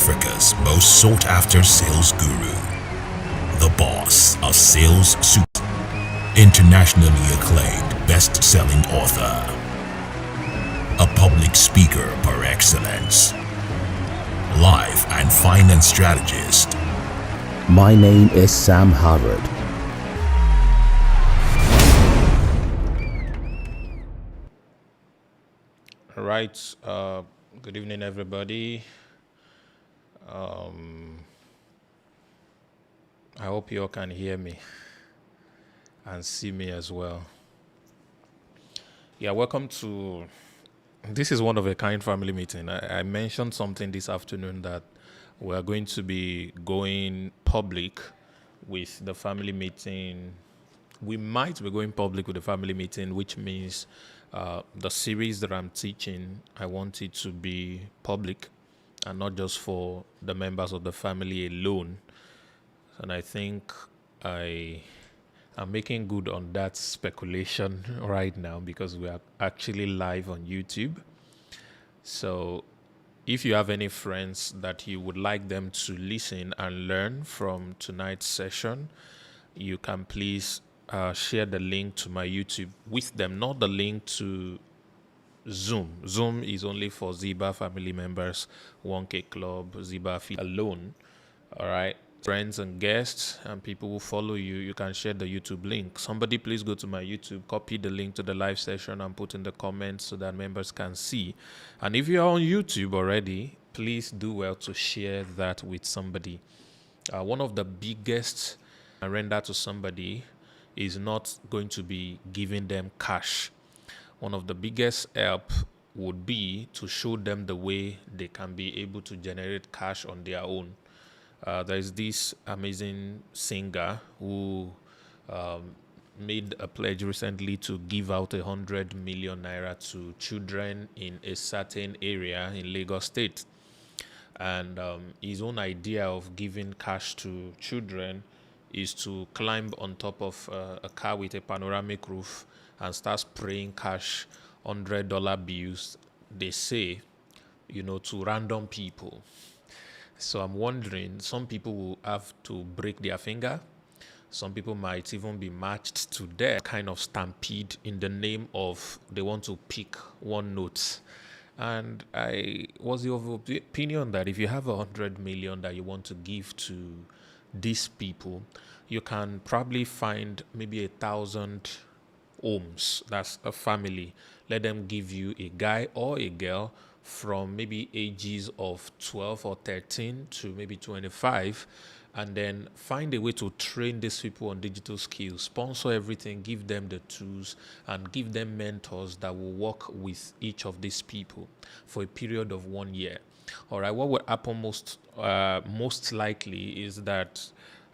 Africa's most sought-after sales guru, the boss of sales super, internationally acclaimed best-selling author, a public speaker par excellence, life and finance strategist. My name is Sam Harvard. All right. Good evening, everybody. I hope you all can hear me and see me as well. Yeah, welcome to. This is one of a kind family meeting. I mentioned something this afternoon that we're going to be going public with the family meeting. We might be going public with the family meeting, which means the series that I'm teaching, I want it to be public and not just for the members of the family alone. And I think I am making good on that speculation right now because we are actually live on YouTube. So if you have any friends that you would like them to listen and learn from tonight's session, you can please share the link to my YouTube with them, not the link to Zoom. Zoom is only for Ziba family members, 1K Club, Ziba alone. All right. Friends and guests and people who follow you, you can share the YouTube link. Somebody please go to my YouTube, copy the link to the live session and put in the comments so that members can see. And if you're on YouTube already, please do well to share that with somebody. One of the biggest I render to somebody is not going to be giving them cash. One of the biggest help would be to show them the way they can be able to generate cash on their own. There is this amazing singer who made a pledge recently to give out 100 million naira to children in a certain area in Lagos State. And his own idea of giving cash to children is to climb on top of a car with a panoramic roof and start spraying cash, $100 bills, they say, to random people. So I'm wondering, some people will have to break their finger. Some people might even be matched to death, kind of stampede in the name of they want to pick one note. And I was of the opinion that if you have 100 million that you want to give to these people, you can probably find maybe 1,000 homes. That's a family. Let them give you a guy or a girl from maybe ages of 12 or 13 to maybe 25, and then find a way to train these people on digital skills, sponsor everything, give them the tools, and give them mentors that will work with each of these people for a period of 1 year. All right, what would happen most likely is that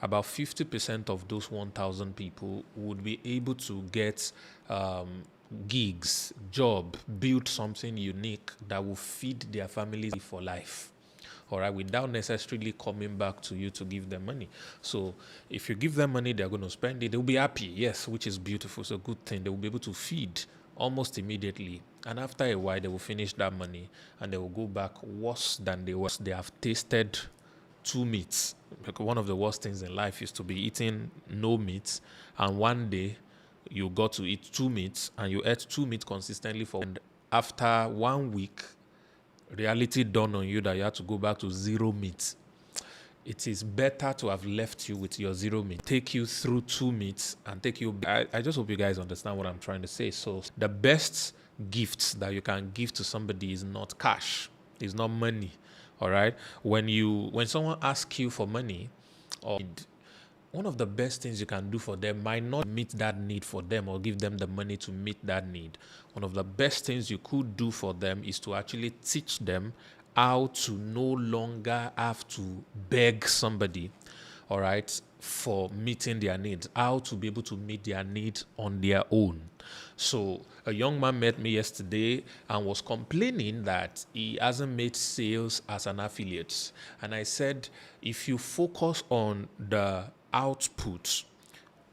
about 50% of those 1,000 people would be able to get gigs, job, build something unique that will feed their families for life. All right, without necessarily coming back to you to give them money. So if you give them money, they're going to spend it. They'll be happy, yes, which is beautiful. It's a good thing. They will be able to feed almost immediately. And after a while, they will finish that money and they will go back worse than they were. They have tasted two meats. Because one of the worst things in life is to be eating no meat, and one day you got to eat two meats and you ate two meat consistently and after 1 week, reality dawned on you that you had to go back to zero meat. It is better to have left you with your zero meat, take you through two meats and take you back. I just hope you guys understand what I'm trying to say. So the best gifts that you can give to somebody is not cash, it's not money. All right. When someone asks you for money, or one of the best things you can do for them might not meet that need for them or give them the money to meet that need. One of the best things you could do for them is to actually teach them how to no longer have to beg somebody, all right, for meeting their needs, how to be able to meet their needs on their own. So a young man met me yesterday and was complaining that he hasn't made sales as an affiliate. And I said, if you focus on the output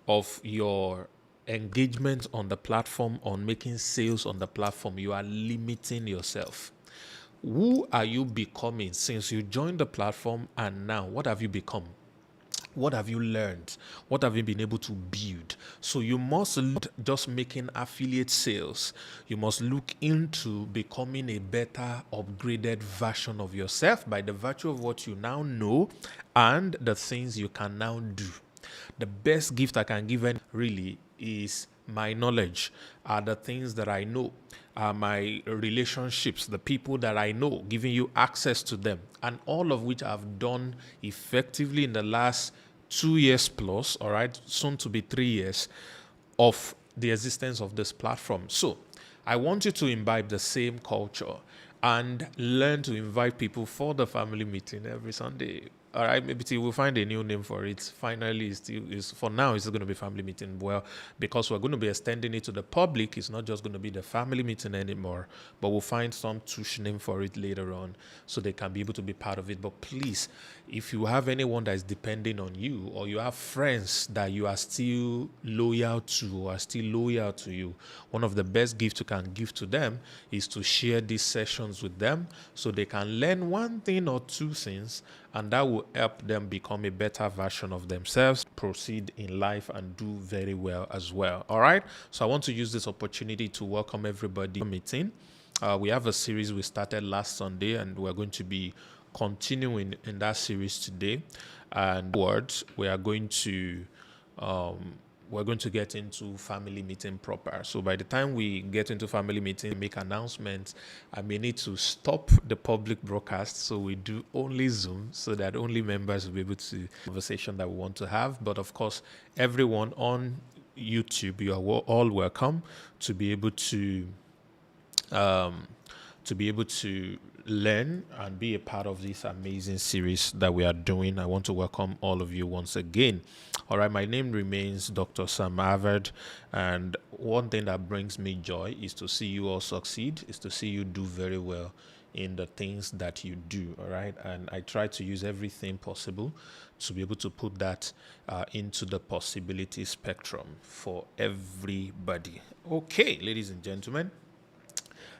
of your engagement on the platform, on making sales on the platform, you are limiting yourself. Who are you becoming since you joined the platform and now? What have you become? What have you learned? What have you been able to build? So you must look just making affiliate sales. You must look into becoming a better, upgraded version of yourself by the virtue of what you now know and the things you can now do. The best gift I can give really is my knowledge, are the things that I know, are my relationships, the people that I know, giving you access to them, and all of which I've done effectively in the last 2 years plus, all right, soon to be 3 years of the existence of this platform. So I want you to imbibe the same culture and learn to invite people for the family meeting every Sunday. All right, maybe we'll find a new name for it. Finally, for now, it's going to be family meeting. Well, because we're going to be extending it to the public, it's not just going to be the family meeting anymore, but we'll find some tush name for it later on so they can be able to be part of it. But please, if you have anyone that is depending on you, or you have friends that you are still loyal to or are still loyal to you, one of the best gifts you can give to them is to share these sessions with them so they can learn one thing or two things, and that will help them become a better version of themselves, proceed in life, and do very well as well. All right. So I want to use this opportunity to welcome everybody to the meeting. We have a series we started last Sunday, and we're going to be continuing in that series today. And words, we are going to get into family meeting proper. So by the time we get into family meeting, make announcements, I may need to stop the public broadcast. So we do only Zoom so that only members will be able to conversation that we want to have. But of course, everyone on YouTube, you are all welcome to be able to learn and be a part of this amazing series that we are doing. I want to welcome all of you once again. All right, my name remains Dr. Sam Harvard, and one thing that brings me joy is to see you all succeed, is to see you do very well in the things that you do. All right, and I try to use everything possible to be able to put that into the possibility spectrum for everybody. Okay, ladies and gentlemen.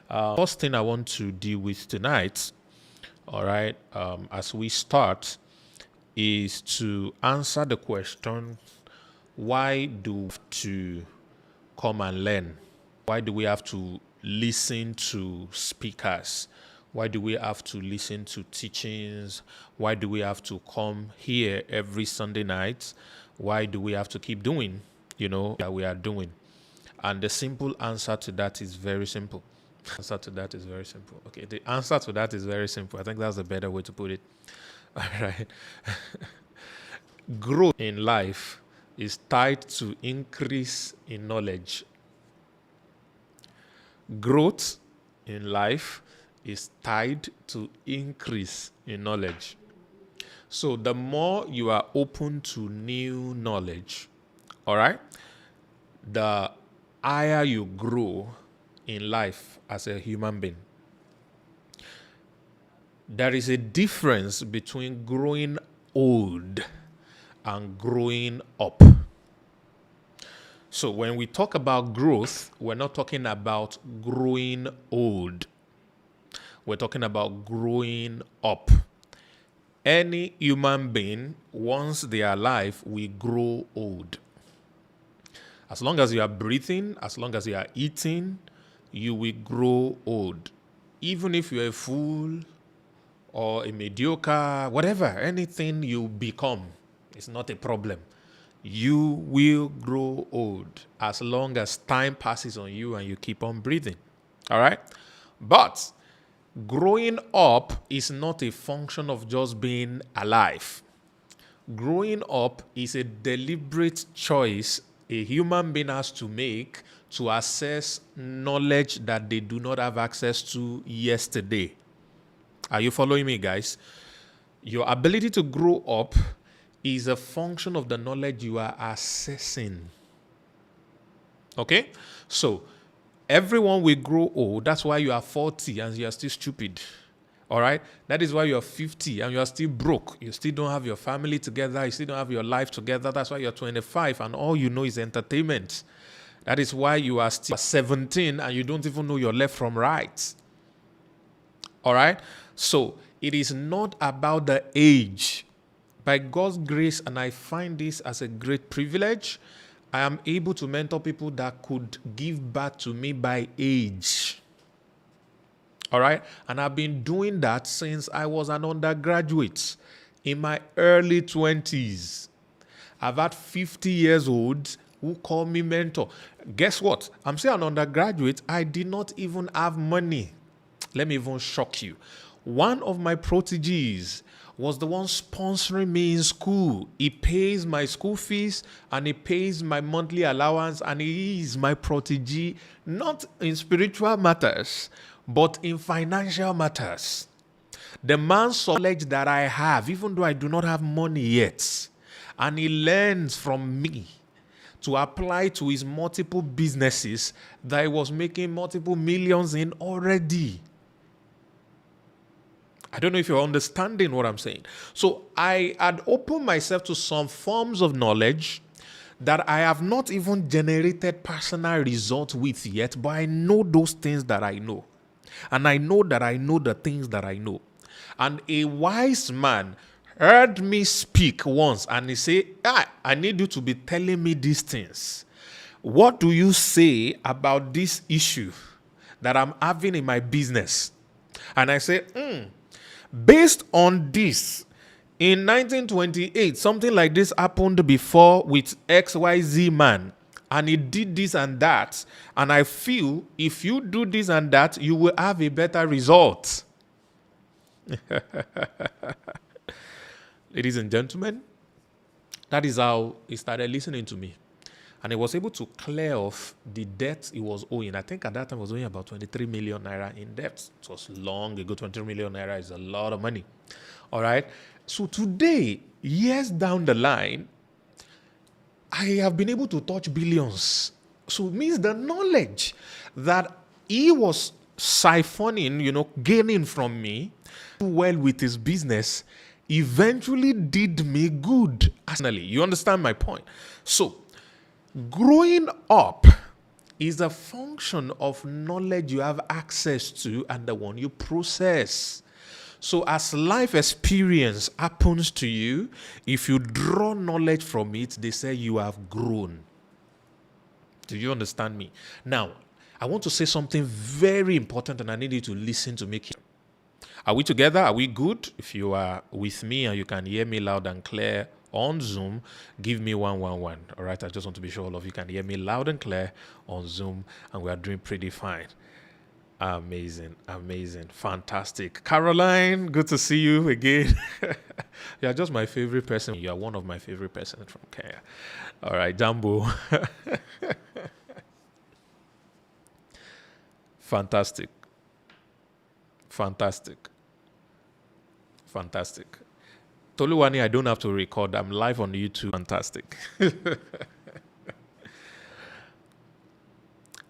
First thing I want to deal with tonight, all right, as we start, is to answer the question, why do we have to come and learn? Why do we have to listen to speakers? Why do we have to listen to teachings? Why do we have to come here every Sunday night? Why do we have to keep doing, that we are doing? And the simple answer to that is very simple. Okay, the answer to that is very simple. I think that's a better way to put it. All right. Growth in life is tied to increase in knowledge. Growth in life is tied to increase in knowledge. So the more you are open to new knowledge, all right, the higher you grow in life as a human being. There is a difference between growing old and growing up. So when we talk about growth, we're not talking about growing old. We're talking about growing up. Any human being, once they are alive, will grow old. As long as you are breathing, as long as you are eating, you will grow old. Even if you're a fool or a mediocre, whatever, anything you become, it's not a problem. You will grow old as long as time passes on you and you keep on breathing. All right? But growing up is not a function of just being alive. Growing up is a deliberate choice a human being has to make to access knowledge that they do not have access to yesterday. Are you following me, guys? Your ability to grow up is a function of the knowledge you are accessing. Okay? So, everyone will grow old. That's why you are 40 and you are still stupid. All right? That is why you are 50 and you are still broke. You still don't have your family together. You still don't have your life together. That's why you're 25 and all you know is entertainment. That is why you are still 17 and you don't even know your left from right. All right? So it is not about the age. By God's grace, and I find this as a great privilege, I am able to mentor people that could give back to me by age. All right? And I've been doing that since I was an undergraduate in my early 20s. I've had 50 years old who call me mentor. Guess what? I'm still an undergraduate. I did not even have money. Let me even shock you. One of my proteges was the one sponsoring me in school. He pays my school fees and he pays my monthly allowance, and he is my protege, not in spiritual matters, but in financial matters. The man's knowledge that I have, even though I do not have money yet, and he learns from me to apply to his multiple businesses that he was making multiple millions in already. I don't know if you're understanding what I'm saying. So I had opened myself to some forms of knowledge that I have not even generated personal results with yet, but I know those things that I know. And I know that I know the things that I know. And a wise man heard me speak once, and he said, I need you to be telling me these things. What do you say about this issue that I'm having in my business? And I said, based on this, in 1928, something like this happened before with XYZ man, and he did this and that, and I feel if you do this and that, you will have a better result. Ladies and gentlemen, that is how he started listening to me. And he was able to clear off the debt he was owing. I think at that time he was owing about 23 million naira in debt. It was long ago. 23 million naira is a lot of money. All right. So today, years down the line, I have been able to touch billions. So it means the knowledge that he was siphoning, gaining from me well with his business eventually did me good personally. You understand my point? So growing up is a function of knowledge you have access to and the one you process. So as life experience happens to you, if you draw knowledge from it, they say you have grown. Do you understand me? Now, I want to say something very important, and I need you to listen to me. Are we together? Are we good? If you are with me and you can hear me loud and clear on Zoom, give me 111. All right, I just want to be sure all of you can hear me loud and clear on Zoom, and we are doing pretty fine. Amazing, fantastic. Caroline, good to see you again. You are just my favorite person. You are one of my favorite persons from Kenya. All right, Jambo. Fantastic. Toluwani, I don't have to record. I'm live on YouTube. Fantastic.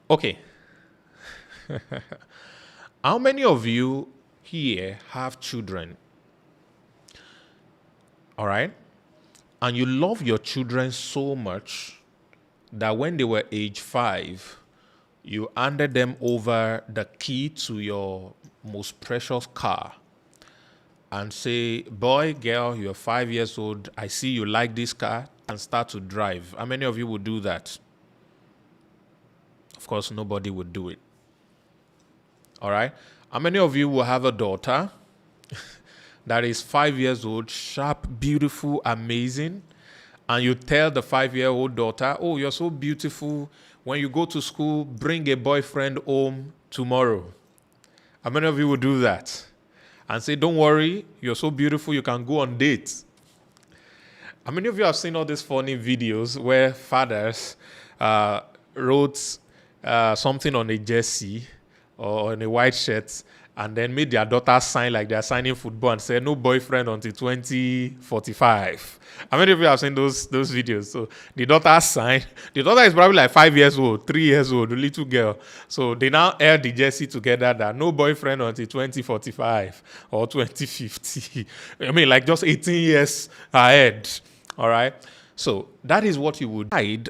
Okay. How many of you here have children? All right? And you love your children so much that when they were age 5, you handed them over the key to your most precious car and say, boy, girl, you're 5 years old. I see you like this car, and start to drive. How many of you would do that? Of course, nobody would do it. All right? How many of you will have a daughter that is 5 years old, sharp, beautiful, amazing, and you tell the 5-year-old daughter, oh, you're so beautiful. When you go to school, bring a boyfriend home tomorrow. How many of you will do that? And say, don't worry, you're so beautiful, you can go on dates. How many of you have seen all these funny videos where fathers wrote something on a jersey or on a white shirt and then made their daughter sign like they're signing football and said, no boyfriend until 2045. How many of you have seen those videos? So the daughter signed. The daughter is probably like 5 years old, 3 years old, a little girl. So they now air the jersey together that no boyfriend until 2045 or 2050. I mean, like just 18 years ahead. All right? So that is what you would decide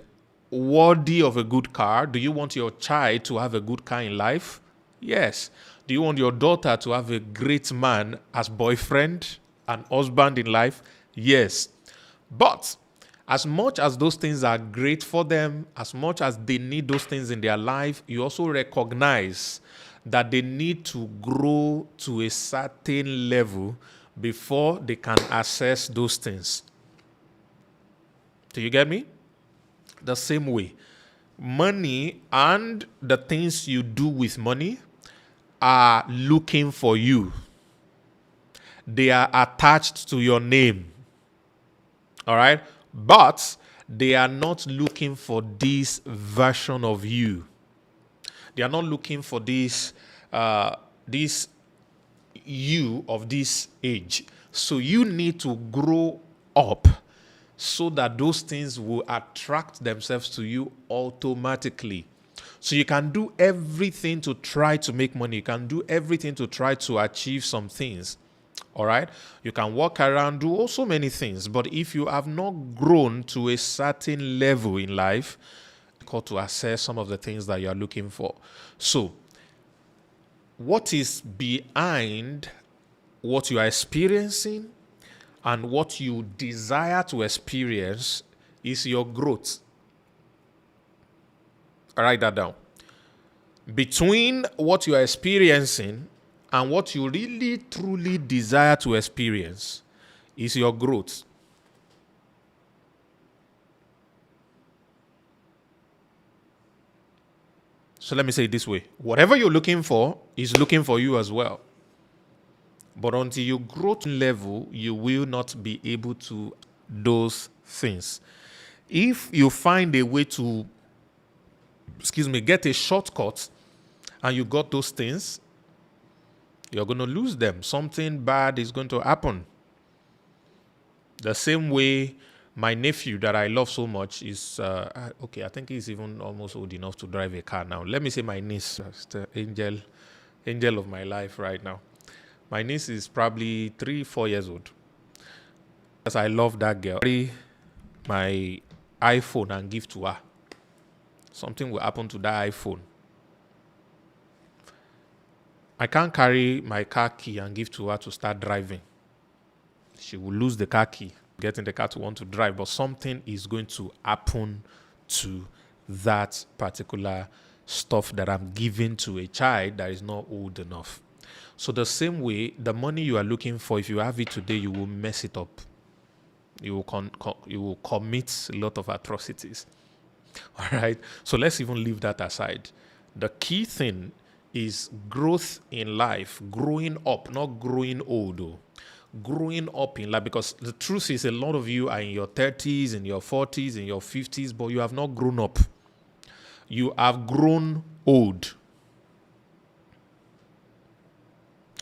worthy of a good car. Do you want your child to have a good car in life? Yes. Do you want your daughter to have a great man as boyfriend and husband in life? Yes. But as much as those things are great for them, as much as they need those things in their life, you also recognize that they need to grow to a certain level before they can access those things. Do you get me? The same way, money and the things you do with money are looking for you. They are attached to your name. All right? But they are not looking for this version of you. They are not looking for this you of this age. So you need to grow up so that those things will attract themselves to you automatically. So you can do everything to try to make money. You can do everything to try to achieve some things. All right? You can walk around, do also many things. But if you have not grown to a certain level in life, it's difficult to assess some of the things that you are looking for. So, what is behind what you are experiencing and what you desire to experience is your growth. Write that down. Between what you are experiencing and what you really truly desire to experience is your growth. So let me say it this way. Whatever you're looking for is looking for you as well. But until you grow to level, you will not be able to do those things. If you find a way to, get a shortcut and you got those things, you're going to lose them. Something bad is going to happen. The same way my nephew that I love so much is, I think he's even almost old enough to drive a car now. Let me say my niece, the angel of my life right now. My niece is probably 3-4 years old. Because I love that girl. My iPhone and give to her. Something will happen to that iPhone. I can't carry my car key and give to her to start driving. She will lose the car key, get in the car to want to drive, but something is going to happen to that particular stuff that I'm giving to a child that is not old enough. So the same way, the money you are looking for, if you have it today, you will mess it up. You will commit a lot of atrocities. All right? So let's even leave that aside. The key thing is growth in life, growing up, not growing old. Though. Growing up in life, because the truth is a lot of you are in your 30s, in your 40s, in your 50s, but you have not grown up. You have grown old.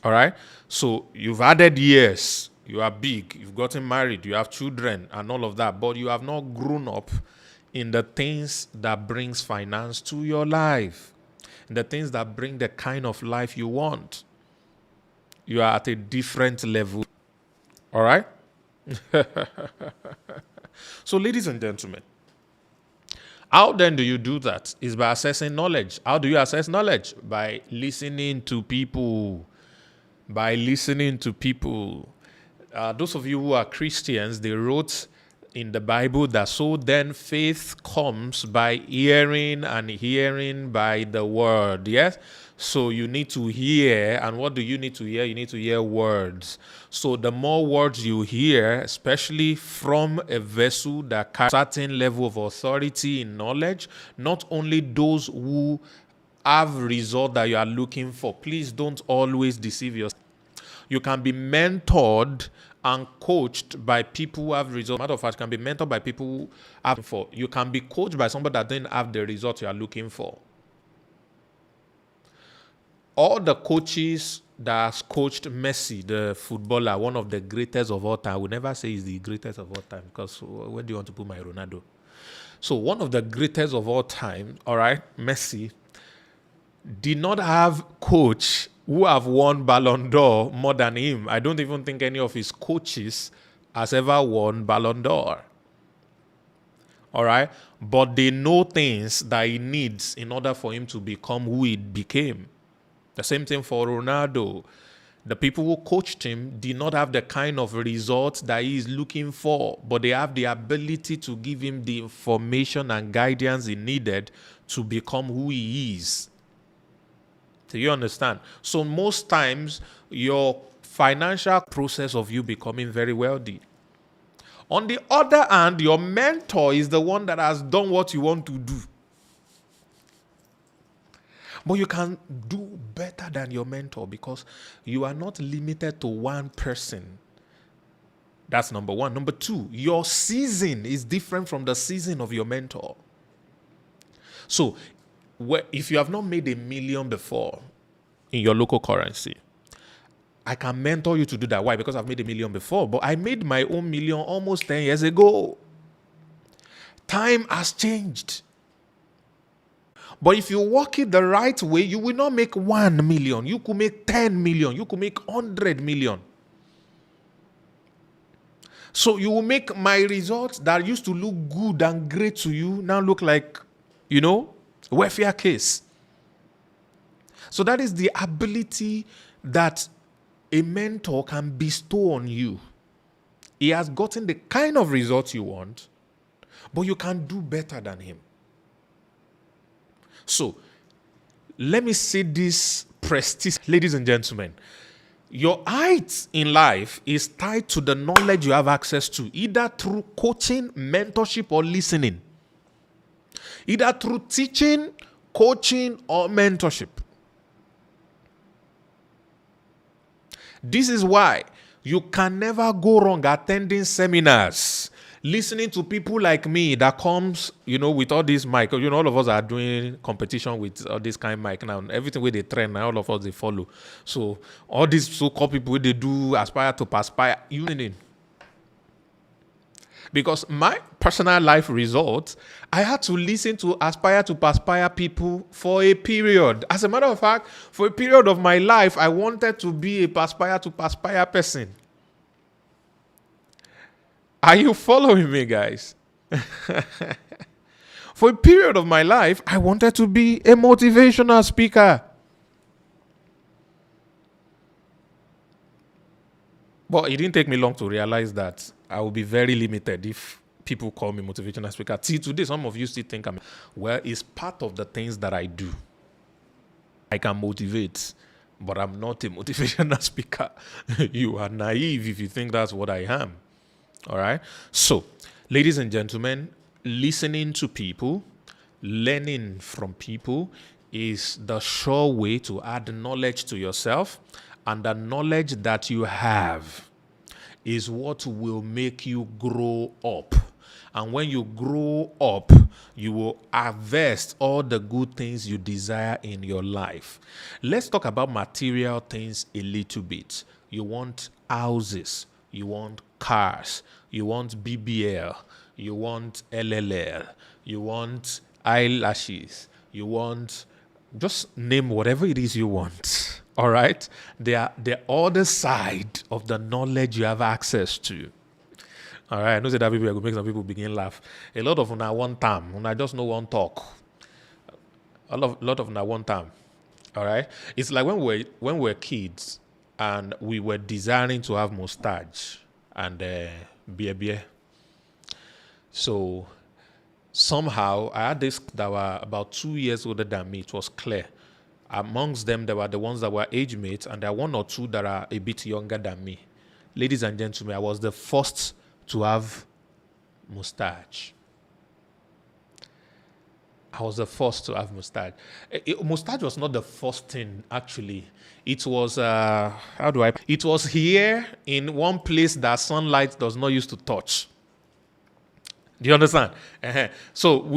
All right? So you've added years. You are big. You've gotten married. You have children and all of that. But you have not grown up in the things that brings finance to your life. In the things that bring the kind of life you want. You are at a different level. All right? So, ladies and gentlemen, how then do you do that? Is by assessing knowledge. How do you assess knowledge? By listening to people. By listening to people. Those of you who are Christians, they wrote in the Bible that so then faith comes by hearing and hearing by the word. Yes? So you need to hear. And what do you need to hear? You need to hear words. So the more words you hear, especially from a vessel that carries a certain level of authority in knowledge, not only those who have result that you are looking for. Please don't always deceive yourself. You can be mentored and coached by people who have results. Matter of fact, you can be mentored by people who have for. You can be coached by somebody that didn't have the result you are looking for. All the coaches that has coached Messi, the footballer, one of the greatest of all time. I will never say he's the greatest of all time because where do you want to put my Ronaldo? So one of the greatest of all time, all right, Messi, did not have coach who have won Ballon d'Or more than him. I don't even think any of his coaches has ever won Ballon d'Or. All right? But they know things that he needs in order for him to become who he became. The same thing for Ronaldo. The people who coached him did not have the kind of results that he is looking for, but they have the ability to give him the information and guidance he needed to become who he is. Do you understand? So most times, your financial process of you becoming very wealthy. On the other hand, your mentor is the one that has done what you want to do. But you can do better than your mentor because you are not limited to one person. That's number one. Number two, your season is different from the season of your mentor. So, if you have not made $1 million before in your local currency, I can mentor you to do that. Why? Because I've made $1 million before, but I made my own million almost 10 years ago. Time has changed. But if you work it the right way, you will not make 1 million. You could make 10 million. You could make 100 million. So you will make my results that used to look good and great to you now look like, welfare case. So that is the ability that a mentor can bestow on you. He has gotten the kind of results you want, but you can do better than him. So, let me say this prestige, ladies and gentlemen. Your height in life is tied to the knowledge you have access to, either through coaching, mentorship, or listening. Either through teaching, coaching, or mentorship. This is why you can never go wrong attending seminars, listening to people like me that comes, with all this mic. All of us are doing competition with all this kind of mic now. Everything where they trend, all of us, they follow. So all these so-called people, they do aspire to perspire. Because my personal life results, I had to listen to aspire to perspire people for a period. As a matter of fact, for a period of my life, I wanted to be a aspire to perspire person. Are you following me, guys? For a period of my life, I wanted to be a motivational speaker. But it didn't take me long to realize that I will be very limited if people call me motivational speaker. Till today, some of you still think it's part of the things that I do. I can motivate, but I'm not a motivational speaker. You are naive if you think that's what I am. All right. So, ladies and gentlemen, listening to people, learning from people is the sure way to add knowledge to yourself. And the knowledge that you have is what will make you grow up. And when you grow up, you will harvest all the good things you desire in your life. Let's talk about material things a little bit. You want houses. You want cars, you want BBL, you want LLL, you want eyelashes, you want, just name whatever it is you want. All right? They are the other side of the knowledge you have access to. All right? I know that people are going to make some people begin laugh. A lot of them are one time. When I just know one talk. A lot of them are one time. All right? It's like when we're kids, and we were desiring to have mustache and beer. So somehow I had this that were about 2 years older than me. It was clear. Amongst them, there were the ones that were age mates, and there are one or two that are a bit younger than me. Ladies and gentlemen, I was the first to have mustache. I was the first to have mustache. Mustache was not the first thing, actually. It was, It was here in one place that sunlight does not used to touch. Do you understand? So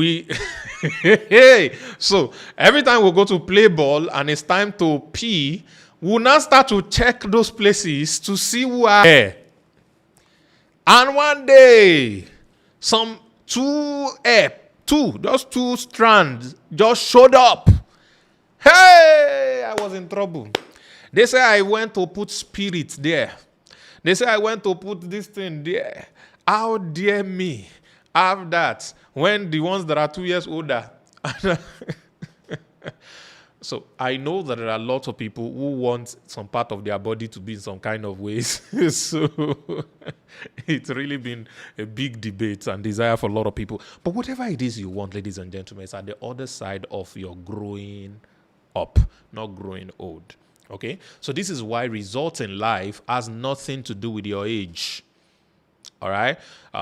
so every time we go to play ball and it's time to pee, we'll now start to check those places to see who are there. And one day, two strands just showed up. Hey, I was in trouble. They say I went to put spirit there. They say I went to put this thing there. How dare me have that when the ones that are 2 years older. So I know that there are lots of people who want some part of their body to be in some kind of ways. So it's really been a big debate and desire for a lot of people. But whatever it is you want, ladies and gentlemen, it's at the other side of your growing up, not growing old. Okay? So this is why results in life has nothing to do with your age. All right?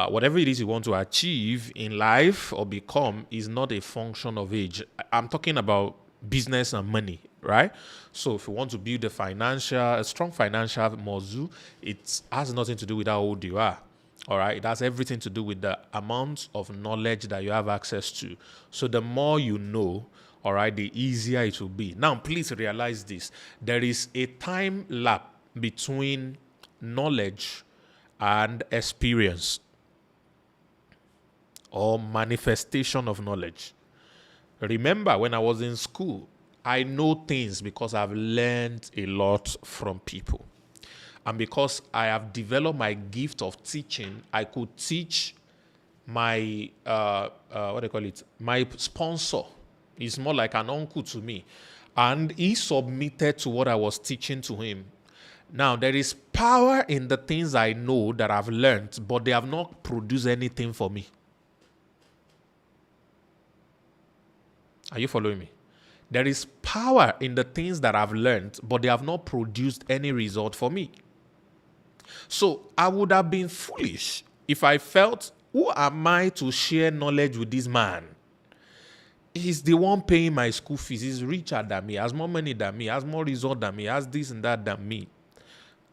Whatever it is you want to achieve in life or become is not a function of age. I'm talking about business and money, right? So if you want to build a strong financial muscle, it has nothing to do with how old you are. All right, it has everything to do with the amount of knowledge that you have access to. So the more you know, all right, the easier it will be. Now, please realize this. There is a time lapse between knowledge and experience or manifestation of knowledge. Remember, when I was in school, I know things because I've learned a lot from people. And because I have developed my gift of teaching, I could teach my, my sponsor. He's more like an uncle to me. And he submitted to what I was teaching to him. Now, there is power in the things I know that I've learned, but they have not produced anything for me. Are you following me? There is power in the things that I've learned, but they have not produced any result for me. So I would have been foolish if I felt, who am I to share knowledge with this man? He's the one paying my school fees. He's richer than me, has more money than me, has more result than me, has this and that than me.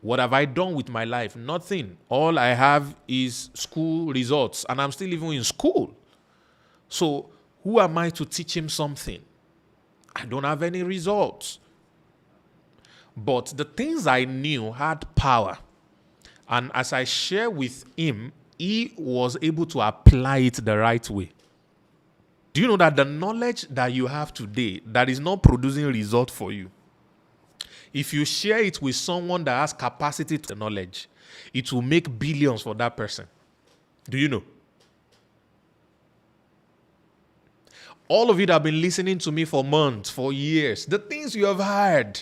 What have I done with my life? Nothing. All I have is school results, and I'm still even in school. So who am I to teach him something? I don't have any results. But the things I knew had power. And as I share with him, he was able to apply it the right way. Do you know that the knowledge that you have today that is not producing result for you, if you share it with someone that has capacity to knowledge, it will make billions for that person. Do you know? All of you that have been listening to me for months, for years, the things you have heard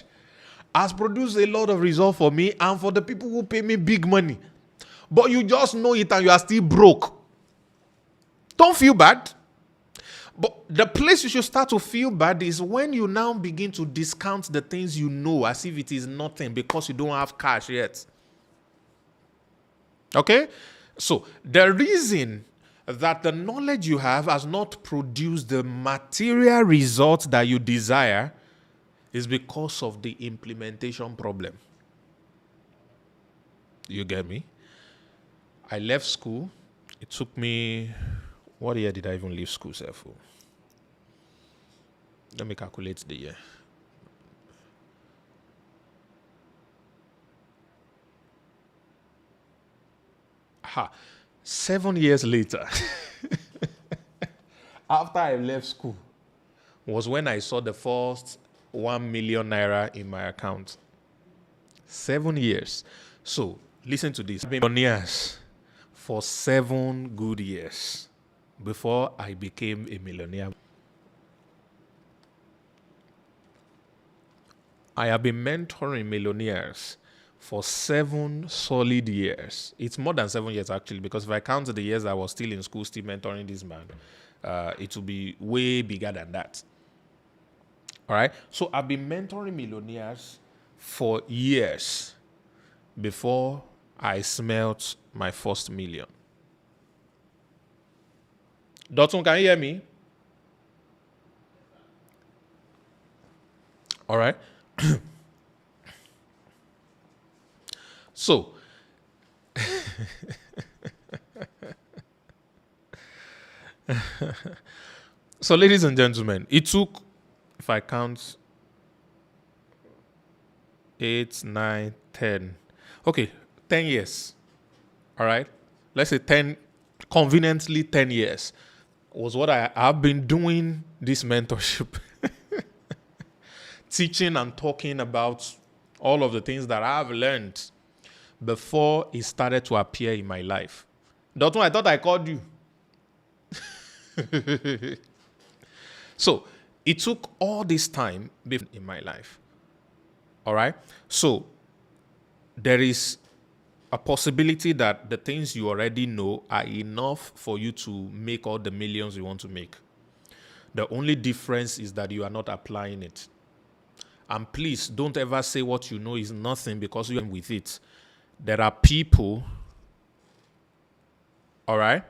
has produced a lot of result for me and for the people who pay me big money. But you just know it and you are still broke. Don't feel bad. But the place you should start to feel bad is when you now begin to discount the things you know as if it is nothing because you don't have cash yet. Okay? So the reason that the knowledge you have has not produced the material result that you desire is because of the implementation problem. You get me? I left school. It took me... What year did I even leave school, sir? Let me calculate the year. Aha. 7 years later, after I left school, was when I saw the first 1 million naira in my account. 7 years. So, listen to this. I've been millionaires for 7 good years before I became a millionaire. I have been mentoring millionaires for 7 solid years. It's more than 7 years, actually, because if I count the years I was still in school, still mentoring this man, it will be way bigger than that. All right? So I've been mentoring millionaires for years before I smelt my first million. Dotun, can you hear me? All right? So, so ladies and gentlemen, it took, if I count, 8, 9, 10. Okay, 10 years. All right? Let's say 10, conveniently 10 years was what I have been doing this mentorship. Teaching and talking about all of the things that I've learned before it started to appear in my life. Dotun, I thought I called you. So, It took all this time in my life. All right? So there is a possibility that the things you already know are enough for you to make all the millions you want to make. The only difference is that you are not applying it. And please don't ever say what you know is nothing because you're with it. There are people, all right?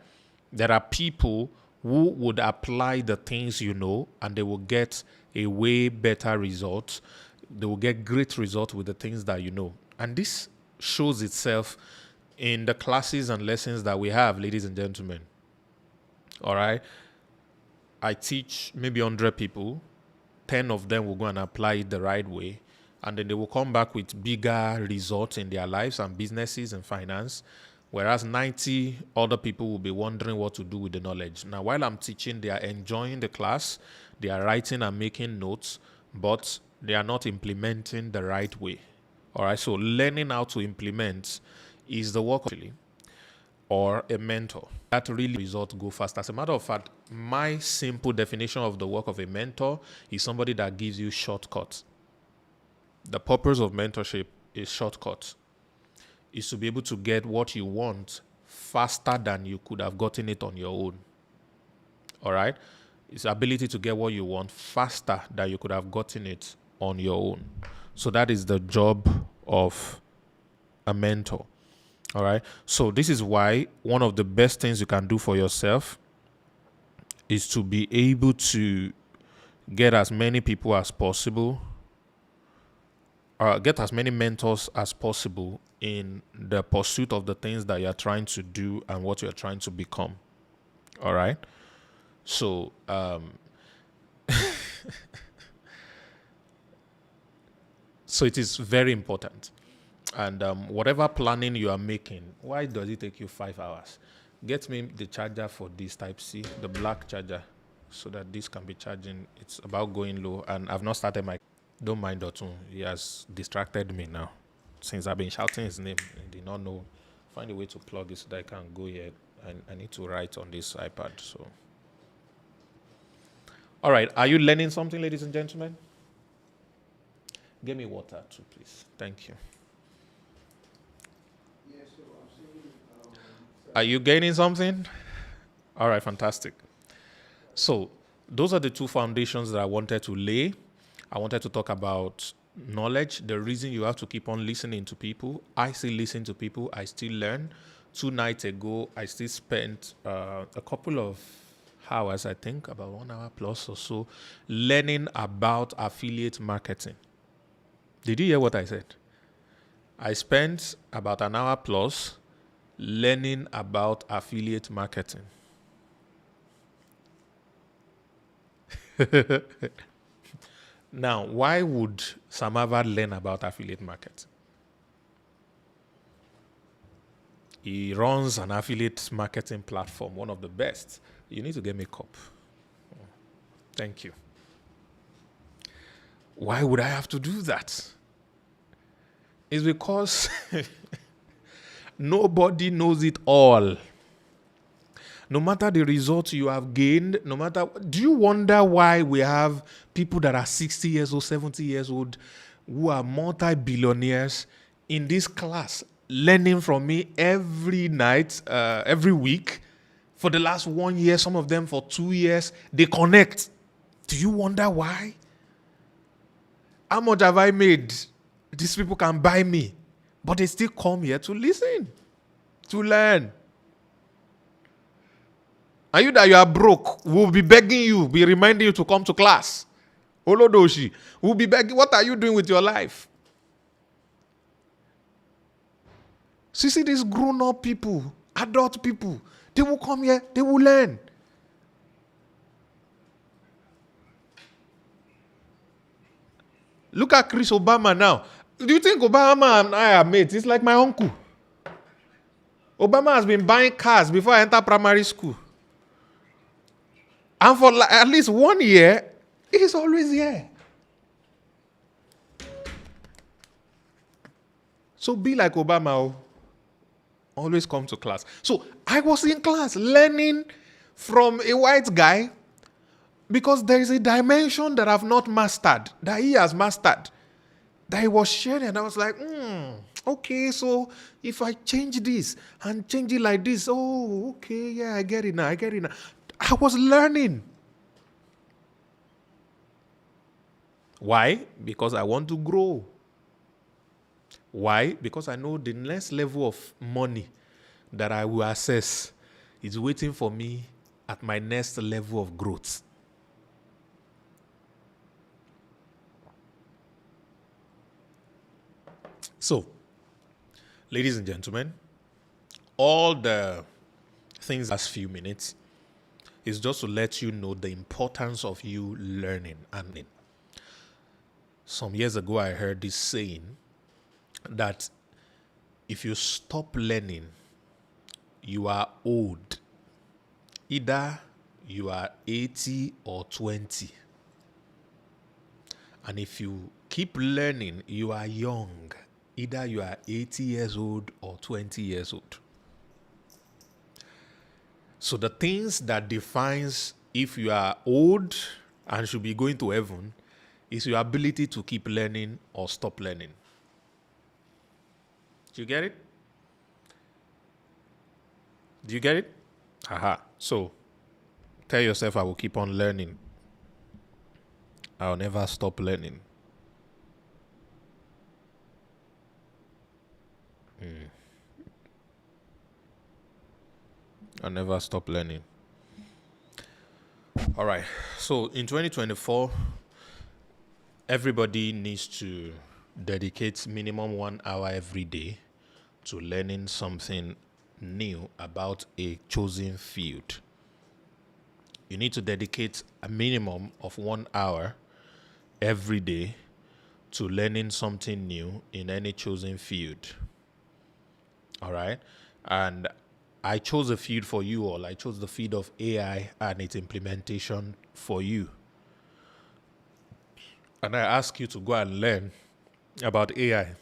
There are people who would apply the things you know and they will get a way better result. They will get great results with the things that you know. And this shows itself in the classes and lessons that we have, ladies and gentlemen. All right? I teach maybe 100 people. 10 of them will go and apply it the right way. And then they will come back with bigger results in their lives and businesses and finance. Whereas 90 other people will be wondering what to do with the knowledge. Now, while I'm teaching, they are enjoying the class. They are writing and making notes, but they are not implementing the right way. All right, so learning how to implement is the work of or a mentor. That really results go fast. As a matter of fact, my simple definition of the work of a mentor is somebody that gives you shortcuts. The purpose of mentorship is shortcuts. Is to be able to get what you want faster than you could have gotten it on your own. All right? It's the ability to get what you want faster than you could have gotten it on your own. So that is the job of a mentor. All right? So this is why one of the best things you can do for yourself is to be able to get as many people as possible, get as many mentors as possible in the pursuit of the things that you're trying to do and what you're trying to become. All right? So, so it is very important. And whatever planning you are making, why does it take you 5 hours? Get me the charger for this Type-C, the black charger, so that this can be charging. It's about going low, and I've not started my... Don't mind Dotun. He has distracted me now. Since I've been shouting his name, I did not know. Find a way to plug it so that I can go here. I need to write on this iPad. So, all right. Are you learning something, ladies and gentlemen? Give me water too, please. Thank you. Are you gaining something? All right, fantastic. So, those are the two foundations that I wanted to lay. I wanted to talk about knowledge, the reason you have to keep on listening to people. I still listen to people. I still learn. 2 nights ago, I still spent a couple of hours, I think, about 1 hour plus or so, learning about affiliate marketing. Did you hear what I said? I spent about 1 hour plus learning about affiliate marketing. Now, why would Sam Harvard learn about affiliate marketing? He runs an affiliate marketing platform, one of the best. You need to get me a cup. Thank you. Why would I have to do that? It's because nobody knows it all. No matter the results you have gained, do you wonder why we have people that are 60 years old, 70 years old, who are multi-billionaires in this class, learning from me every night, every week, for the last 1 year, some of them for 2 years, they connect. Do you wonder why? How much have I made? These people can buy me, but they still come here to listen, to learn. And you that you are broke, we'll be begging you, be reminding you to come to class. Olodoshi, we'll be begging, what are you doing with your life? So you see these grown-up people, adult people, they will come here, they will learn. Look at Chris Obama now. Do you think Obama and I are mates? It's like my uncle. Obama has been buying cars before I enter primary school. And for at least 1 year, he's always here. So be like Obama. Always come to class. So I was in class learning from a white guy Because there is a dimension that I've not mastered, that he has mastered, that he was sharing. And I was like, okay, so if I change this and change it like this, oh, okay, yeah, I get it now. I was learning. Why? Because I want to grow. Why? Because I know the next level of money that I will access is waiting for me at my next level of growth. So, ladies and gentlemen, all the things last few minutes is just to let you know the importance of you learning and learning. Some years ago, I heard this saying that if you stop learning, you are old. Either you are 80 or 20. And if you keep learning, you are young. Either you are 80 years old or 20 years old. So the things that defines if you are old and should be going to heaven is your ability to keep learning or stop learning. Do you get it? Do you get it? Aha. So tell yourself, I will keep on learning. I'll never stop learning. I'll never stop learning. All right. So in 2024, everybody needs to dedicate minimum 1 hour every day to learning something new about a chosen field. You need to dedicate a minimum of 1 hour every day to learning something new in any chosen field. All right. And I chose a field for you all. I chose the field of AI and its implementation for you. And I ask you to go and learn about AI.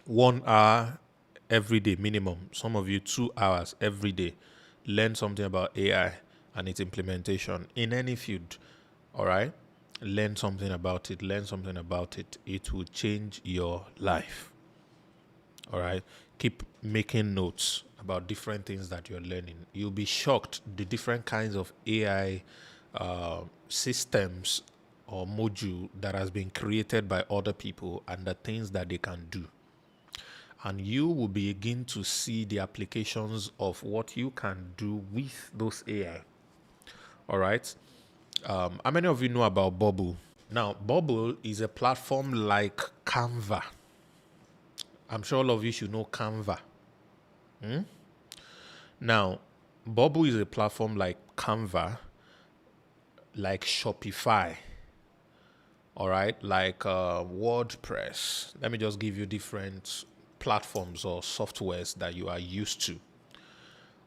1 hour every day minimum. Some of you 2 hours every day. Learn something about AI and its implementation in any field. All right? Learn something about it. Learn something about it. It will change your life. All right? Keep making notes about different things that you're learning. You'll be shocked the different kinds of AI systems or module that has been created by other people and the things that they can do. And you will begin to see the applications of what you can do with those AI. All right. How many of you know about Bubble? Now, Bubble is a platform like Canva. I'm sure all of you should know Canva. Now, Bubble is a platform like Canva, like Shopify, all right, like WordPress. Let me just give you different platforms or softwares that you are used to.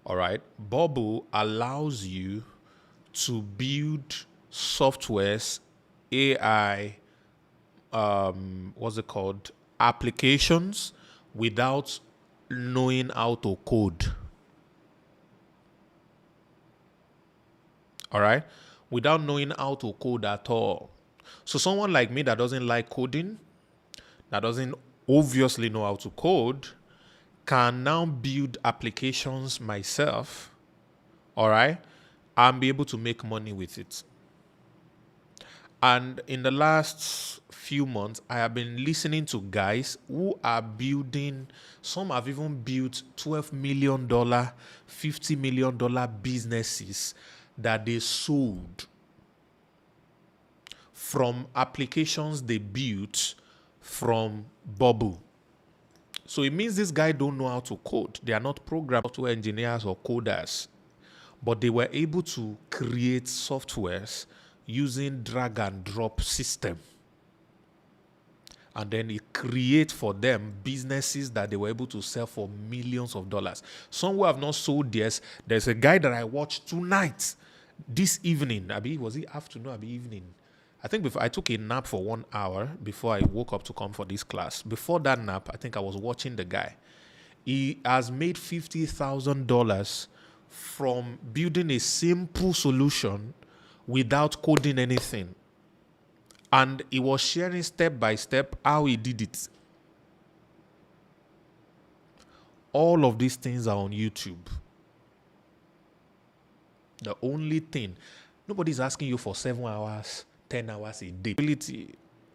All right, Bubble allows you to build softwares, AI, applications without knowing how to code. All right, without knowing how to code at all. So someone like me that doesn't like coding, that doesn't obviously know how to code, can now build applications myself, all right, and be able to make money with it. And in the last few months, I have been listening to guys who are building, some have even built $12 million, $50 million businesses that they sold from applications they built from Bubble. So it means this guy don't know how to code. They are not programmers, software engineers or coders, but they were able to create softwares using drag and drop system. And then it create for them businesses that they were able to sell for millions of dollars. Some who have not sold theirs. There's a guy that I watched tonight, this evening. Was it afternoon? Evening? I think before I took a nap for 1 hour before I woke up to come for this class. Before that nap, I think I was watching the guy. He has made $50,000 from building a simple solution without coding anything. And he was sharing step by step how he did it. All of these things are on YouTube. The only thing, nobody's asking you for 7 hours, 10 hours a day.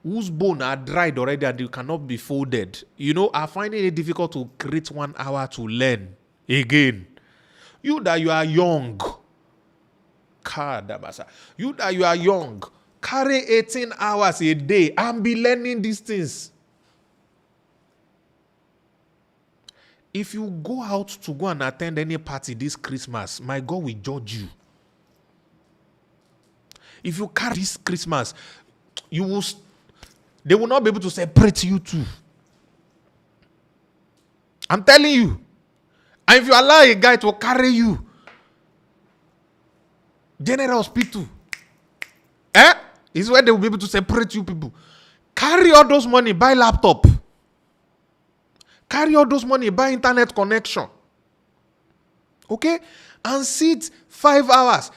Whose bone are dried already and you cannot be folded. I find it difficult to create 1 hour to learn again. You that you are young, you that you are young, carry 18 hours a day and be learning these things. If you go out to go and attend any party this Christmas, my God will judge you. If you carry this Christmas, they will not be able to separate you two. I'm telling you. And if you allow a guy to carry you, General Hospital, is where they will be able to separate you people. Carry all those money, buy laptop. Carry all those money, buy internet connection. Okay? And sit 5 hours.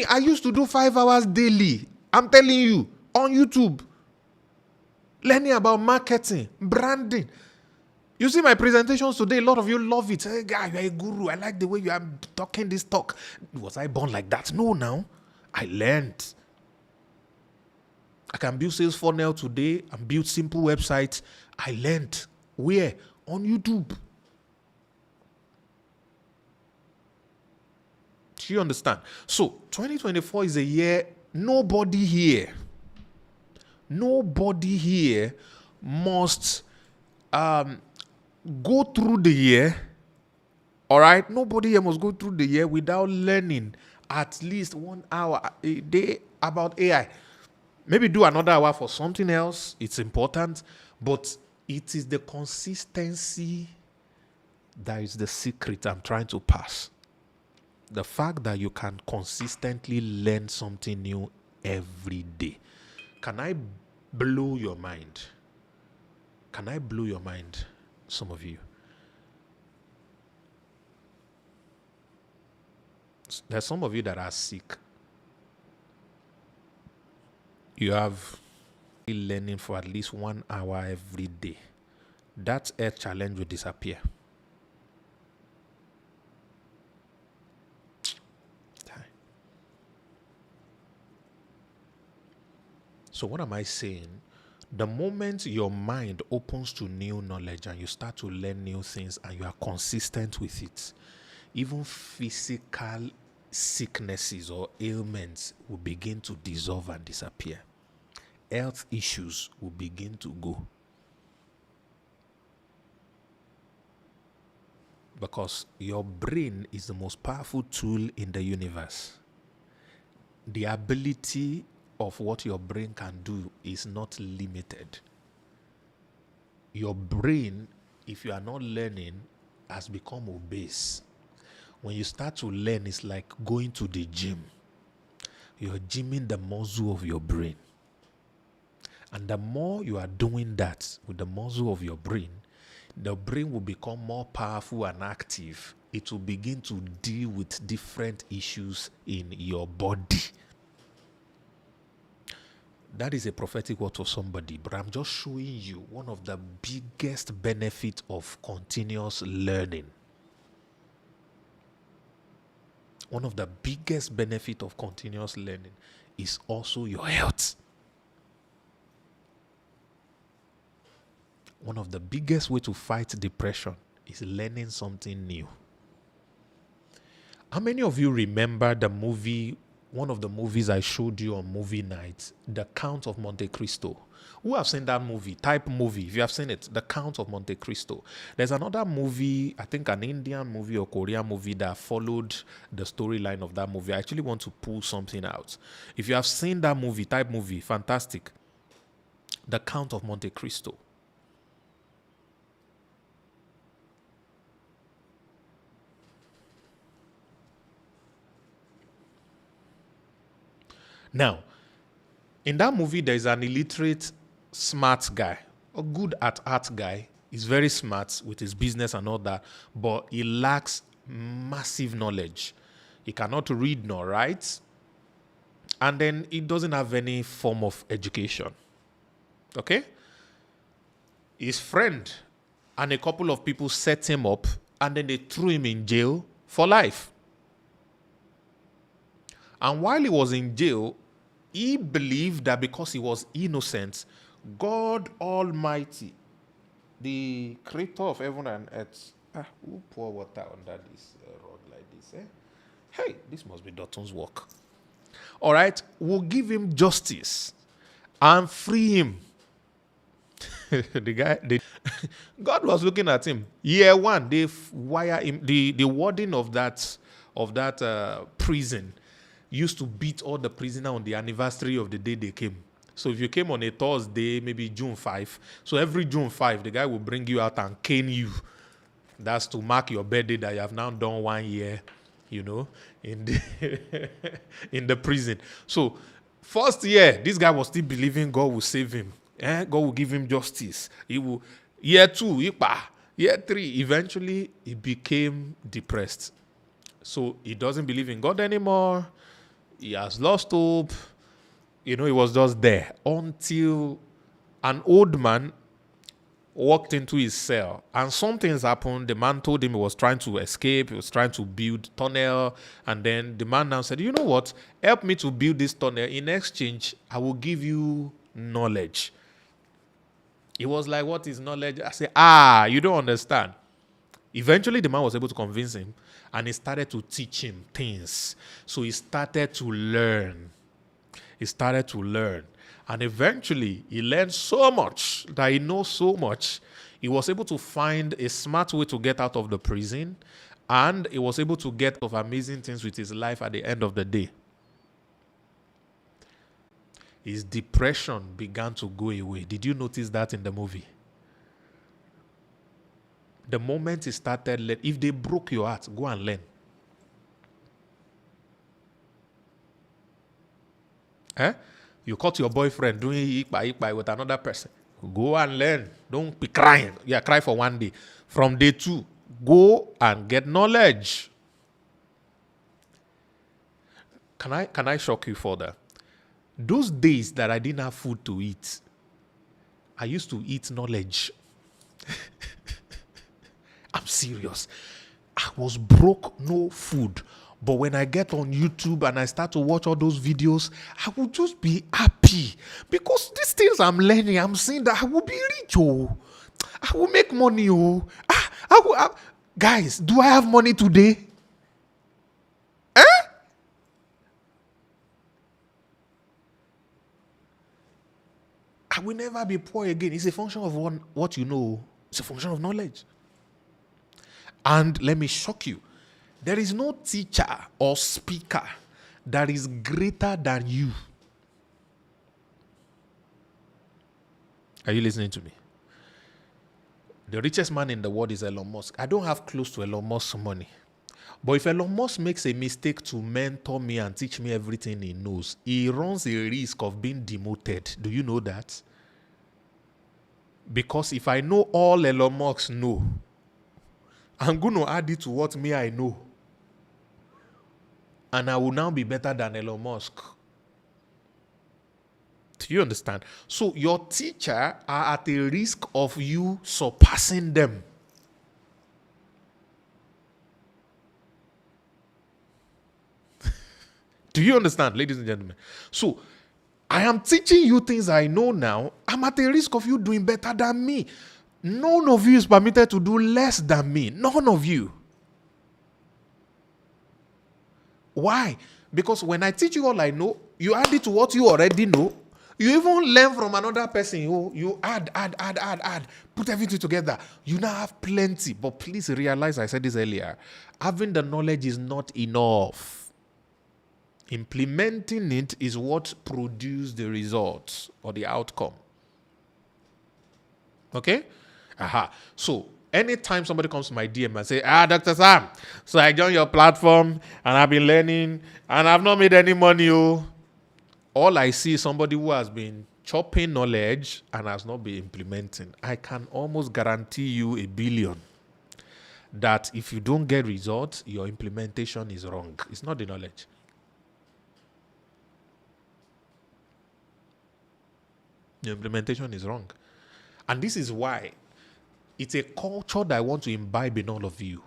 I used to do 5 hours daily. I'm telling you, on YouTube. Learning about marketing, branding. You see my presentations today, a lot of you love it. Hey, guy, you're a guru. I like the way you are talking this talk. Was I born like that? No, now. I learned. I can build sales funnel today and build simple websites. I learned. Where? On YouTube. Do you understand? So, 2024 is a year nobody here must go through the year. All right? Nobody here must go through the year without learning at least 1 hour a day about AI. Maybe do another hour for something else. It's important. But it is the consistency that is the secret I'm trying to pass. The fact that you can consistently learn something new every day. Can I blow your mind? Can I blow your mind, some of you? There's some of you that are sick. You have been learning for at least 1 hour every day. That health challenge will disappear. So what am I saying? The moment your mind opens to new knowledge and you start to learn new things and you are consistent with it, even physical sicknesses or ailments will begin to dissolve and disappear. Health issues will begin to go. Because your brain is the most powerful tool in the universe. The ability of what your brain can do is not limited. Your brain, if you are not learning, has become obese. When you start to learn, it's like going to the gym. You're gymming the muscle of your brain. And the more you are doing that with the muscle of your brain, the brain will become more powerful and active. It will begin to deal with different issues in your body. That is a prophetic word to somebody, but I'm just showing you one of the biggest benefits of continuous learning. One of the biggest benefits of continuous learning is also your health. One of the biggest ways to fight depression is learning something new. How many of you remember the movie, one of the movies I showed you on movie night, The Count of Monte Cristo? Who have seen that movie? Type movie. If you have seen it, The Count of Monte Cristo. There's another movie, I think an Indian movie or Korean movie that followed the storyline of that movie. I actually want to pull something out. If you have seen that movie, type movie. Fantastic. The Count of Monte Cristo. Now, in that movie, there's an illiterate, smart guy, a good at art guy. He's very smart with his business and all that, but he lacks massive knowledge. He cannot read nor write. And then he doesn't have any form of education. Okay? His friend and a couple of people set him up and then they threw him in jail for life. And while he was in jail, he believed that because he was innocent, God Almighty, the creator of heaven and earth, who pour water under this rod like this? Hey, this must be Dotton's work. All right, will give him justice and free him. God was looking at him. Year one, they wire him. The warden of that prison used to beat all the prisoners on the anniversary of the day they came. So if you came on a Thursday, maybe June 5, so every June 5, the guy will bring you out and cane you. That's to mark your birthday that you have now done 1 year, in the prison. So first year, this guy was still believing God will save him. God will give him justice. He will. Year 2, year 3, eventually he became depressed. So he doesn't believe in God anymore. He has lost hope. He was just there until an old man walked into his cell and something's happened. The man told him he was trying to escape. He was trying to build tunnel. And then the man now said, you know what? Help me to build this tunnel. In exchange, I will give you knowledge. He was like, what is knowledge? I said, you don't understand. Eventually, the man was able to convince him and he started to teach him things. So he started to learn. And eventually, he learned so much that he knows so much. He was able to find a smart way to get out of the prison, and he was able to get of amazing things with his life at the end of the day. His depression began to go away. Did you notice that in the movie? The moment he started, if they broke your heart, go and learn. You caught your boyfriend doing ikpa with another person. Go and learn. Don't be crying. Yeah, cry for 1 day. From day 2, go and get knowledge. Can I shock you further? Those days that I didn't have food to eat, I used to eat knowledge. I'm serious. I was broke, no food. But when I get on YouTube and I start to watch all those videos, I will just be happy. Because these things I'm learning, I'm seeing that I will be rich. I will make money. Guys, do I have money today? I will never be poor again. It's a function of what you know. It's a function of knowledge. And let me shock you. There is no teacher or speaker that is greater than you. Are you listening to me? The richest man in the world is Elon Musk. I don't have close to Elon Musk's money. But if Elon Musk makes a mistake to mentor me and teach me everything he knows, he runs a risk of being demoted. Do you know that? Because if I know all Elon Musk know, I'm going to add it to what I know. And I will now be better than Elon Musk. Do you understand? So your teacher are at a risk of you surpassing them. Do you understand, ladies and gentlemen? So I am teaching you things I know now. I'm at a risk of you doing better than me. None of you is permitted to do less than me. None of you. Why? Because when I teach you all I know, you add it to what you already know. You even learn from another person. You add. Put everything together. You now have plenty. But please realize, I said this earlier, having the knowledge is not enough. Implementing it is what produces the results or the outcome. Okay? So, anytime somebody comes to my DM and say, Dr. Sam, so I joined your platform and I've been learning and I've not made any money. All I see is somebody who has been chopping knowledge and has not been implementing. I can almost guarantee you $1 billion that if you don't get results, your implementation is wrong. It's not the knowledge. The implementation is wrong. And this is why it's a culture that I want to imbibe in all of you.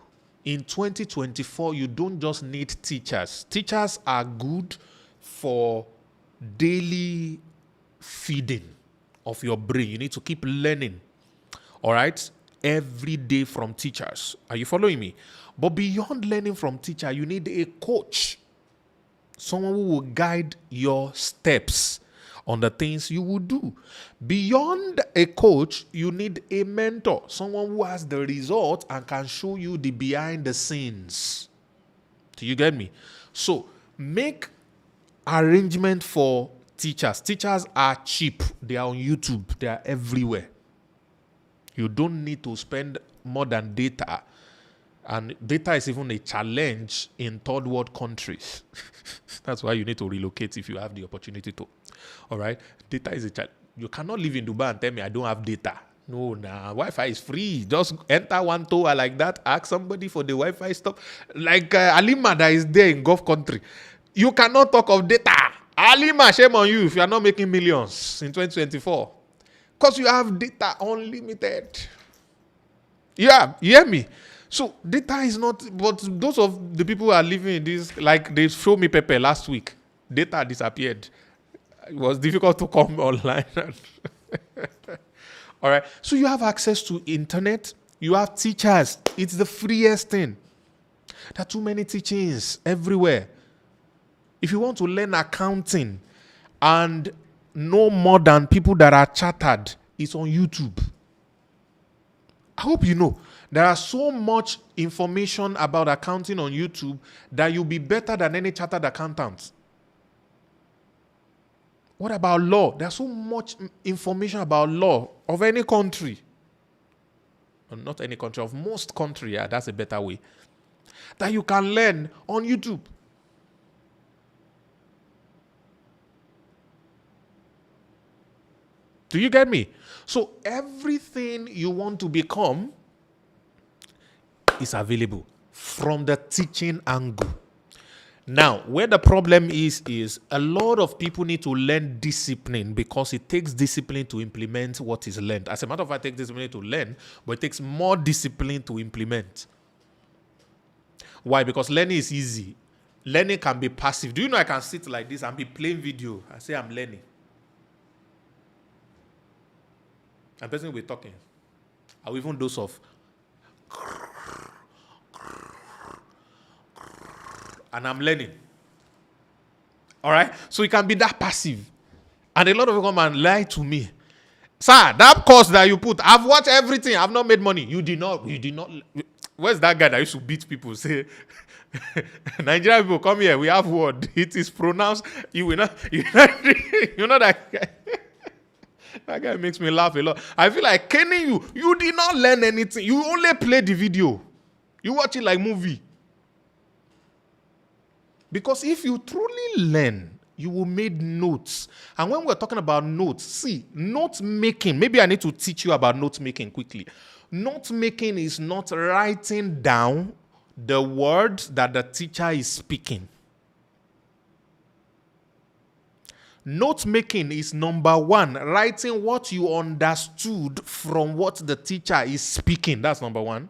In 2024, you don't just need teachers. Teachers are good for daily feeding of your brain. You need to keep learning. All right? Every day from teachers. Are you following me? But beyond learning from teacher, you need a coach. Someone who will guide your steps on the things you will do. Beyond a coach, you need a mentor, someone who has the result and can show you the behind the scenes. Do you get me? So make arrangement for teachers. Teachers are cheap. They are on YouTube. They are everywhere. You don't need to spend more than data. And data is even a challenge in third world countries. That's why you need to relocate if you have the opportunity to. All right? Data is a challenge. You cannot live in Dubai and tell me I don't have data. No, Wi-Fi is free. Just enter one tower like that. Ask somebody for the Wi-Fi stuff. Like Alima that is there in Gulf country. You cannot talk of data. Alima, shame on you if you are not making millions in 2024. Because you have data unlimited. Yeah, you hear me? So data is not, but those of the people who are living in this, like they showed me Pepe last week, data disappeared. It was difficult to come online. All right. So you have access to internet. You have teachers. It's the freest thing. There are too many teachings everywhere. If you want to learn accounting and know more than people that are chartered, it's on YouTube. I hope you know. There are so much information about accounting on YouTube that you'll be better than any chartered accountant. What about law? There's so much information about law of any country. Not any country, of most countries. Yeah, that's a better way. That you can learn on YouTube. Do you get me? So everything you want to become is available from the teaching angle. Now, where the problem is a lot of people need to learn discipline because it takes discipline to implement what is learned. As a matter of fact, it takes discipline to learn, but it takes more discipline to implement. Why? Because learning is easy. Learning can be passive. Do you know I can sit like this and be playing video? I say I'm learning. And person will be talking. I will even dose off. And I'm learning. All right? So it can be that passive. And a lot of people come and lie to me. Sir, that course that you put, I've watched everything. I've not made money. You did not. Where's that guy that used to beat people? Say, Nigerian people, come here. We have word. It is pronounced. You know that guy. That guy makes me laugh a lot. I feel like caning you. You did not learn anything. You only play the video. You watch it like movie. Because if you truly learn, you will make notes. And when we're talking about notes, see, note making, maybe I need to teach you about note making quickly. Note making is not writing down the words that the teacher is speaking. Note making is number one, writing what you understood from what the teacher is speaking. That's number one.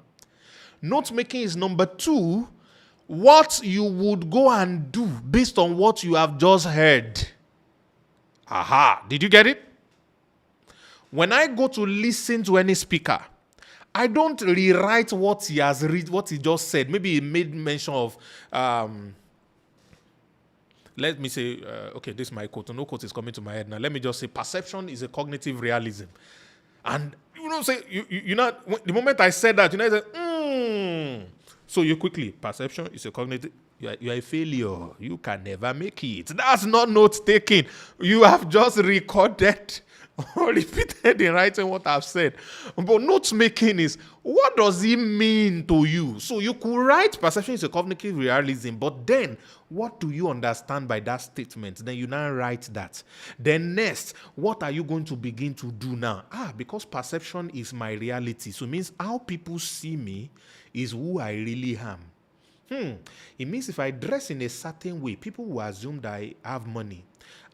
Note making is number two, what you would go and do based on what you have just heard. Aha, did you get it? When I go to listen to any speaker, I don't rewrite what he has read, what he just said. Maybe he made mention of, let me say, okay, this is my quote. No quote is coming to my head now. Let me just say, perception is a cognitive realism. And you know, say, you know, the moment I said that, you know, I said, So you quickly, perception is a cognitive, you are a failure. You can never make it. That's not note taking. You have just recorded or repeated in writing what I've said. But note making is, what does it mean to you? So you could write perception is a cognitive realism, but then what do you understand by that statement? Then you now write that. Then next, what are you going to begin to do now? Because perception is my reality. So it means how people see me is who I really am. It means if I dress in a certain way, people will assume that I have money.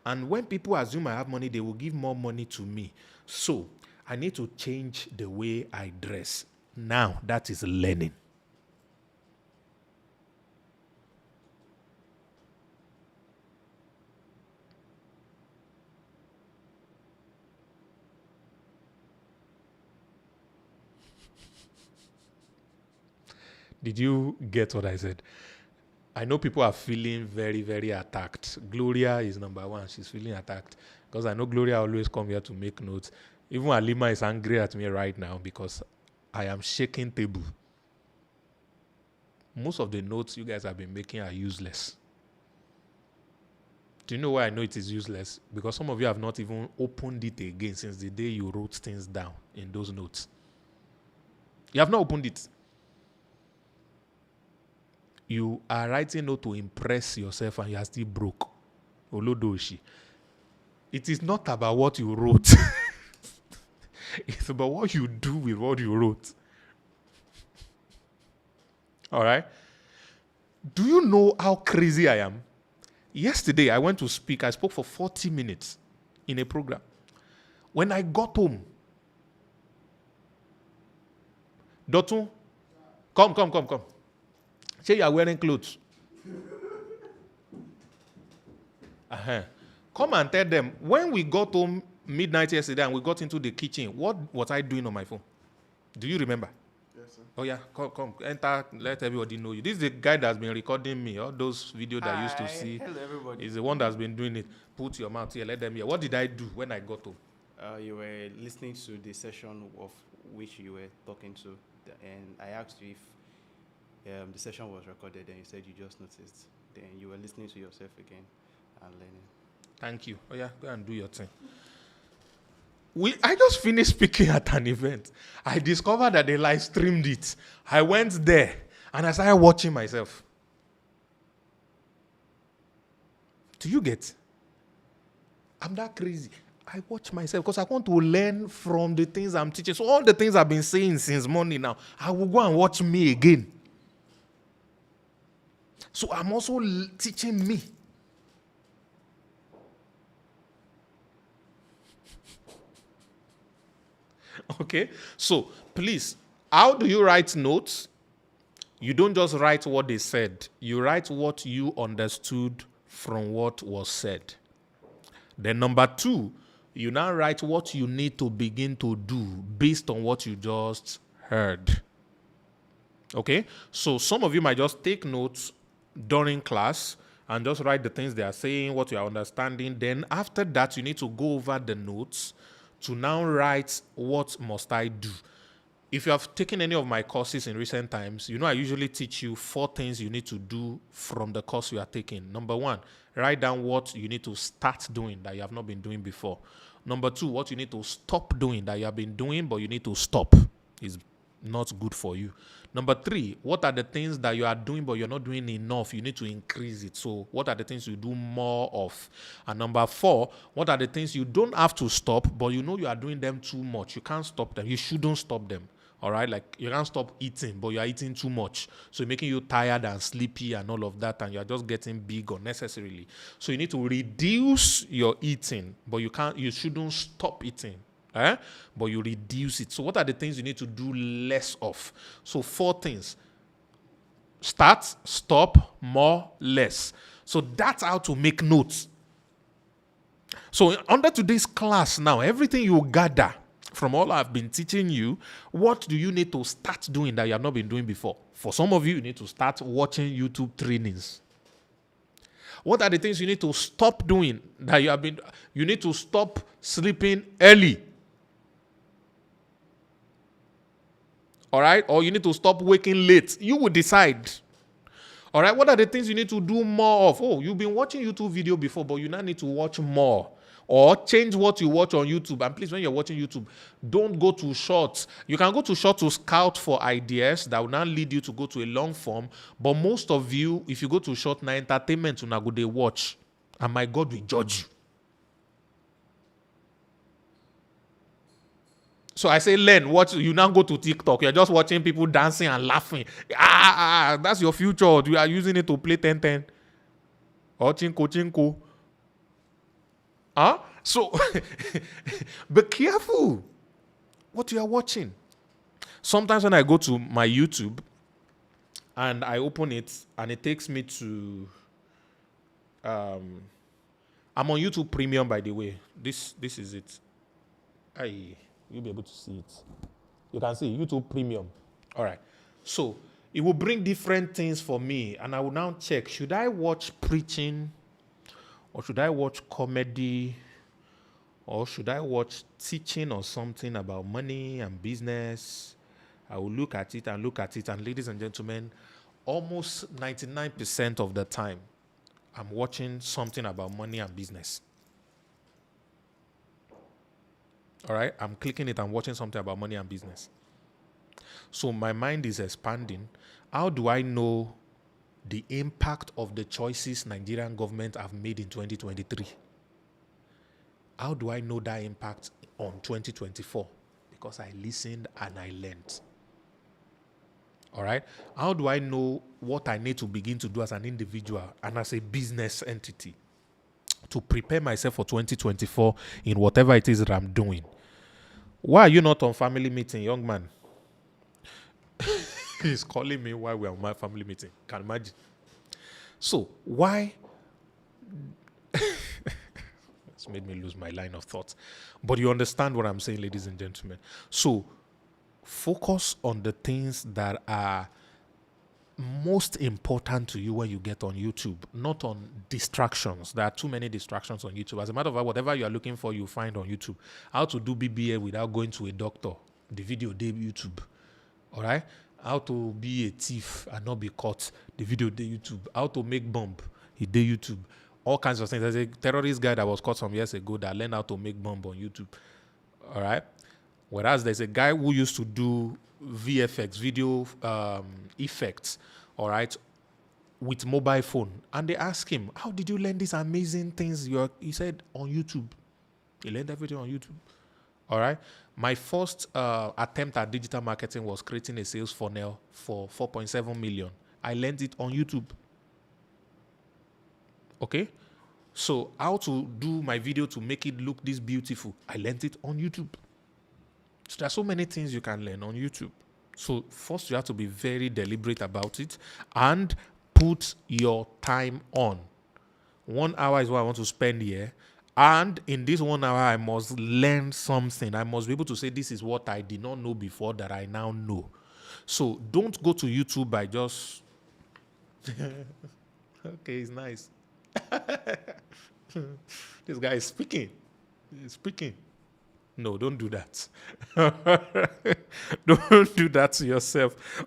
And when people assume I have money, they will give more money to me. So I need to change the way I dress. Now, that is learning. Did you get what I said? I know people are feeling very, very attacked. Gloria is number one. She's feeling attacked because I know Gloria always come here to make notes. Even Alima is angry at me right now because I am shaking table. Most of the notes you guys have been making are useless. Do you know why I know it is useless? Because some of you have not even opened it again since the day you wrote things down in those notes. You have not opened it. You are writing note to impress yourself and you are still broke. Olodoshi. It is not about what you wrote. It's about what you do with what you wrote. All right? Do you know how crazy I am? Yesterday, I went to speak. I spoke for 40 minutes in a program. When I got home, Dotun, come. Say you are wearing clothes. Come and tell them, when we got home midnight yesterday and we got into the kitchen, what was I doing on my phone? Do you remember? Yes, sir. Oh yeah, come, enter, let everybody know you. This is the guy that's been recording me. All those videos that I used to see. Hello, everybody. Is the one that's been doing it. Put your mouth here, let them hear. What did I do when I got home? You were listening to the session of which you were talking to, and I asked you if the session was recorded, and you said you just noticed. Then you were listening to yourself again and learning. Thank you. Oh yeah, go and do your thing. I just finished speaking at an event. I discovered that they live streamed it. I went there and I started watching myself. Do you get? I'm that crazy. I watch myself because I want to learn from the things I'm teaching. So all the things I've been saying since morning now, I will go and watch me again. So I'm also teaching me. Okay, so please, how do you write notes? You don't just write what they said. You write what you understood from what was said. Then number two, you now write what you need to begin to do based on what you just heard. Okay, so some of you might just take notes during class and just write the things they are saying, what you are understanding. Then after that, you need to go over the notes to now write what must I do. If you have taken any of my courses in recent times, you know I usually teach you 4 things you need to do from the course you are taking. Number 1, write down what you need to start doing that you have not been doing before. Number 2, what you need to stop doing that you have been doing but you need to stop. It's not good for you. Number 3, what are the things that you are doing but you're not doing enough? You need to increase it. So what are the things you do more of? And number 4, what are the things you don't have to stop but you know you are doing them too much? You can't stop them. You shouldn't stop them. All right, like you can't stop eating, but you are eating too much. So making you tired and sleepy and all of that, and you are just getting big unnecessarily. So you need to reduce your eating, but you shouldn't stop eating. But you reduce it. So what are the things you need to do less of? So 4 things. Start, stop, more, less. So that's how to make notes. So under today's class now, everything you gather from all I've been teaching you, what do you need to start doing that you have not been doing before? For some of you, you need to start watching YouTube trainings. What are the things you need to stop doing that you need to stop sleeping early? All right? Or you need to stop waking late. You will decide. All right? What are the things you need to do more of? Oh, you've been watching YouTube video before, but you now need to watch more. Or change what you watch on YouTube. And please, when you're watching YouTube, don't go to shorts. You can go to shorts to scout for ideas that will now lead you to go to a long form. But most of you, if you go to short, now entertainment, you now go they watch. And my God will judge you. So I say, learn. Watch. You now go to TikTok. You're just watching people dancing and laughing. That's your future. You are using it to play 10-10. Or chinko. So be careful what you are watching. Sometimes when I go to my YouTube and I open it and it takes me to I'm on YouTube Premium, by the way. This is it. You'll be able to see it. You can see YouTube Premium. All right. So it will bring different things for me, and I will now check: should I watch preaching, or should I watch comedy, or should I watch teaching or something about money and business? I will look at it, and ladies and gentlemen, almost 99% of the time, I'm watching something about money and business. All right, I'm clicking it, I'm watching something about money and business. So my mind is expanding. How do I know the impact of the choices Nigerian government have made in 2023? How do I know that impact on 2024? Because I listened and I learned. All right. How do I know what I need to begin to do as an individual and as a business entity to prepare myself for 2024 in whatever it is that I'm doing? Why are you not on family meeting, young man? He's calling me while we're on my family meeting. Can you imagine? So why? It's made me lose my line of thought. But you understand what I'm saying, ladies and gentlemen. So focus on the things that are most important to you when you get on YouTube, not on distractions. There are too many distractions on YouTube. As a matter of fact, whatever you are looking for, you find on YouTube. How to do BBA without going to a doctor, the video day YouTube. All right? How to be a thief and not be caught, the video day YouTube. How to make bomb, he day YouTube. All kinds of things. There's a terrorist guy that was caught some years ago that learned how to make bomb on YouTube. All right? Whereas there's a guy who used to do VFX, video effects, all right, with mobile phone. And they asked him, how did you learn these amazing things? He said, on YouTube. He learned everything on YouTube. All right. My first attempt at digital marketing was creating a sales funnel for 4.7 million. I learned it on YouTube. Okay. So how to do my video to make it look this beautiful? I learned it on YouTube. So there are so many things you can learn on YouTube. So first you have to be very deliberate about it and put your time on. 1 hour is what I want to spend here. And in this 1 hour, I must learn something. I must be able to say, this is what I did not know before that I now know. So don't go to YouTube by just, okay, it's nice. This guy is speaking. He's speaking. No, don't do that. Don't do that to yourself.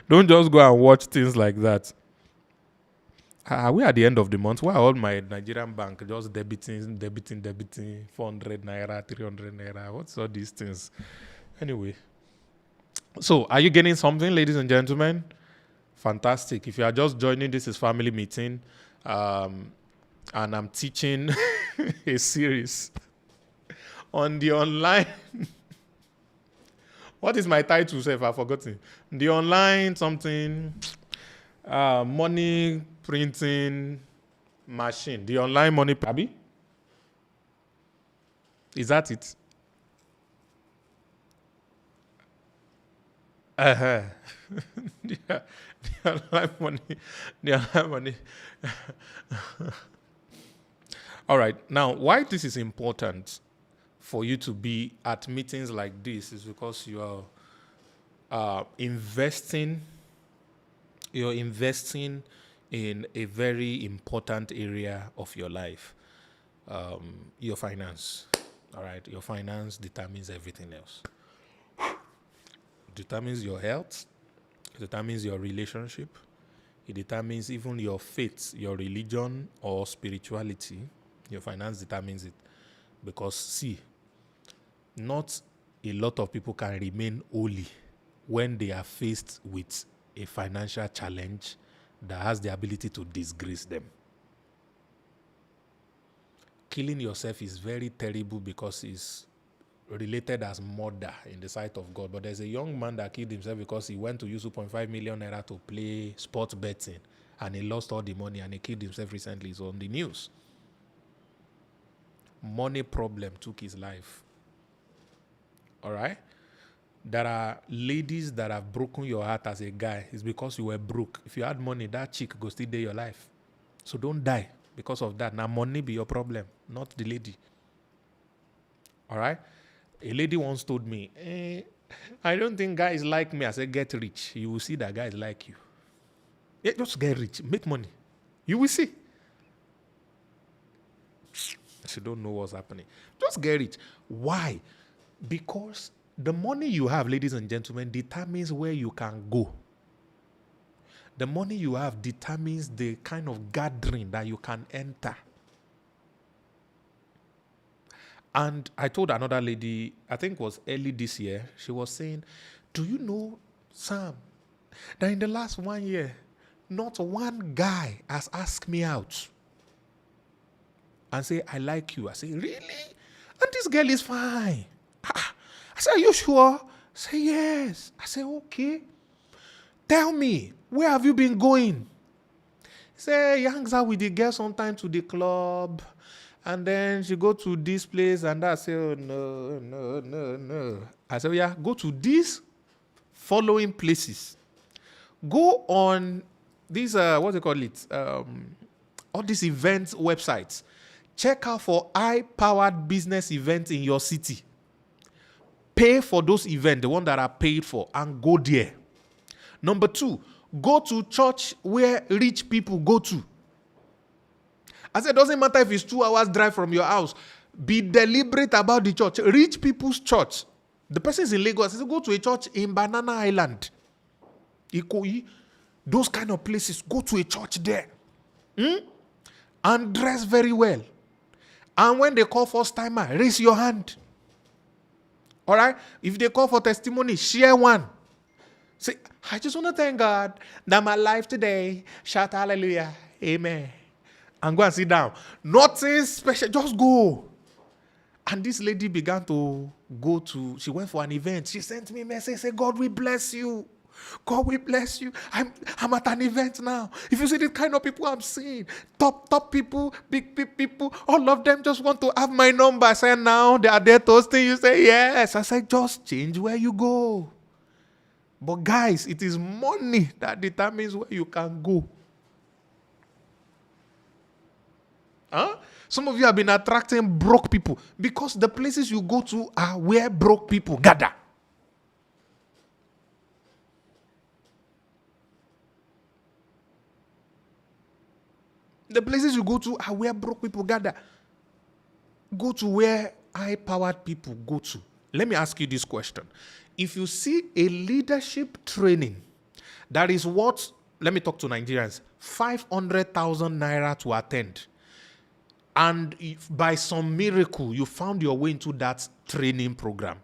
Don't just go and watch things like that. Are we at the end of the month? Why all my Nigerian bank just debiting 400 naira, 300 naira? What's all these things? Anyway. So, are you getting something, ladies and gentlemen? Fantastic. If you are just joining, this is family meeting. And I'm teaching a series on the online. What is my title, sir? I've forgotten. The online something, money printing machine. The online money. Abi? Is that it? The online money. The online money. All right. Now, why this is important for you to be at meetings like this is because you are investing. You're investing in a very important area of your life, your finance. All right, your finance determines everything else. It determines your health. It determines your relationship. It determines even your faith, your religion or spirituality. Your finance determines it. Because see, not a lot of people can remain holy when they are faced with a financial challenge that has the ability to disgrace them. Killing yourself is very terrible because it's related as murder in the sight of God. But there's a young man that killed himself because he went to use 2.5 million naira to play sports betting and he lost all the money and he killed himself recently. It's on the news. Money problem took his life. All right? There are ladies that have broken your heart as a guy. It's because you were broke. If you had money, that chick go still day your life. So don't die because of that. Now money be your problem, not the lady. All right? A lady once told me, I don't think guys like me. I said, get rich. You will see that guys like you. Yeah, just get rich. Make money. You will see. She don't know what's happening. Just get rich. Why? Because the money you have, ladies and gentlemen, determines where you can go. The money you have determines the kind of gathering that you can enter. And I told another lady, I think it was early this year, she was saying, do you know, Sam, that in the last 1 year, not one guy has asked me out and say, I like you. I say, really? And this girl is fine. I say, are you sure? I say, yes. I say, okay. Tell me, where have you been going? He say, he hangs out with the girl sometimes to the club. And then she go to this place and I say, oh, no. I say, yeah, go to these following places. Go on these, what do you call it? All these events websites. Check out for high-powered business events in your city. Pay for those events, the ones that are paid for, and go there. Number 2, go to church where rich people go to. I said, it doesn't matter if it's 2 hours drive from your house. Be deliberate about the church. Rich people's church. The person is in Lagos. I said, go to a church in Banana Island. Ikoyi. Those kind of places. Go to a church there. And dress very well. And when they call first timer, raise your hand. All right? If they call for testimony, share one. Say, I just want to thank God that my life today, shout hallelujah, amen. And go and sit down. Nothing special, just go. And this lady began to go to, she went for an event. She sent me a message, say, God will bless you. God will bless you. I'm at an event now. If you see the kind of people I'm seeing, top people, big people, all of them just want to have my number. I said, now they are there toasting. You say, yes. I said, just change where you go. But guys, it is money that determines where you can go. Huh? Some of you have been attracting broke people because the places you go to are where broke people gather. The places you go to are where broke people gather. Go to where high-powered people go to. Let me ask you this question. If you see a leadership training that is what, let me talk to Nigerians, 500,000 naira to attend, and if by some miracle you found your way into that training program,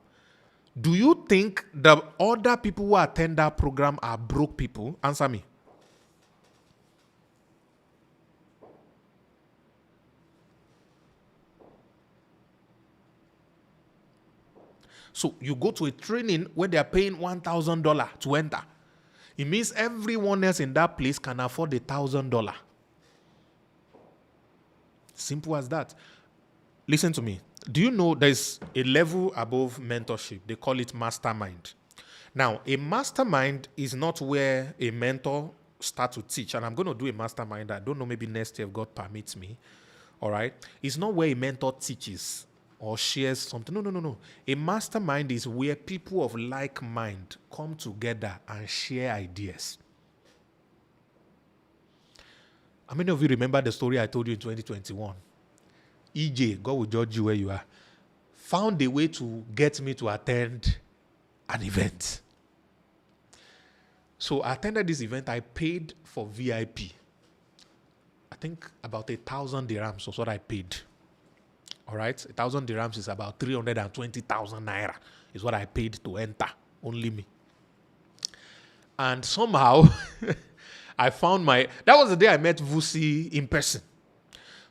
do you think the other people who attend that program are broke people? Answer me. So you go to a training where they are paying $1,000 to enter. It means everyone else in that place can afford $1,000. Simple as that. Listen to me. Do you know there's a level above mentorship? They call it mastermind. Now, a mastermind is not where a mentor starts to teach. And I'm going to do a mastermind. I don't know, maybe next year if God permits me. All right? It's not where a mentor teaches or shares something. No. A mastermind is where people of like mind come together and share ideas. How many of you remember the story I told you in 2021? EJ, God will judge you where you are, found a way to get me to attend an event. So I attended this event. I paid for VIP. I think about 1,000 dirhams was what I paid. All right, 1,000 dirhams is about 320,000 naira is what I paid to enter, only me. And somehow, I found that was the day I met Vusi in person.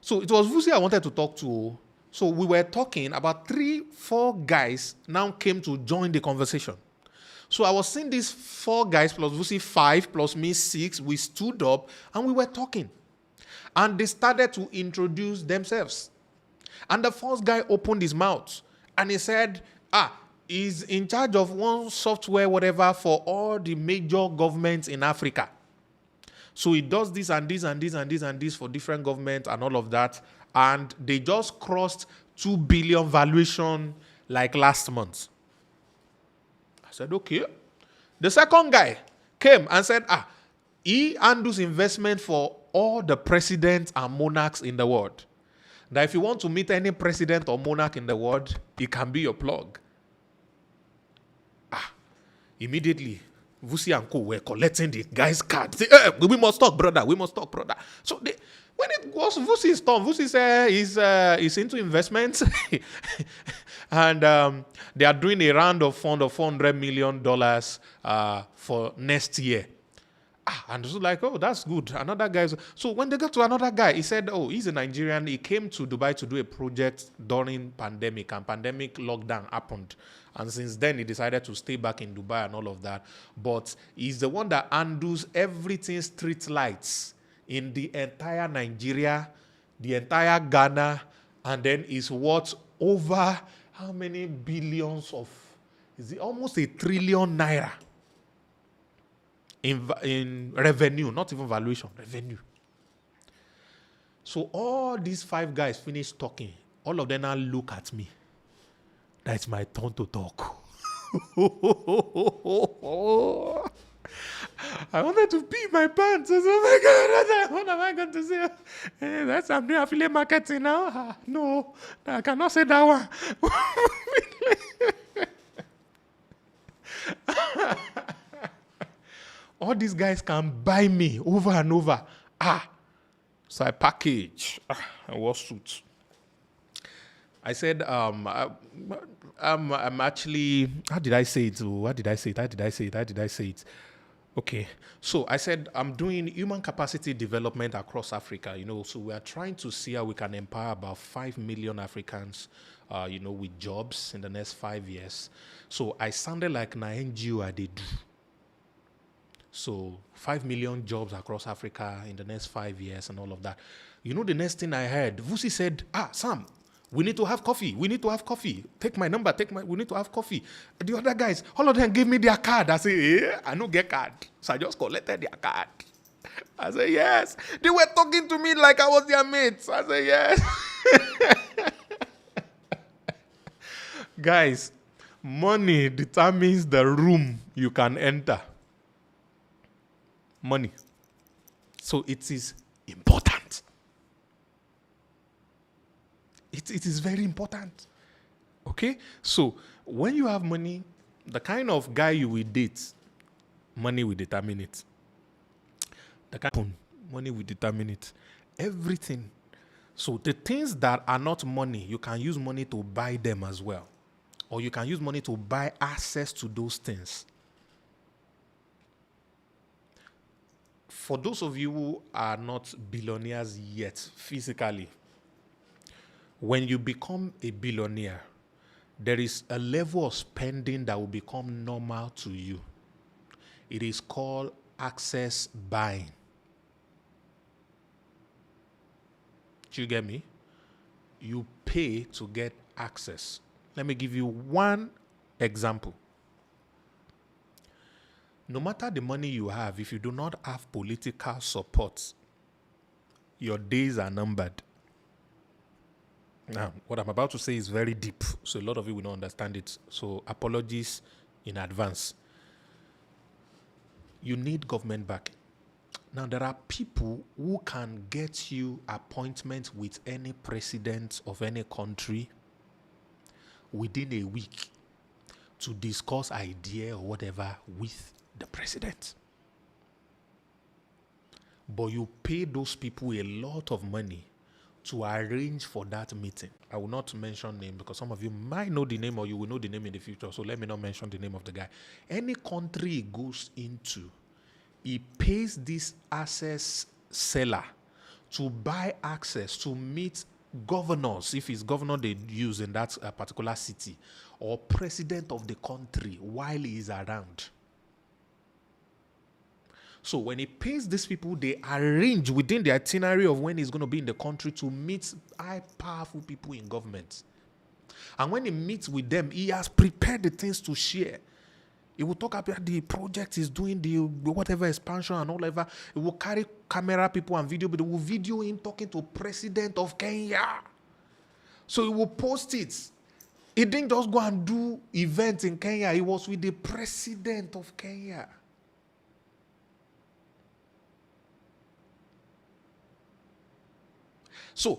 So it was Vusi I wanted to talk to. So we were talking, about 3-4 guys now came to join the conversation. So I was seeing these 4 guys plus Vusi 5 plus me 6. We stood up and we were talking. And they started to introduce themselves. And the first guy opened his mouth and he said, he's in charge of one software, whatever, for all the major governments in Africa. So he does this and this and this and this and this for different governments and all of that. And they just crossed 2 billion valuation like last month. I said, okay. The second guy came and said, he handles investment for all the presidents and monarchs in the world. That if you want to meet any president or monarch in the world, he can be your plug. Immediately, Vusi and Co were collecting the guy's card. Say, we must talk, brother. We must talk, brother. So when it was Vusi's turn, Vusi said he's into investments. And they are doing a round of fund of $400 million for next year. And it was like, oh, that's good. Another guy. So when they got to another guy, he said, oh, he's a Nigerian. He came to Dubai to do a project during pandemic, and pandemic lockdown happened. And since then, he decided to stay back in Dubai and all of that. But he's the one that handles everything street lights in the entire Nigeria, the entire Ghana, and then is worth over how many billions of, is it almost 1 trillion naira in revenue, not even valuation, revenue. So all these 5 guys finished talking. All of them now look at me. That's my turn to talk. I wanted to pee my pants. I said, oh my God, what am I going to say? I'm doing affiliate marketing now. No, I cannot say that one. All these guys can buy me over and over. So I package. I wore suits. I said, I'm actually, how did I say it? Okay. So I said, I'm doing human capacity development across Africa, so we are trying to see how we can empower about 5 million Africans, with jobs in the next 5 years. So I sounded like an NGO I did do. So 5 million jobs across Africa in the next 5 years and all of that. The next thing I heard, Vusi said, Sam, we need to have coffee. Take my number, we need to have coffee. The other guys, all of them gave me their card. I said, I don't get card. So I just collected their card. I said, yes. They were talking to me like I was their mates. I said, yes. Guys, money determines the room you can enter. Money. So it is important. It is very important. Okay? So when you have money, the kind of guy you will date, money will determine it. Money will determine it. Everything. So the things that are not money, you can use money to buy them as well. Or you can use money to buy access to those things. For those of you who are not billionaires yet physically, when you become a billionaire, there is a level of spending that will become normal to you. It is called access buying. Do you get me? You pay to get access. Let me give you one example. No matter the money you have, if you do not have political support, your days are numbered. Now, what I'm about to say is very deep, so a lot of you will not understand it. So apologies in advance. You need government backing. Now, there are people who can get you appointments with any president of any country within a week to discuss idea or whatever with the president. But you pay those people a lot of money to arrange for that meeting. I will not mention name because some of you might know the name or you will know the name in the future. So let me not mention the name of the guy. Any country he goes into, he pays this access seller to buy access to meet governors, if it's governor they use in that particular city, or president of the country while he is around. So when he pays these people, they arrange within the itinerary of when he's going to be in the country to meet high, powerful people in government. And when he meets with them, he has prepared the things to share. He will talk about the project he's doing, the whatever expansion and all over. He will carry camera people and video, but they will video him talking to President of Kenya. So he will post it. He didn't just go and do events in Kenya. He was with the President of Kenya. So,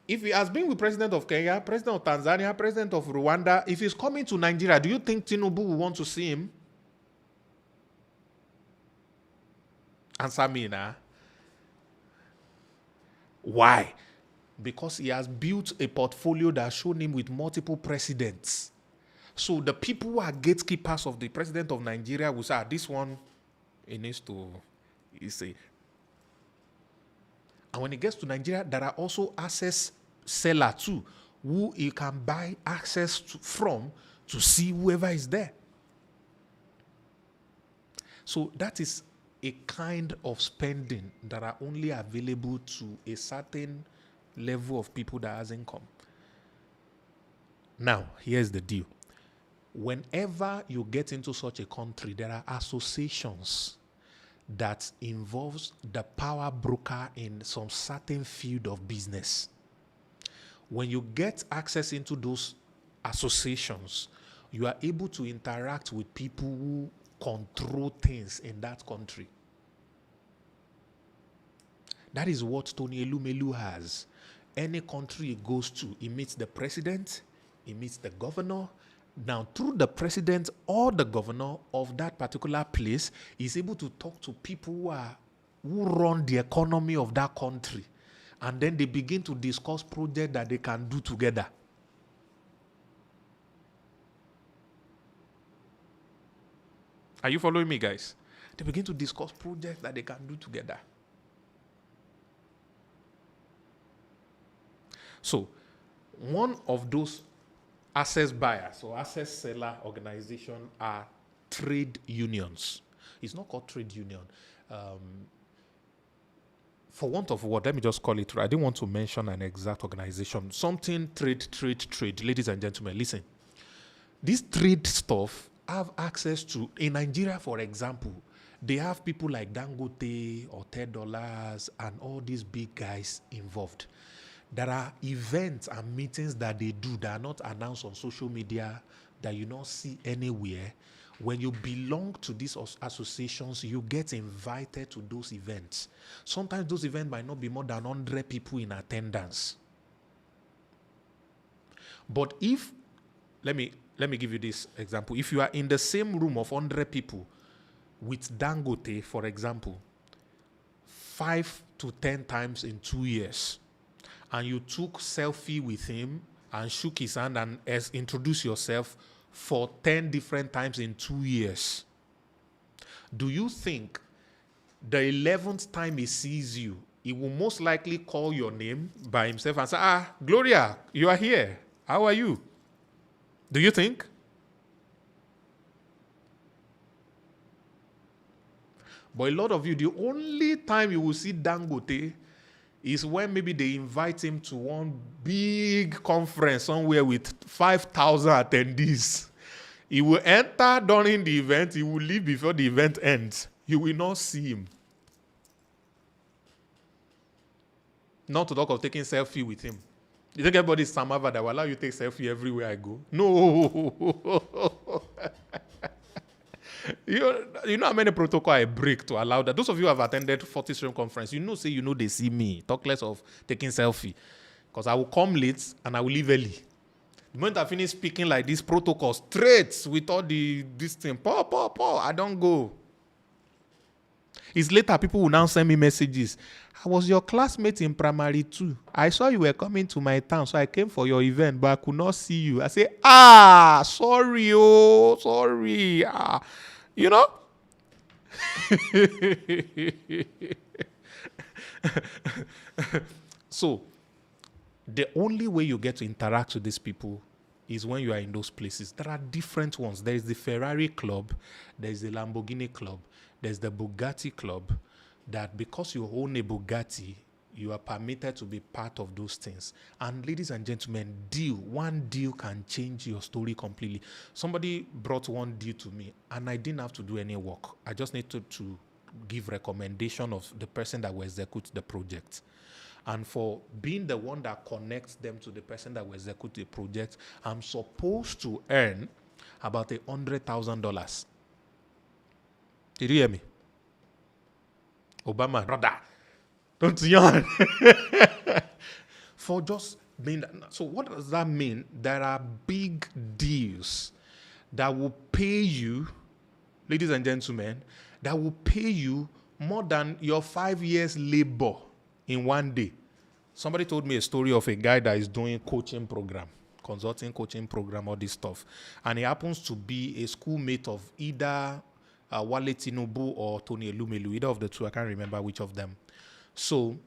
if he has been with President of Kenya, President of Tanzania, President of Rwanda, if he's coming to Nigeria, do you think Tinubu will want to see him? Answer me now. Why? Because he has built a portfolio that has shown him with multiple presidents. So the people who are gatekeepers of the President of Nigeria will say, this one, he needs to, you see. And when he gets to Nigeria, there are also access seller too, who he can buy access from to see whoever is there. So that is a kind of spending that are only available to a certain level of people that has income. Now, here's the deal. Whenever you get into such a country, there are associations that involves the power broker in some certain field of business. When you get access into those associations, you are able to interact with people who control things in that country. That is what Tony Elumelu has. Any country he goes to, he meets the president, he meets the governor. Now, through the president or the governor of that particular place, he's able to talk to people who run the economy of that country. And then they begin to discuss projects that they can do together. Are you following me, guys? They begin to discuss projects that they can do together. So, one of those access buyers or access seller organization are trade unions. It's not called trade union. For want of a word, let me just call it. I didn't want to mention an exact organization. Something trade. Ladies and gentlemen, listen. This trade stuff have access to, in Nigeria, for example, they have people like Dangote or $10 and all these big guys involved. There are events and meetings that they do that are not announced on social media, that you don't see anywhere. When you belong to these associations, you get invited to those events. Sometimes those events might not be more than 100 people in attendance. But if, let me give you this example. If you are in the same room of 100 people with Dangote, for example, 5 to 10 times in 2 years, and you took selfie with him and shook his hand and introduced yourself for 10 different times in 2 years, do you think the 11th time he sees you, he will most likely call your name by himself and say, Gloria, you are here. How are you? Do you think? But a lot of you, the only time you will see Dangote is when maybe they invite him to one big conference somewhere with 5,000 attendees. He will enter during the event. He will leave before the event ends. You will not see him. Not to talk of taking selfie with him. You think everybody's Samava that will allow you to take selfie everywhere I go? No. You know how many protocol I break to allow that? Those of you who have attended 40-stream conference, they see me. Talk less of taking selfie. Because I will come late and I will leave early. The moment I finish speaking like this protocol, straight with all this thing, I don't go. It's later people will now send me messages. I was your classmate in primary 2. I saw you were coming to my town, so I came for your event, but I could not see you. I say, sorry. You know? So, the only way you get to interact with these people is when you are in those places. There are different ones. There is the Ferrari Club. There is the Lamborghini Club. there's the Bugatti Club, that because you own a Bugatti, you are permitted to be part of those things. And ladies and gentlemen, one deal can change your story completely. Somebody brought one deal to me, and I didn't have to do any work. I just needed to give recommendation of the person that will execute the project. And for being the one that connects them to the person that will execute the project, I'm supposed to earn about $100,000. Did you hear me? Obama, brother, don't yawn. For just being that. So what does that mean? There are big deals that will pay you, ladies and gentlemen, that will pay you more than your 5 years labor in one day. Somebody told me a story of a guy that is doing coaching program, consulting coaching program, all this stuff. And he happens to be a schoolmate of either Wale Tinubu or Tony Elumelu, either of the two. I can't remember which of them. So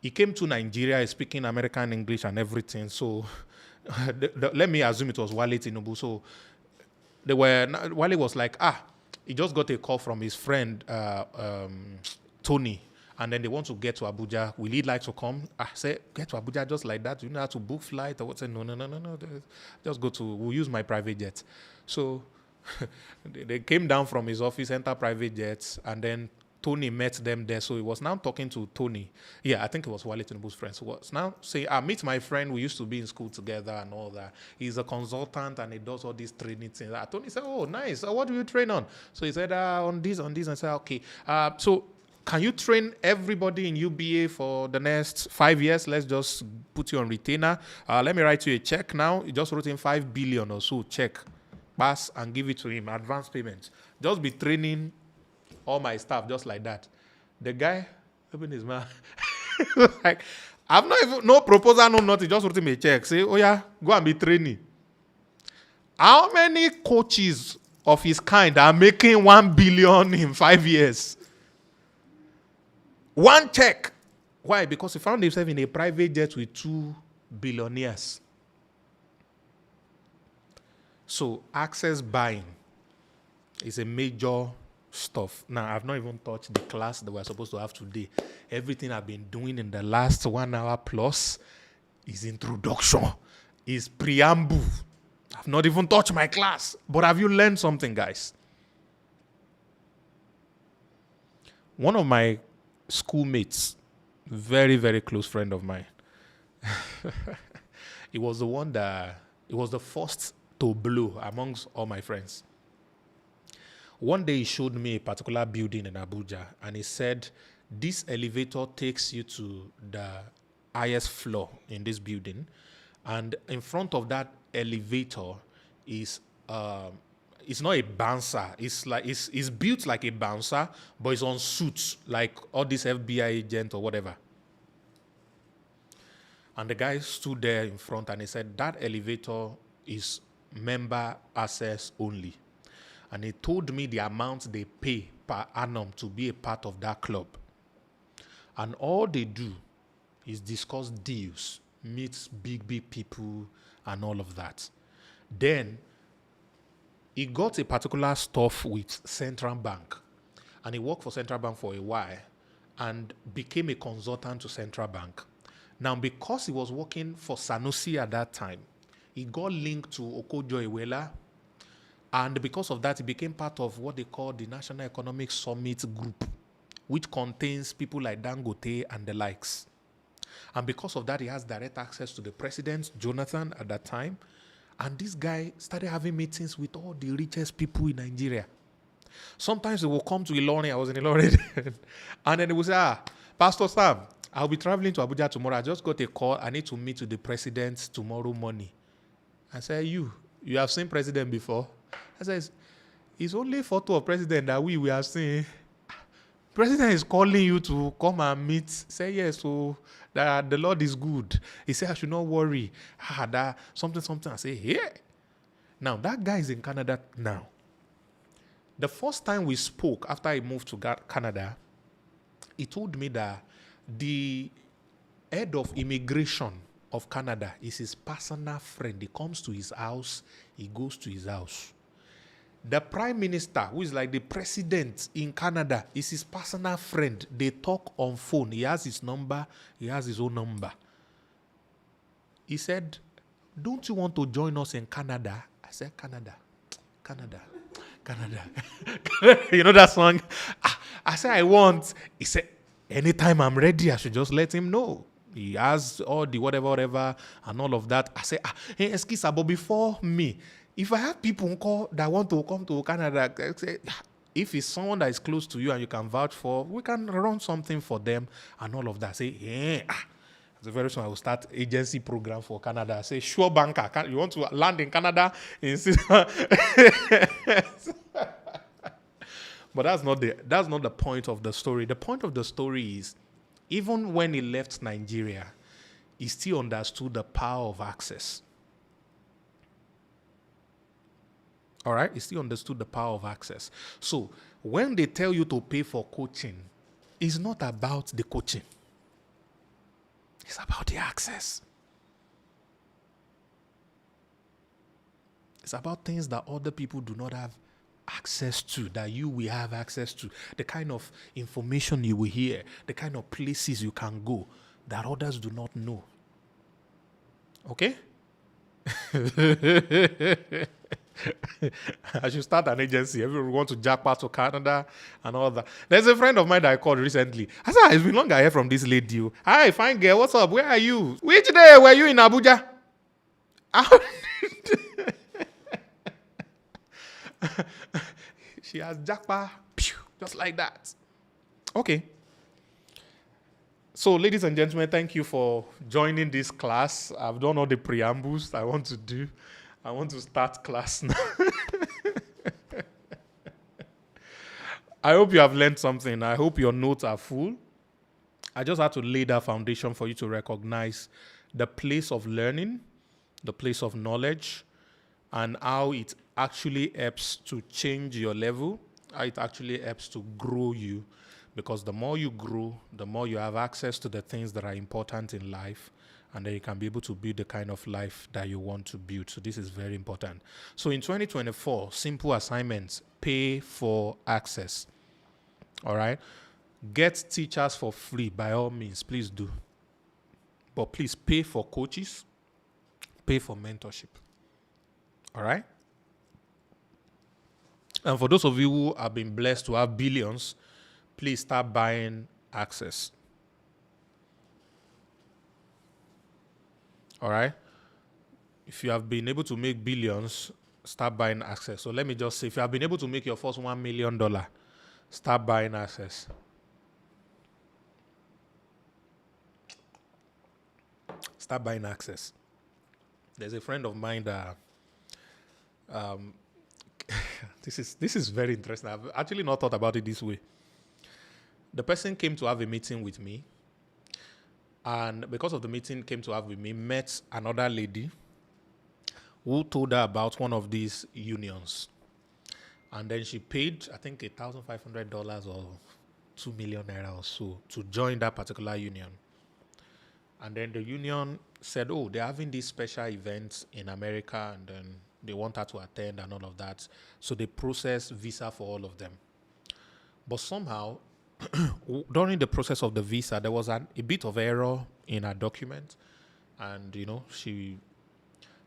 he came to Nigeria speaking American English and everything. So let me assume it was Wale Tinubu. So Wale was like, he just got a call from his friend, Tony. And then they want to get to Abuja. Will he like to come? I said, get to Abuja just like that? You know how to book flight? Or what? Say, no. Just we'll use my private jet. So they came down from his office, entered private jets, and then Tony met them there. So he was now talking to Tony. Yeah, I think it was Wale Tinubu's friend. So he was now saying, meet my friend. We used to be in school together and all that. He's a consultant and he does all these training things. Tony said, oh, nice. What do you train on? So he said, on this. And I said, okay. So can you train everybody in UBA for the next 5 years? Let's just put you on retainer. Let me write you a check now. He just wrote in 5 billion or so check. Pass and give it to him. Advance payment. Just be training all my staff just like that. The guy opened his mouth. Like, I've not even, no proposal, no nothing. Just wrote him a check. Say, oh yeah, go and be training. How many coaches of his kind are making 1 billion in 5 years? One check. Why? Because he found himself in a private jet with 2 billionaires. So access buying is a major stuff. Now, I've not even touched the class that we're supposed to have today. Everything I've been doing in the last 1 hour plus is introduction, is preamble. I've not even touched my class. But have you learned something, guys? One of my schoolmates, very, very close friend of mine, he was the first to blow amongst all my friends. One day he showed me a particular building in Abuja and he said, this elevator takes you to the highest floor in this building, and in front of that elevator is it's not a bouncer. It's like it's built like a bouncer, but it's on suits like all these FBI agent or whatever. And the guy stood there in front and he said, that elevator is member access only. And he told me the amount they pay per annum to be a part of that club. And all they do is discuss deals, meet big people and all of that. Then he got a particular stuff with Central Bank, and he worked for Central Bank for a while and became a consultant to Central Bank. Now, because he was working for Sanusi at that time, he got linked to Okojo-Iweala, and because of that, he became part of what they call the National Economic Summit Group, which contains people like Dangote and the likes. And because of that, he has direct access to the president, Jonathan, at that time. And this guy started having meetings with all the richest people in Nigeria. Sometimes he will come to Ilorin. I was in Ilorin. And then he will say, Pastor Sam, I'll be traveling to Abuja tomorrow. I just got a call. I need to meet with the president tomorrow morning. I said, you have seen president before? I said, it's only photo of president that we have seen. President is calling you to come and meet. Say yes, so that the Lord is good. He said, I should not worry. That something. I say, yeah. Now, that guy is in Canada now. The first time we spoke after I moved to Canada, he told me that the head of immigration of Canada is his personal friend. He comes to his house. He goes to his house. The prime minister, who is like the president in Canada, is his personal friend. They talk on phone. He has his number. He has his own number. He said, don't you want to join us in Canada? I said, Canada. You know that song? I said, I want. He said, anytime I'm ready, I should just let him know. He has all the whatever, and all of that. I said, hey, excuse me, but before me, if I have people that want to come to Canada, if it's someone that is close to you and you can vouch for, we can run something for them and all of that. Say, yeah. So very soon I will start agency program for Canada. Say, sure, banker, you want to land in Canada? But that's not the point of the story. The point of the story is, even when he left Nigeria, he still understood the power of access. All right? He still understood the power of access. So when they tell you to pay for coaching, it's not about the coaching. It's about the access. It's about things that other people do not have access to, that you will have access to. The kind of information you will hear, the kind of places you can go that others do not know. Okay? I should start an agency. Everyone wants to jackpot to Canada and all that. There's a friend of mine that I called recently. I said, it's been long I heard from this lady. Hi, fine girl. What's up? Where are you? Which day were you in Abuja? She has jackpot. Just like that. Okay. So, ladies and gentlemen, thank you for joining this class. I've done all the preambles I want to do. I want to start class now. I hope you have learned something. I hope your notes are full. I just had to lay that foundation for you to recognize the place of learning, the place of knowledge, and how it actually helps to change your level, how it actually helps to grow you. Because the more you grow, the more you have access to the things that are important in life, and then you can be able to build the kind of life that you want to build. So this is very important. So in 2024, simple assignments: pay for access. All right? Get teachers for free, by all means. Please do. But please pay for coaches. Pay for mentorship. All right? And for those of you who have been blessed to have billions, please start buying access. All right? If you have been able to make billions, start buying access. So let me just say, if you have been able to make your first $1 million, start buying access. Start buying access. There's a friend of mine that this is very interesting. I've actually not thought about it this way. The person came to have a meeting with me, and because of the meeting came to have with me, met another lady who told her about one of these unions. And then she paid, I think, $1,500 or 2 million naira or so to join that particular union. And then the union said, oh, they're having these special events in America, and then they want her to attend and all of that. So they processed visa for all of them. But somehow, during the process of the visa, there was a bit of error in her document. And, she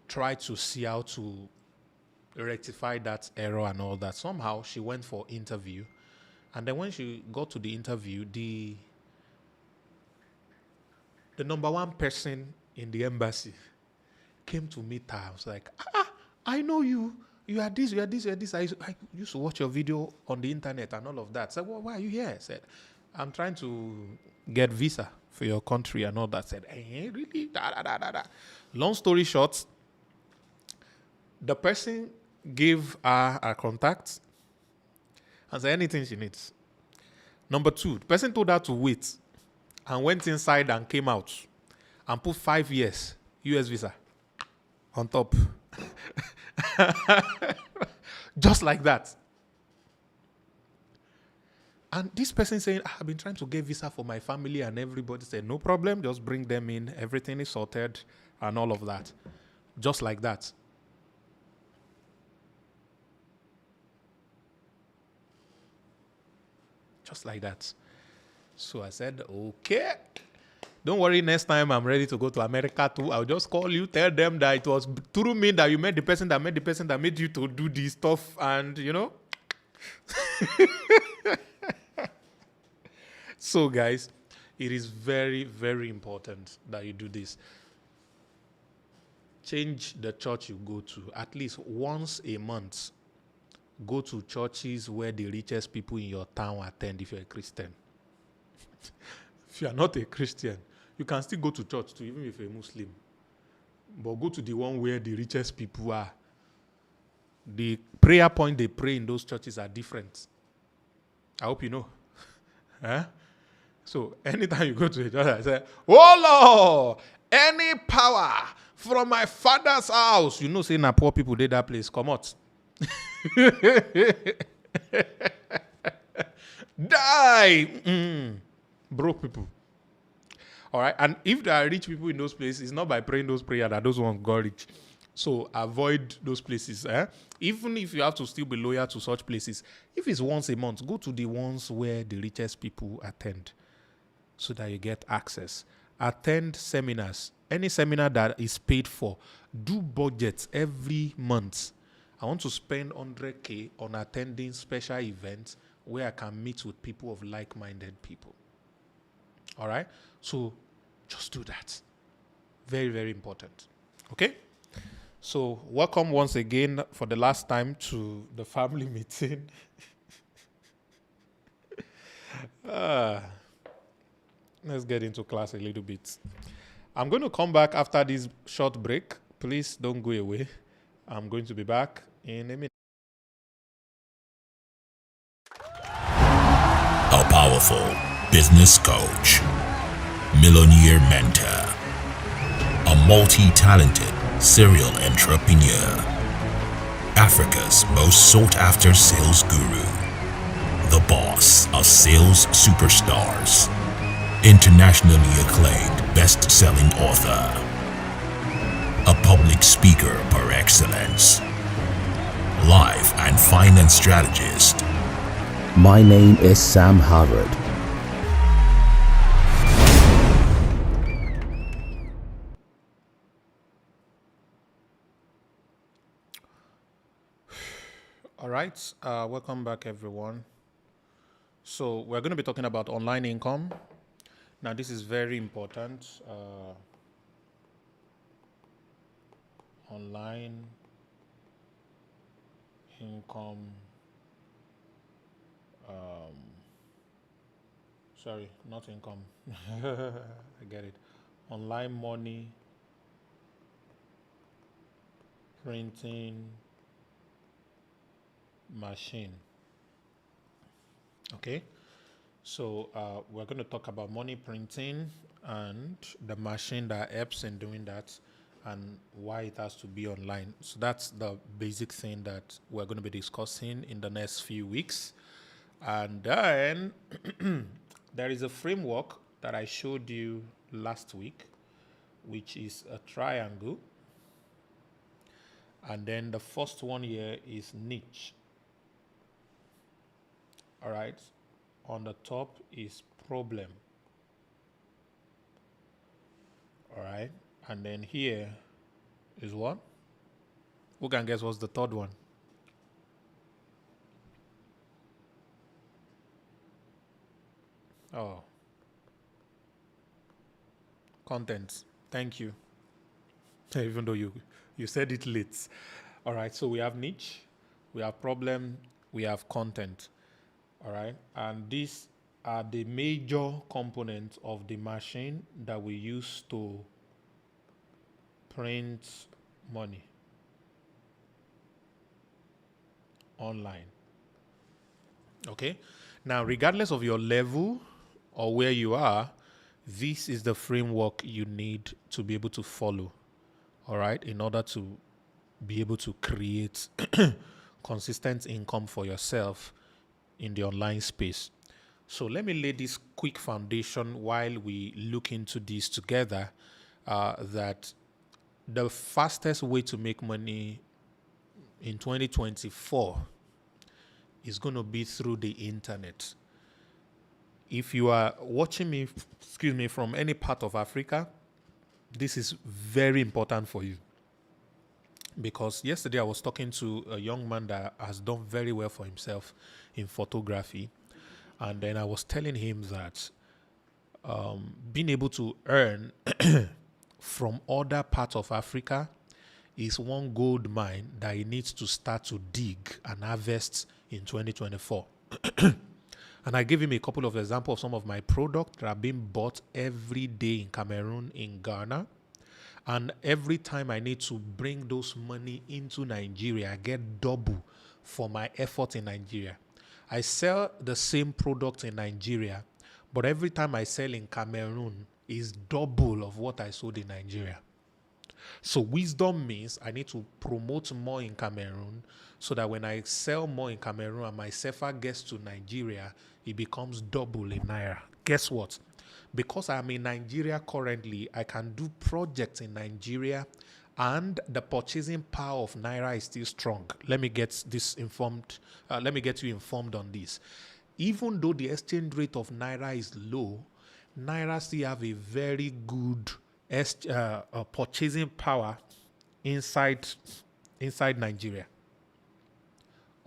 tried to see how to rectify that error and all that. Somehow, she went for interview. And then when she got to the interview, the number one person in the embassy came to meet her. I was like, I know you. You are this, you are this, you are this. I used to watch your video on the internet and all of that. I said, well, why are you here? I said, I'm trying to get visa for your country and all that. I said, really? Long story short, the person gave her a contact and said anything she needs. Number two, the person told her to wait and went inside and came out and put 5 years US visa on top. Just like that. And this person saying, I've been trying to get visa for my family, and everybody said, no problem, just bring them in. Everything is sorted and all of that. Just like that. Just like that. So I said, okay. Don't worry, next time I'm ready to go to America too. I'll just call you, tell them that it was through me that you met the person that made you to do this stuff. And, So, guys, it is very, very important that you do this. Change the church you go to at least once a month. Go to churches where the richest people in your town attend if you're a Christian. If you are not a Christian, you can still go to church too, even if you're a Muslim. But go to the one where the richest people are. The prayer point they pray in those churches are different. I hope you know. Huh? So anytime you go to a church, I say, "Oh Lord, any power from my father's house." You know, say na poor people did that place. Come out. Die. Broke people. All right. And if there are rich people in those places, it's not by praying those prayers that those ones got rich. So avoid those places. Even if you have to still be loyal to such places, if it's once a month, go to the ones where the richest people attend so that you get access. Attend seminars. Any seminar that is paid for, do budgets every month. I want to spend 100K on attending special events where I can meet with people of like-minded people. All right? So just do that. Very, very important. Okay? So welcome once again for the last time to the family meeting. Let's get into class a little bit. I'm going to come back after this short break. Please don't go away. I'm going to be back in a minute. A powerful business coach, millionaire mentor, a multi-talented serial entrepreneur, Africa's most sought-after sales guru, the boss of sales superstars, internationally acclaimed best-selling author, a public speaker par excellence, life and finance strategist. My name is Sam Harvard. All right. Welcome back, everyone. So we're going to be talking about online income. Now, this is very important. Online income. Sorry, not income. I get it. Online money, printing machine. Okay, so we're going to talk about money printing and the machine that helps in doing that and why it has to be online. So that's the basic thing that we're going to be discussing in the next few weeks. And then there is a framework that I showed you last week, which is a triangle. And then the first one here is niche. All right. On the top is problem. All right. And then here is what? Who can guess what's the third one? Oh. Content. Thank you. Even though you said it late. All right. So we have niche, we have problem, we have content. All right. And these are the major components of the machine that we use to print money online. Okay. Now, regardless of your level or where you are, this is the framework you need to be able to follow. All right. In order to be able to create consistent income for yourself in the online space. So let me lay this quick foundation while we look into this together, that the fastest way to make money in 2024 is going to be through the internet. If you are watching me, from any part of Africa, this is very important for you. Because yesterday I was talking to a young man that has done very well for himself in photography. And then I was telling him that being able to earn from other parts of Africa is one gold mine that he needs to start to dig and harvest in 2024. And I gave him a couple of examples of some of my products that are being bought every day in Cameroon, in Ghana. And every time I need to bring those money into Nigeria, I get double for my effort in Nigeria. I sell the same product in Nigeria, but every time I sell in Cameroon is double of what I sold in Nigeria. So wisdom means I need to promote more in Cameroon so that when I sell more in Cameroon and my CFA gets to Nigeria, it becomes double in Naira. Guess what? Because I'm in Nigeria currently, I can do projects in Nigeria and the purchasing power of Naira is still strong. Let me get you informed on this. Even though the exchange rate of Naira is low, Naira still have a very good purchasing power inside Nigeria.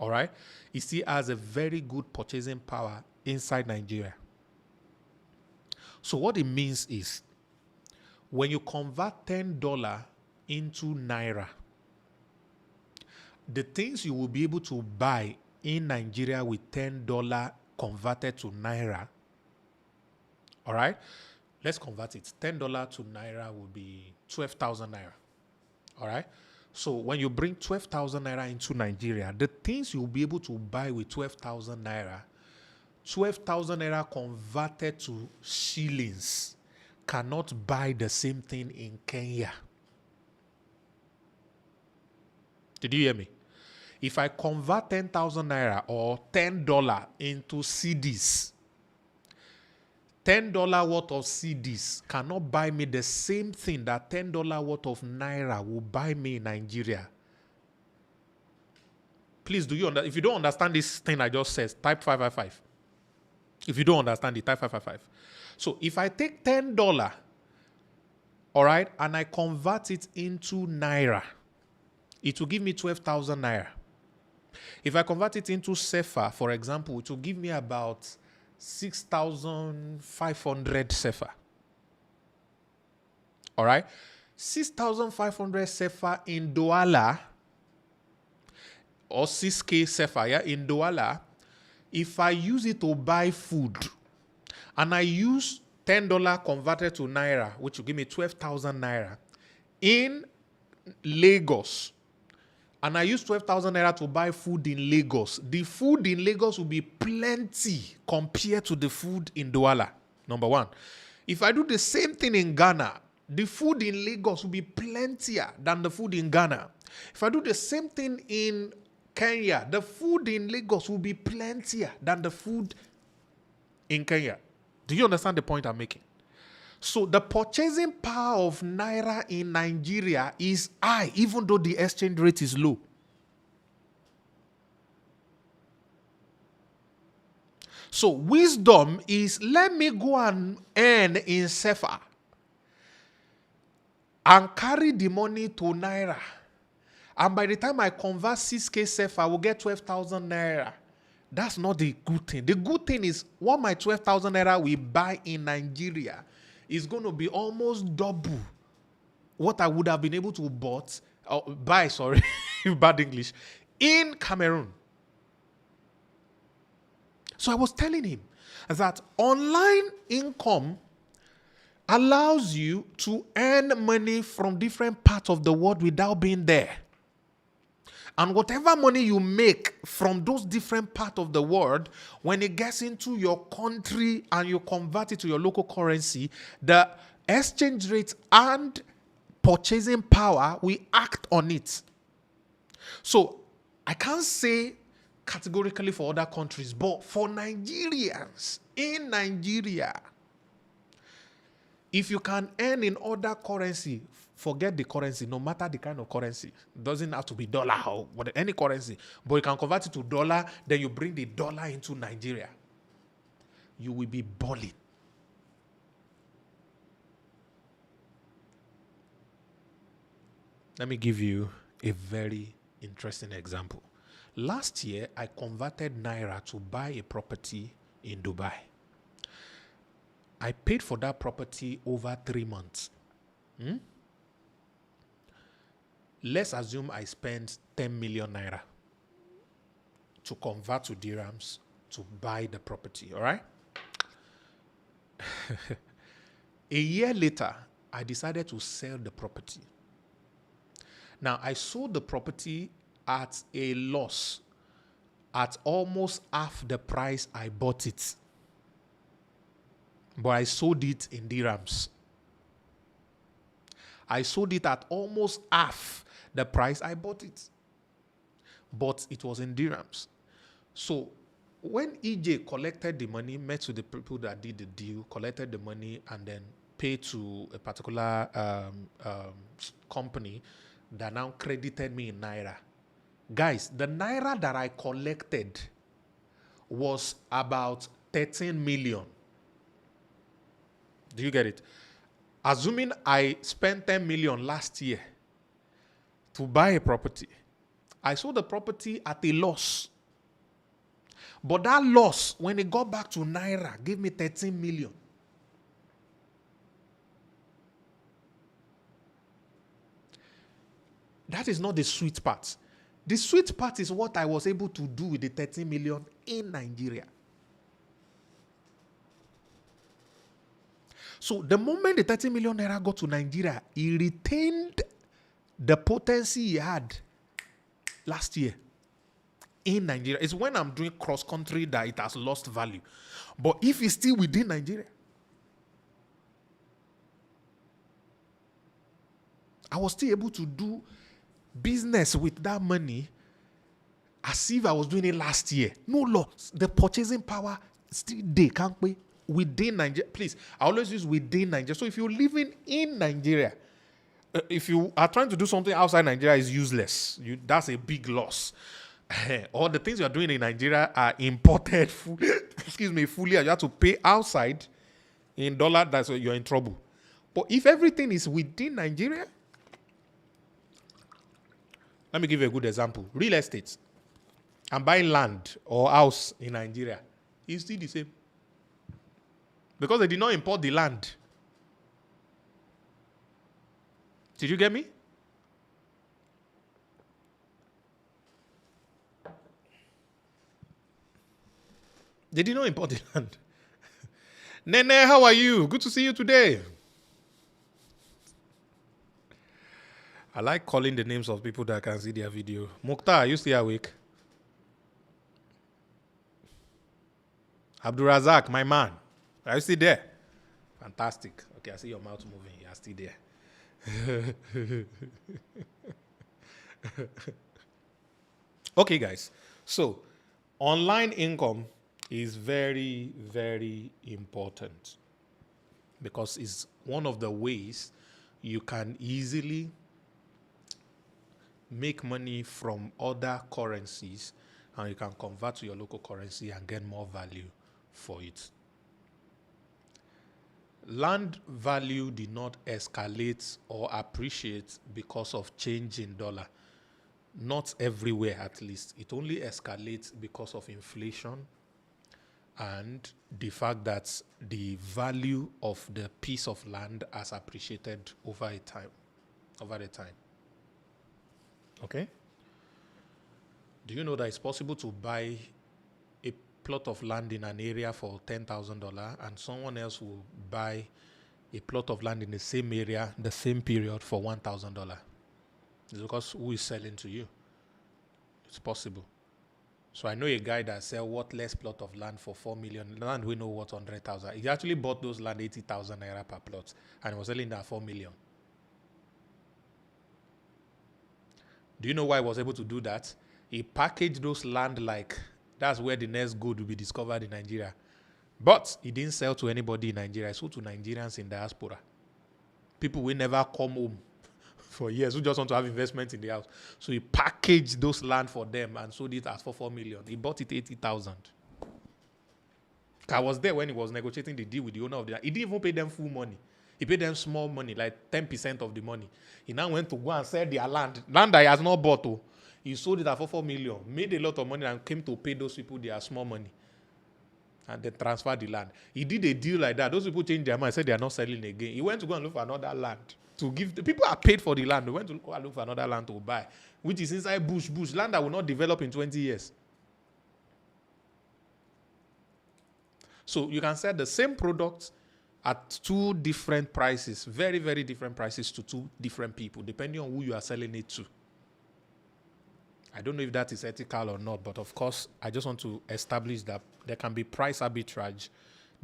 All right? It still has a very good purchasing power inside Nigeria. So what it means is when you convert $10 into Naira, the things you will be able to buy in Nigeria with $10 converted to Naira, all right? Let's convert it. $10 to Naira will be 12,000 Naira, all right? So when you bring 12,000 Naira into Nigeria, the things you'll be able to buy with 12,000 Naira, 12,000 Naira converted to shillings cannot buy the same thing in Kenya. Did you hear me? If I convert 10,000 Naira or $10 into cedis, $10 worth of cedis cannot buy me the same thing that $10 worth of Naira will buy me in Nigeria. Please, if you don't understand this thing I just said, type 555. If you don't understand it, type 555. So if I take $10, all right, and I convert it into Naira, it will give me 12,000 Naira. If I convert it into CFA, for example, it will give me about 6,500 CFA. All right? 6,500 CFA in Douala, or 6K CFA, yeah, in Douala, if I use it to buy food, and I use $10 converted to Naira, which will give me 12,000 Naira, in Lagos, and I use 12,000 Naira to buy food in Lagos, the food in Lagos will be plenty compared to the food in Douala, number one. If I do the same thing in Ghana, the food in Lagos will be plentier than the food in Ghana. If I do the same thing in Kenya, the food in Lagos will be plentier than the food in Kenya. Do you understand the point I'm making? So the purchasing power of Naira in Nigeria is high, even though the exchange rate is low. So wisdom is, let me go and earn in CFA and carry the money to Naira. And by the time I convert 6K CFA, I will get 12,000 Naira. That's not the good thing. The good thing is what my 12,000 Naira will buy in Nigeria is going to be almost double what I would have been able to buy, bad English, in Cameroon. So I was telling him that online income allows you to earn money from different parts of the world without being there. And whatever money you make from those different parts of the world, when it gets into your country and you convert it to your local currency, the exchange rate and purchasing power will act on it. So I can't say categorically for other countries, but for Nigerians, in Nigeria, if you can earn in other currency, forget the currency, no matter the kind of currency. It doesn't have to be dollar or any currency. But you can convert it to dollar, then you bring the dollar into Nigeria. you will be balling. Let me give you a very interesting example. Last year, I converted Naira to buy a property in Dubai. I paid for that property over 3 months. Let's assume I spent 10 million Naira to convert to dirhams to buy the property, all right? A year later, I decided to sell the property. Now, I sold the property at a loss, at almost half the price I bought it. But I sold it in dirhams. I sold it at almost half the price I bought it. But it was in dirhams. So when EJ collected the money, met with the people that did the deal, collected the money, and then paid to a particular company that now credited me in Naira. Guys, the Naira that I collected was about 13 million. Do you get it? Assuming I spent 10 million last year to buy a property, I sold the property at a loss. But that loss, when it got back to Naira, gave me 13 million. That is not the sweet part. The sweet part is what I was able to do with the 13 million in Nigeria. So the moment the 30 million naira got to Nigeria, he retained the potency he had last year in Nigeria. It's when I'm doing cross-country that it has lost value. But if it's still within Nigeria, I was still able to do business with that money as if I was doing it last year. No loss. The purchasing power still there, can't we? Within Nigeria. Please, I always use within Nigeria. So if you're living in Nigeria, if you are trying to do something outside Nigeria, is useless. That's a big loss. All the things you're doing in Nigeria are imported, fully. You have to pay outside in dollar. That's why you're in trouble. But if everything is within Nigeria, let me give you a good example. Real estate. I'm buying land or house in Nigeria. It's still the same. Because they did not import the land. Did you get me? They did not import the land. Nene, how are you? Good to see you today. I like calling the names of people that can see their video. Mukhtar, are you still awake? Abdurazak, my man. Are you still there? Fantastic. Okay, I see your mouth moving. You are still there. Okay, guys. So, online income is very, very important because it's one of the ways you can easily make money from other currencies and you can convert to your local currency and get more value for it. Land value did not escalate or appreciate because of change in dollar. Not everywhere, at least. It only escalates because of inflation and the fact that the value of the piece of land has appreciated over the time. Okay? Do you know that it's possible to buy a plot of land in an area for $10,000 and someone else will buy a plot of land in the same area, the same period for $1,000? It's because who is selling to you? It's possible. So I know a guy that sell worthless plot of land for 4 million. Land we know what 100,000. He actually bought those land 80,000 naira per plot and was selling that 4 million. Do you know why he was able to do that? He packaged those land like that's where the next gold will be discovered in Nigeria. But he didn't sell to anybody in Nigeria. He sold to Nigerians in diaspora. People will never come home for years who just want to have investment in the house. So he packaged those land for them and sold it as for 4 million. He bought it 80,000. I was there when he was negotiating the deal with the owner of the land. He didn't even pay them full money. He paid them small money, like 10% of the money. He now went to go and sell their land that he has not bought. Oh. He sold it for 4 million, made a lot of money, and came to pay those people their small money. And then transferred the land. He did a deal like that. Those people changed their mind, said they are not selling again. He went to go and look for another land to give. The people are paid for the land. They went to go and look for another land to buy, which is inside bush, land that will not develop in 20 years. So you can sell the same product at two different prices, very, very different prices to two different people, depending on who you are selling it to. I don't know if that is ethical or not, but of course, I just want to establish that there can be price arbitrage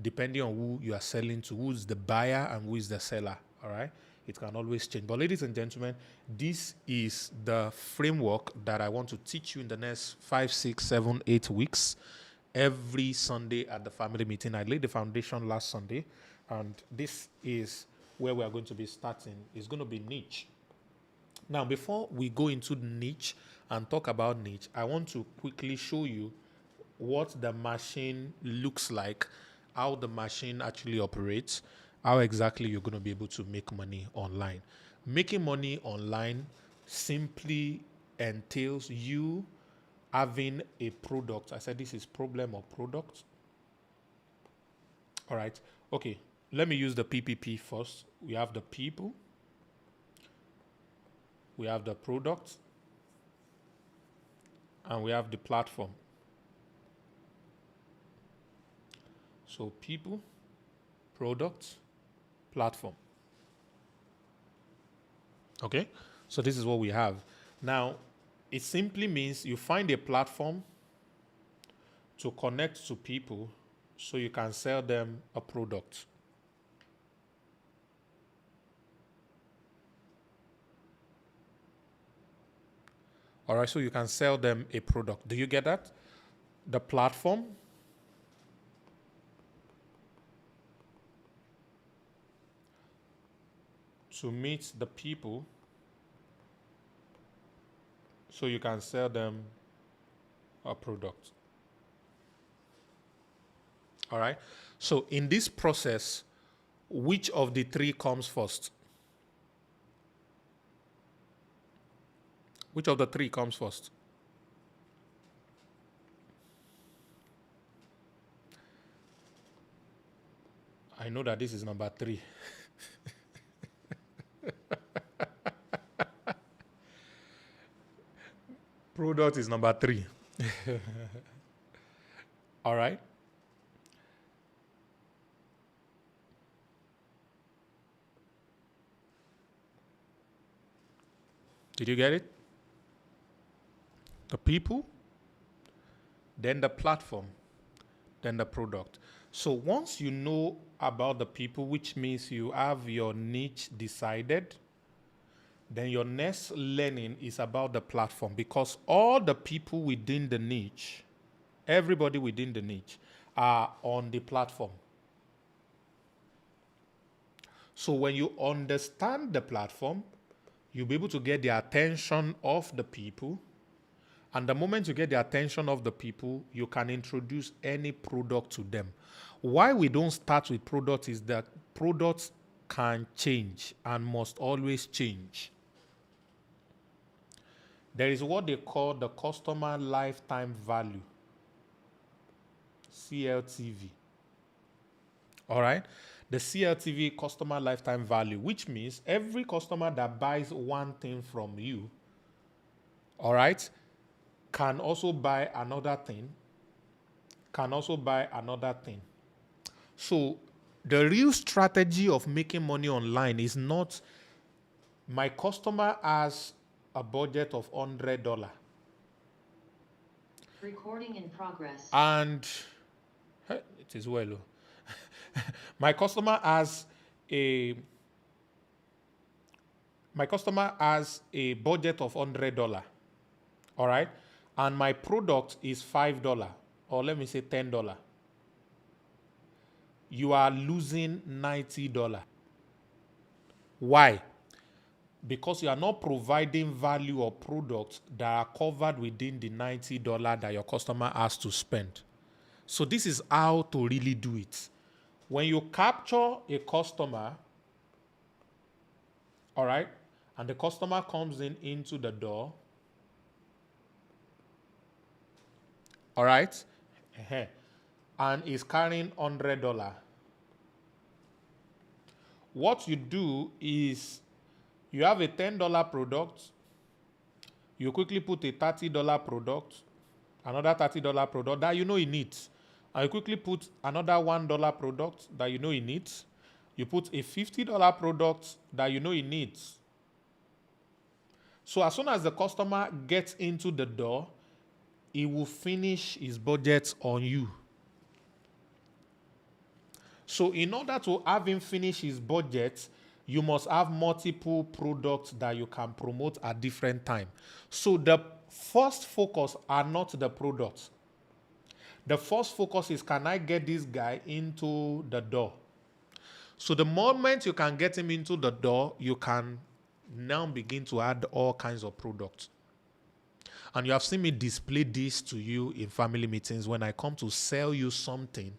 depending on who you are selling to, who is the buyer and who is the seller, all right? It can always change. But ladies and gentlemen, this is the framework that I want to teach you in the next 5, 6, 7, 8 weeks. Every Sunday at the family meeting. I laid the foundation last Sunday, and this is where we are going to be starting. It's going to be niche. Now, before we go into niche and talk about niche, I want to quickly show you what the machine looks like, how the machine actually operates, how exactly you're going to be able to make money online. Making money online simply entails you having a product. I said this is problem or product. All right. Okay. Let me use the PPP first. We have the people. We have the product. And we have the platform. So people, product, platform. Okay. So this is what we have. Now, it simply means you find a platform to connect to people so you can sell them a product. All right, so you can sell them a product. Do you get that? The platform to meet the people so you can sell them a product. All right. So in this process, which of the three comes first? Which of the three comes first? I know that this is number 3. Product is number 3. All right. Did you get it? The people, then the platform, then the product. So once you know about the people, which means you have your niche decided, then your next learning is about the platform, because all the people within the niche, everybody within the niche, are on the platform. So when you understand the platform, you'll be able to get the attention of the people. And the moment you get the attention of the people, you can introduce any product to them. Why we don't start with products is that products can change and must always change. There is what they call the customer lifetime value, CLTV. All right? The CLTV, customer lifetime value, which means every customer that buys one thing from you, all right, can also buy another thing, can also buy another thing. So the real strategy of making money online is not my customer has a budget of $100. Recording in progress. And it is well. My customer has a budget of $100. All right? And my product is $5, or let me say $10. You are losing $90. Why? Because you are not providing value or products that are covered within the $90 that your customer has to spend. So this is how to really do it. When you capture a customer, all right, and the customer comes into the door, all right, and is carrying $100. What you do is you have a $10 product, you quickly put a $30 product, another $30 product that you know he needs. And you quickly put another $1 product that you know he needs. You put a $50 product that you know he needs. So as soon as the customer gets into the door, he will finish his budget on you. So in order to have him finish his budget, you must have multiple products that you can promote at different times. So the first focus are not the products. The first focus is, can I get this guy into the door? So the moment you can get him into the door, you can now begin to add all kinds of products. And you have seen me display this to you in family meetings when I come to sell you something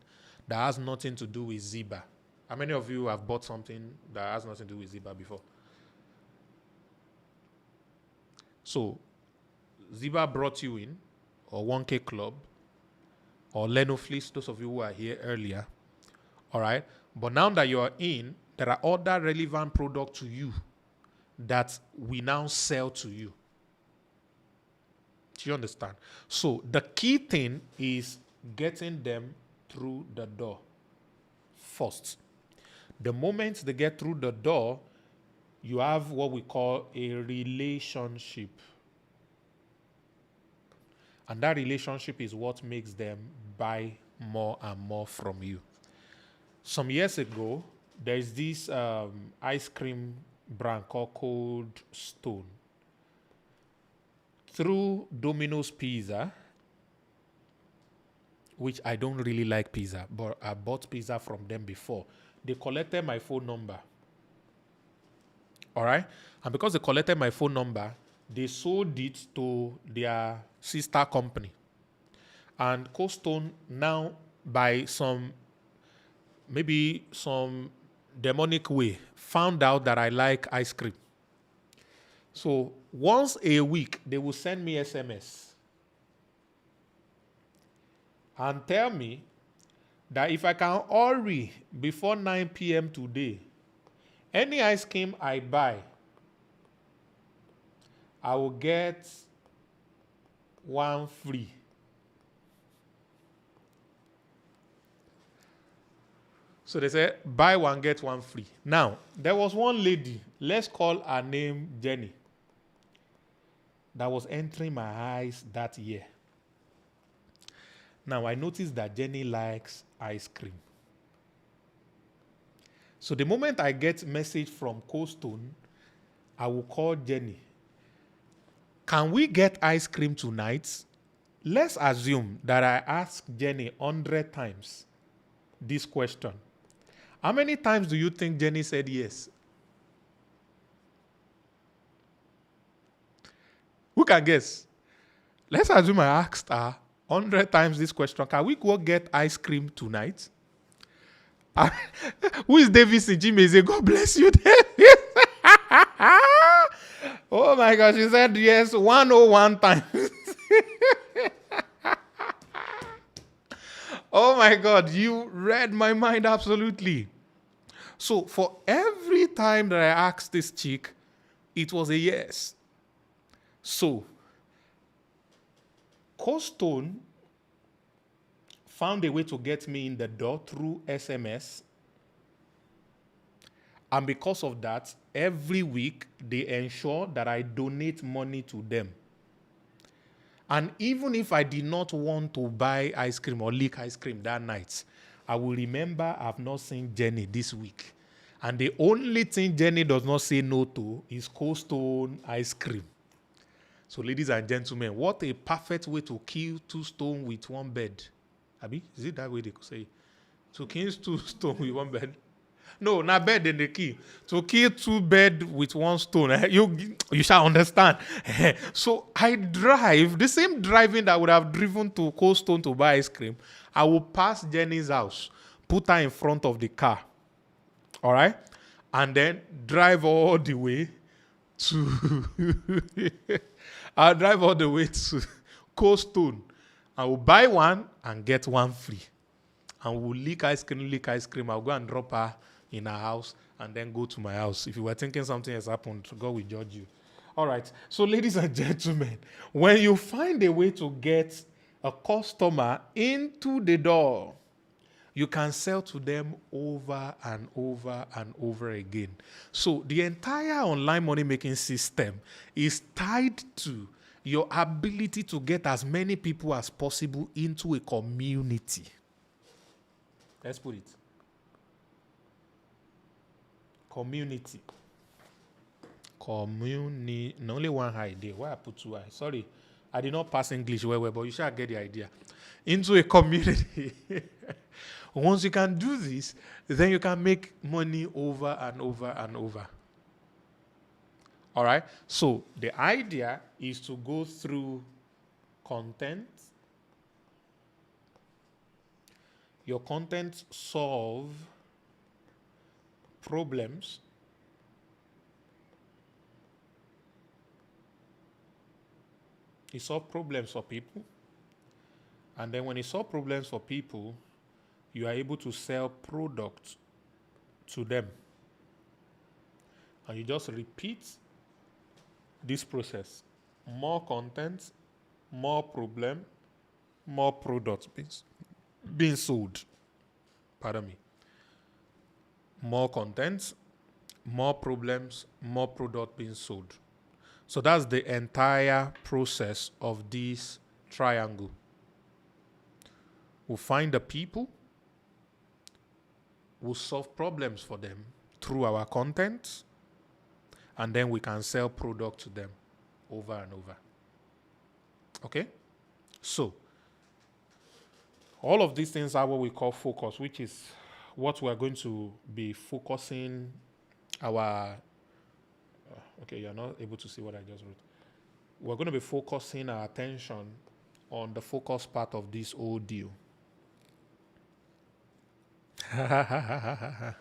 that has nothing to do with Ziba. How many of you have bought something that has nothing to do with Ziba before? So Ziba brought you in, or 1K Club, or Leno Fleece, those of you who are here earlier. All right? But now that you are in, there are other relevant products to you that we now sell to you. Do you understand? So the key thing is getting them through the door first. The moment they get through the door, you have what we call a relationship. And that relationship is what makes them buy more and more from you. Some years ago, there's this ice cream brand called Cold Stone. Through Domino's Pizza, which I don't really like pizza, but I bought pizza from them before. They collected my phone number. All right? And because they collected my phone number, they sold it to their sister company. And Cold Stone now, by some demonic way, found out that I like ice cream. So once a week, they will send me SMS and tell me that if I can hurry before 9 p.m. today, any ice cream I buy, I will get one free. So they say, buy one, get one free. Now, there was one lady, let's call her name Jenny, that was entering my eyes that year. Now, I noticed that Jenny likes ice cream. So the moment I get message from Cold Stone, I will call Jenny. Can we get ice cream tonight? Let's assume that I asked Jenny 100 times this question. How many times do you think Jenny said yes? Who can guess? Let's assume I asked her 100 times this question. Can we go get ice cream tonight? Who is Davis Jimeze? God bless you, Davis. Oh my gosh, she said yes 101 times. Oh my God, you read my mind absolutely. So for every time that I asked this chick, it was a yes. So Cold Stone found a way to get me in the door through SMS. And because of that, every week they ensure that I donate money to them. And even if I did not want to buy ice cream or lick ice cream that night, I will remember I've not seen Jenny this week. And the only thing Jenny does not say no to is Cold Stone ice cream. So ladies and gentlemen, what a perfect way to kill two stones with one bird. Abi, is it that way they could say it? To kill two stones with one bird. No, not bed in the key. To kill two birds with one stone. You shall understand. So I drive, the same driving that I would have driven to Cold Stone to buy ice cream. I will pass Jenny's house, put her in front of the car. All right? And then drive all the way to I'll drive all the way to Cold Stone. I will buy one and get one free. And we'll lick ice cream. I'll go and drop her in her house and then go to my house. If you were thinking something has happened, God will judge you. All right. So, ladies and gentlemen, when you find a way to get a customer into the door, you can sell to them over and over and over again. So the entire online money making system is tied to your ability to get as many people as possible into a community. Let's put it. Community. No, only one eye there. Why I put two eyes? Sorry, I did not pass English well, but you shall get the idea. Into a community. Once you can do this, then you can make money over and over and over. All right? So the idea is to go through content. Your content solve problems. It solve problems for people. And then when you solve problems for people, you are able to sell products to them. And you just repeat this process. More content, more problem, more products being sold. Pardon me. More content, more problems, more product being sold. So that's the entire process of this triangle. We'll find the people, we'll solve problems for them through our content, and then we can sell product to them over and over. Okay? So, all of these things are what we call focus, which is what we're going to be focusing our... okay, you're not able to see what I just wrote. We're going to be focusing our attention on the focus part of this whole deal. I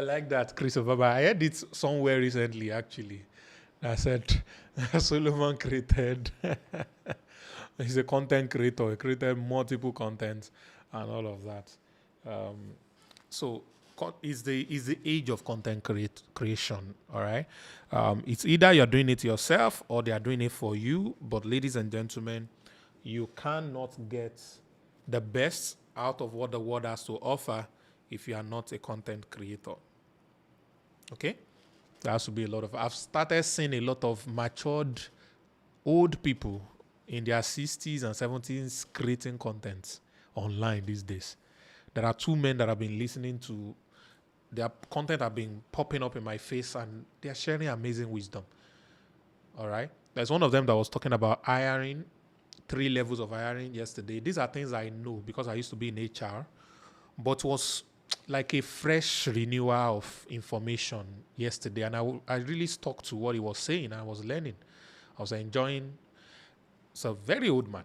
like that, Christopher. But I heard it somewhere recently, actually. I said Solomon created. He's a content creator. He created multiple contents and all of that. So is the age of content creation. All right. It's either you're doing it yourself or they are doing it for you. But ladies and gentlemen, you cannot get the best out of what the world has to offer if you are not a content creator. Okay? There has to be a lot of... I've started seeing a lot of matured old people in their 60s and 70s creating content online these days. There are two men that I've been listening to. Their content have been popping up in my face and they're sharing amazing wisdom. All right? There's one of them that was talking about hiring, 3 levels of hiring yesterday. These are things I know because I used to be in HR, but was like a fresh renewal of information yesterday. And I really stuck to what he was saying. I was learning. I was enjoying. It's a very old man.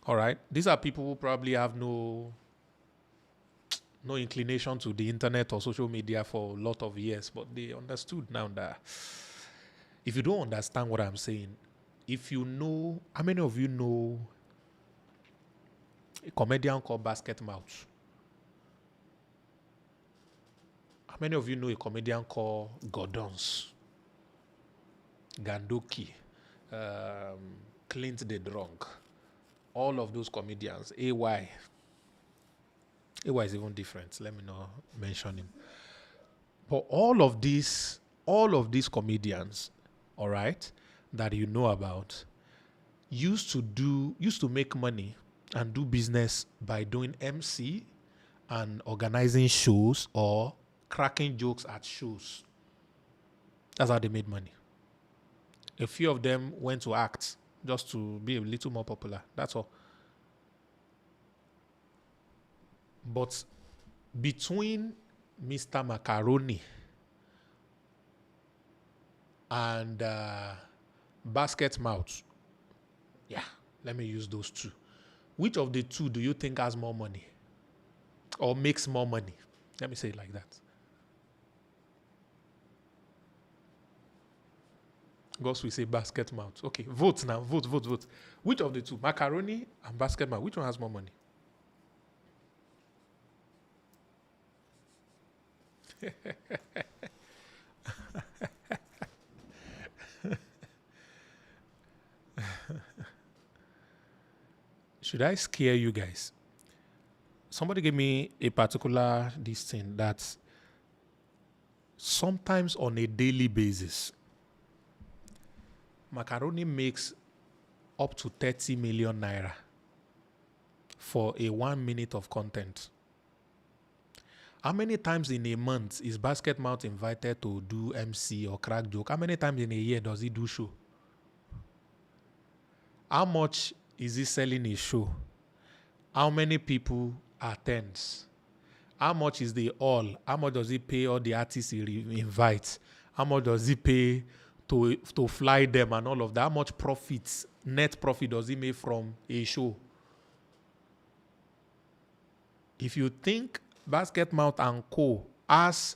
All right. These are people who probably have no inclination to the internet or social media for a lot of years, but they understood now that if you don't understand what I'm saying, if you know, how many of you know a comedian called Basket Mouth? How many of you know a comedian called Gordons? Gandoki, Clint the Drunk, all of those comedians, AY. AY is even different. Let me not mention him. But all of these comedians, all right, that you know about, used to make money and do business by doing MC and organizing shows or cracking jokes at shows. That's how they made money. A few of them went to act just to be a little more popular. That's all. But between Mr. Macaroni and Basket Mouth, yeah, let me use those two. Which of the two do you think has more money or makes more money? Let me say it like that. Goes we say Basket Mouth. Okay, vote now. Vote. Which of the two, Macaroni and Basket Mouth, which one has more money? Should I scare you guys? Somebody gave me a particular this thing that sometimes on a daily basis, Macaroni makes up to 30 million naira for a 1 minute of content. How many times in a month is Basket Mouth invited to do MC or crack joke? How many times in a year does he do show? How much is he selling his show? How many people attends? How much is the all? How much does he pay all the artists he invites? How much does he pay to fly them and all of that? How much net profit does he make from a show? If you think Basket Mouth and Co. has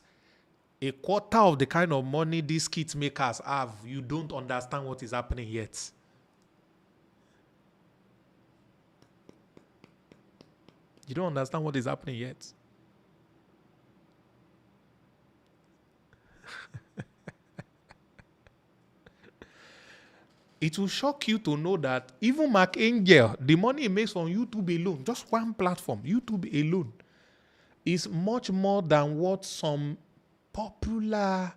a quarter of the kind of money these kit makers have, you don't understand what is happening yet. You don't understand what is happening yet. It will shock you to know that even Mark Angel, the money he makes from YouTube alone, just one platform, YouTube alone, is much more than what some popular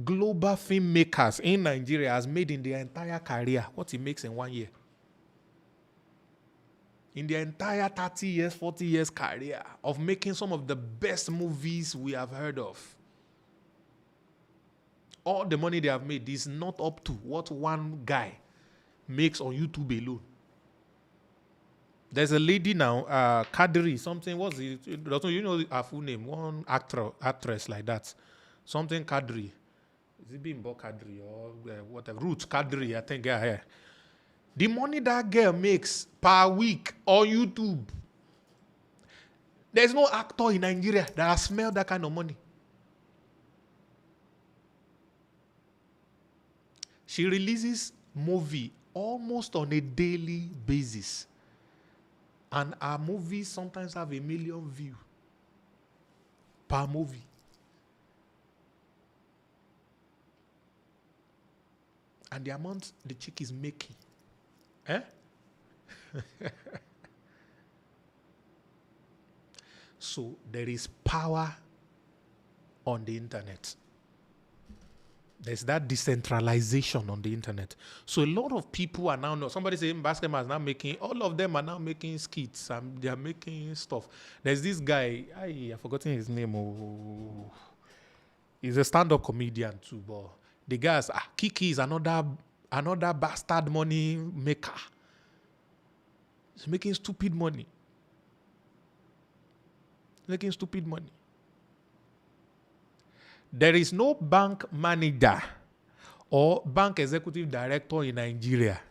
global filmmakers in Nigeria has made in their entire career, what he makes in 1 year. In their entire 30 years, 40 years career of making some of the best movies we have heard of. All the money they have made is not up to what one guy makes on YouTube alone. There's a lady now, Kadri, something, what's it? You know her full name? One actress like that. Something Kadri. Is it Bimbo Kadri or whatever? Ruth Kadri, I think. Yeah. The money that girl makes per week on YouTube. There's no actor in Nigeria that has smelled that kind of money. She releases movie almost on a daily basis. And our movies sometimes have 1 million views per movie. And the amount the chick is making. So there is power on the internet. There's that decentralization on the internet. So a lot of people are now, somebody saying Basket Mouth is now making, all of them are now making skits and they are making stuff. There's this guy, I've forgotten his name. Oh, he's a stand-up comedian too, but the guys, Kiki is another bastard money maker. He's making stupid money. There is no bank manager or bank executive director in Nigeria,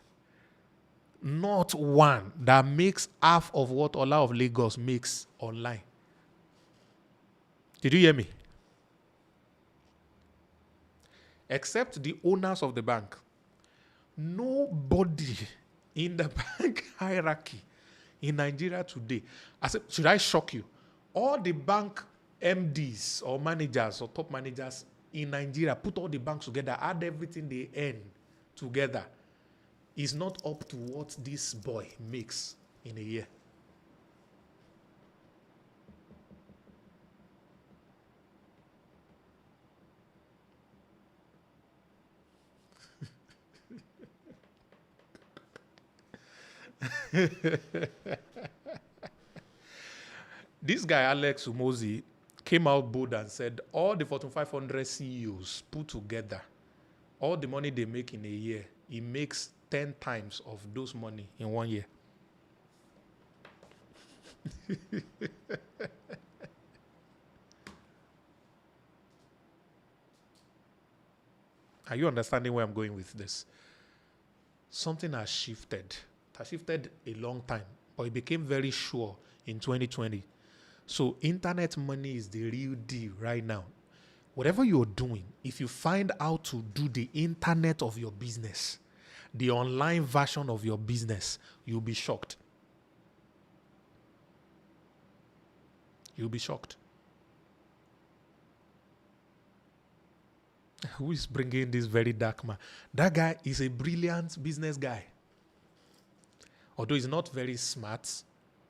not one, that makes half of what Ola of Lagos makes online. Did you hear me? Except the owners of the bank. Nobody in the bank hierarchy in Nigeria today. I said, should I shock you? All the bank MDs or managers or top managers in Nigeria, put all the banks together, add everything they earn together, is not up to what this boy makes in a year. This guy, Alex Umozi, came out bold and said all the Fortune 500 CEOs put together, all the money they make in a year, he makes 10 times of those money in 1 year. Are you understanding where I'm going with this? Something has shifted. It has shifted a long time, but it became very sure in 2020. So internet money is the real deal right now. Whatever you're doing, if you find out to do the internet of your business, the online version of your business, you'll be shocked. You'll be shocked. Who is bringing this very dark man? That guy is a brilliant business guy. Although he's not very smart,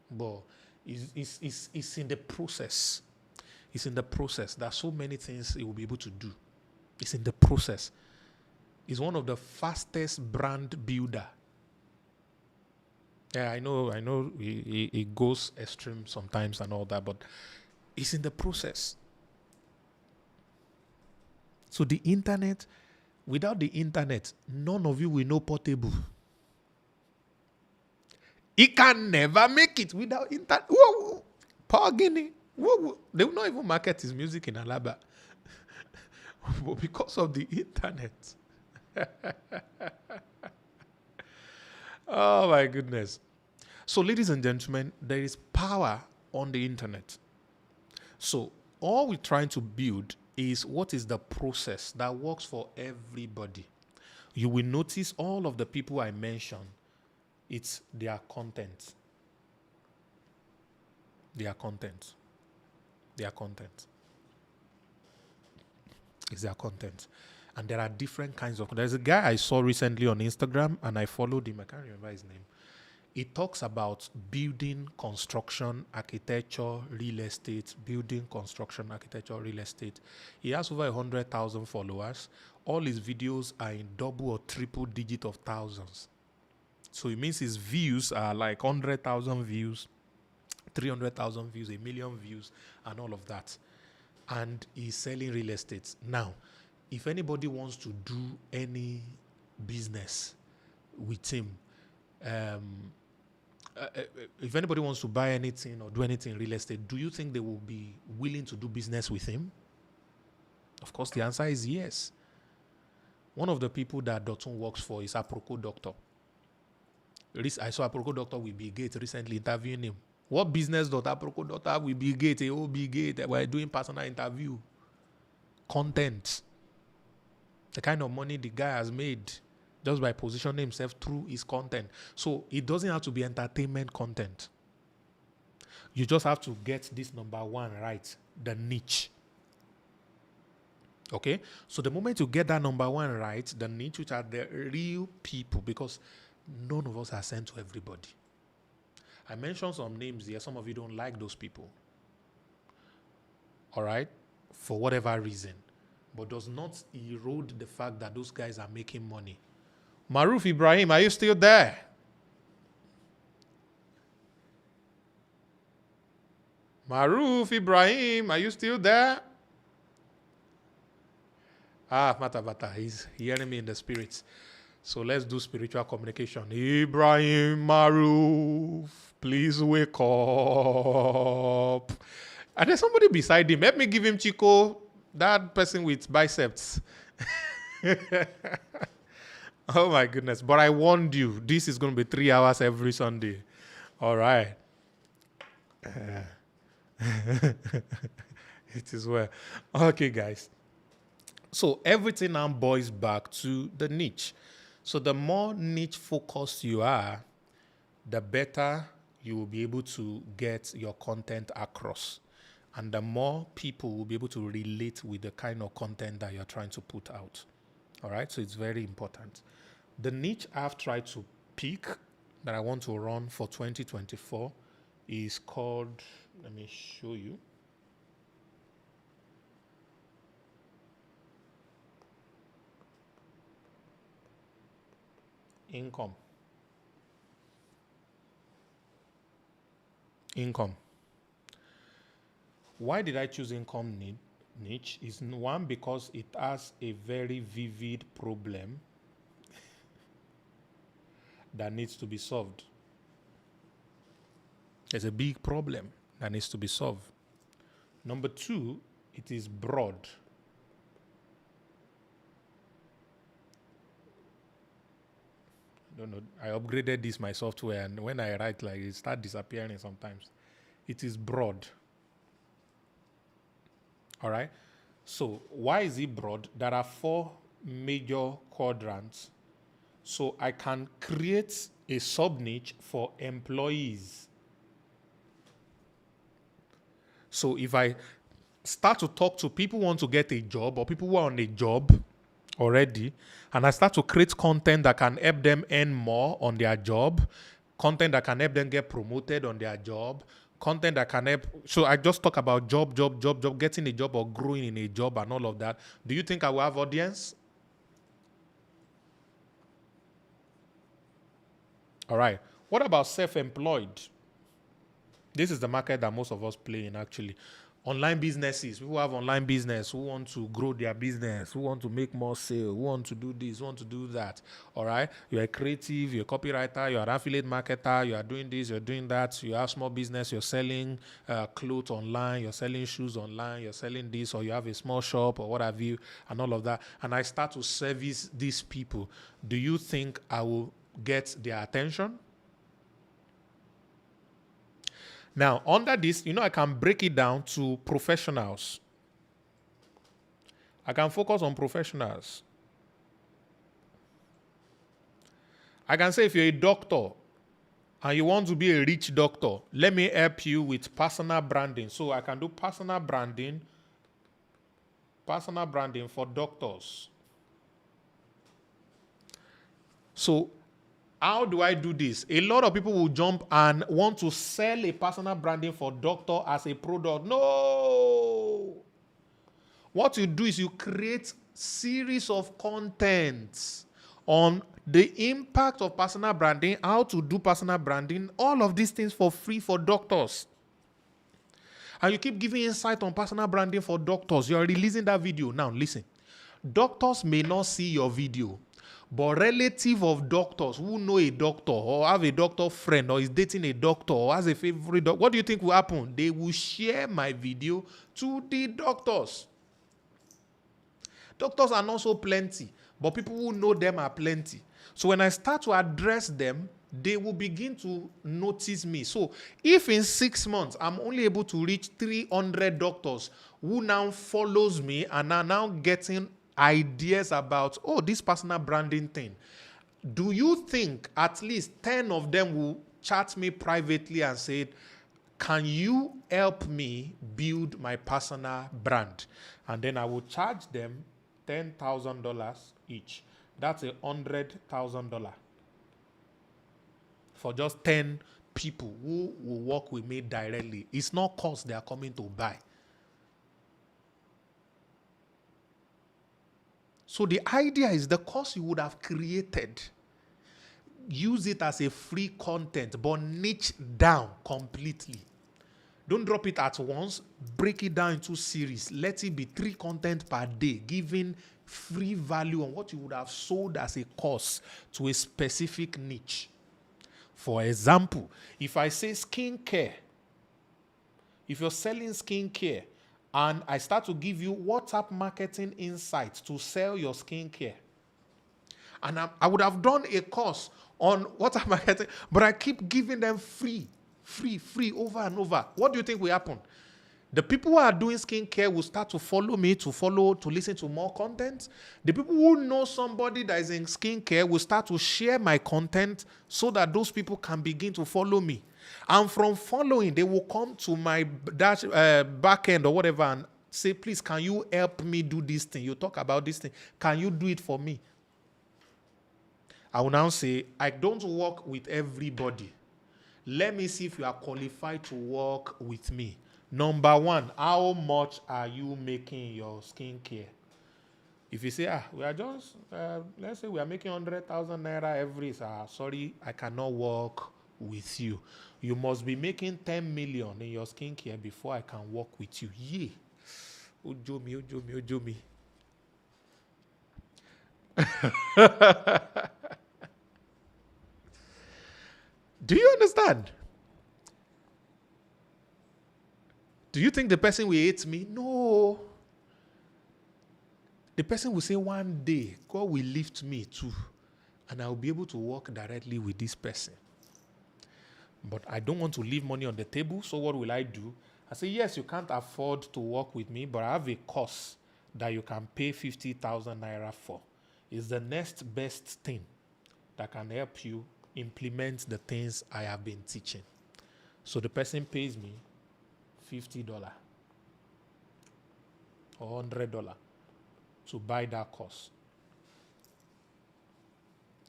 but he's in the process. He's in the process. There are so many things he will be able to do. It's in the process. He's one of the fastest brand builder. Yeah, I know he goes extreme sometimes and all that, but it's in the process. So the internet, without the internet, none of you will know Portable. He can never make it without internet. Whoa, Paul Guinea. Whoa. They will not even market his music in Alaba. But because of the internet. Oh my goodness. So ladies and gentlemen, there is power on the internet. So all we're trying to build is what is the process that works for everybody. You will notice all of the people I mentioned, it's their content. Their content. Their content. It's their content. And there are different kinds of... There's a guy I saw recently on Instagram, and I followed him. I can't remember his name. He talks about building, construction, architecture, real estate, building, construction, architecture, real estate. He has over 100,000 followers. All his videos are in double or triple digit of thousands. So it means his views are like 100,000 views, 300,000 views, 1 million views, and all of that. And he's selling real estate. Now, if anybody wants to do any business with him, if anybody wants to buy anything or do anything in real estate, do you think they will be willing to do business with him? Of course, the answer is yes. One of the people that Dotun works for is Aproko Doctor. I saw Aproko Doctor with Bill Gates recently interviewing him. What business does Aproko Doctor have with Bill Gates? Bill Gates, we're doing personal interview. Content. The kind of money the guy has made just by positioning himself through his content. So it doesn't have to be entertainment content. You just have to get this number one right, the niche. Okay? So the moment you get that number one right, the niche, which are the real people, because none of us are sent to everybody. I mentioned some names here. Some of you don't like those people. All right? For whatever reason. But does not erode the fact that those guys are making money. Maruf Ibrahim, are you still there? Maruf Ibrahim, are you still there? Mata, he's hearing me in the spirits. So let's do spiritual communication. Ibrahim Maruf, please wake up. And there's somebody beside him. Let me give him Chico, that person with biceps. Oh my goodness. But I warned you, this is going to be 3 hours every Sunday. All right. It is well. Okay, guys. So everything now boils back to the niche. So the more niche focused you are, the better you will be able to get your content across. And the more people will be able to relate with the kind of content that you're trying to put out. All right, so it's very important. The niche I've tried to pick that I want to run for 2024 is called, let me show you. Income. Why did I choose income niche? Is one, because it has a very vivid problem that needs to be solved. There's a big problem that needs to be solved. Number two, it is broad. No. I upgraded my software, and when I write, like, it start disappearing sometimes. It is broad. All right. So why is it broad? There are 4 major quadrants. So I can create a sub niche for employees. So if I start to talk to people who want to get a job or people who are on a job already, and I start to create content that can help them earn more on their job, content that can help them get promoted on their job, content that can help. So I just talk about job, getting a job or growing in a job and all of that. Do you think I will have audience? All right. What about self-employed? This is the market that most of us play in, actually. Online businesses, people who have online business, who want to grow their business, who want to make more sale, who want to do this, who want to do that. All right. You're a creative, you're a copywriter, you're an affiliate marketer, you are doing this, you're doing that. You have small business, you're selling clothes online, you're selling shoes online, you're selling this, or you have a small shop or what have you, and all of that. And I start to service these people. Do you think I will get their attention? Now, under this, I can break it down to professionals. I can focus on professionals. I can say if you're a doctor and you want to be a rich doctor, let me help you with personal branding. So I can do personal branding for doctors. So how do I do this? A lot of people will jump and want to sell a personal branding for doctor as a product. No. What you do is you create series of contents on the impact of personal branding, how to do personal branding, all of these things for free for doctors. And you keep giving insight on personal branding for doctors. You're releasing that video. Now, listen. Doctors may not see your video, but relative of doctors who know a doctor or have a doctor friend or is dating a doctor or has a favorite doctor, what do you think will happen? They will share my video to the doctors. Doctors are not so plenty, but people who know them are plenty. So when I start to address them, they will begin to notice me. So if in 6 months I'm only able to reach 300 doctors who now follows me and are now getting ideas about, this personal branding thing, do you think at least 10 of them will chat me privately and say, can you help me build my personal brand? And then I will charge them $10,000 each. That's $100,000 for just 10 people who will work with me directly. It's not cost they are coming to buy. So the idea is the course you would have created, use it as a free content, but niche down completely. Don't drop it at once. Break it down into series. Let it be 3 content per day, giving free value on what you would have sold as a course to a specific niche. For example, if I say skincare, if you're selling skincare, and I start to give you WhatsApp marketing insights to sell your skincare. And I would have done a course on WhatsApp marketing, but I keep giving them free over and over. What do you think will happen? The people who are doing skincare will start to follow me, to listen to more content. The people who know somebody that is in skincare will start to share my content so that those people can begin to follow me. And from following, they will come to my back end or whatever and say, please, can you help me do this thing? You talk about this thing. Can you do it for me? I will now say, I don't work with everybody. Let me see if you are qualified to work with me. Number 1, how much are you making your skincare? If you say, we are just, let's say we are making 100,000 naira every, sorry, I cannot work with you. You must be making 10 million in your skincare before I can work with you. Yeah. Ojo me. Do you understand? Do you think the person will hate me? No. The person will say one day, God will lift me too. and I'll be able to work directly with this person. But I don't want to leave money on the table, so what will I do? I say, yes, you can't afford to work with me, but I have a course that you can pay 50,000 naira for. It's the next best thing that can help you implement the things I have been teaching. So the person pays me $50 or $100 to buy that course.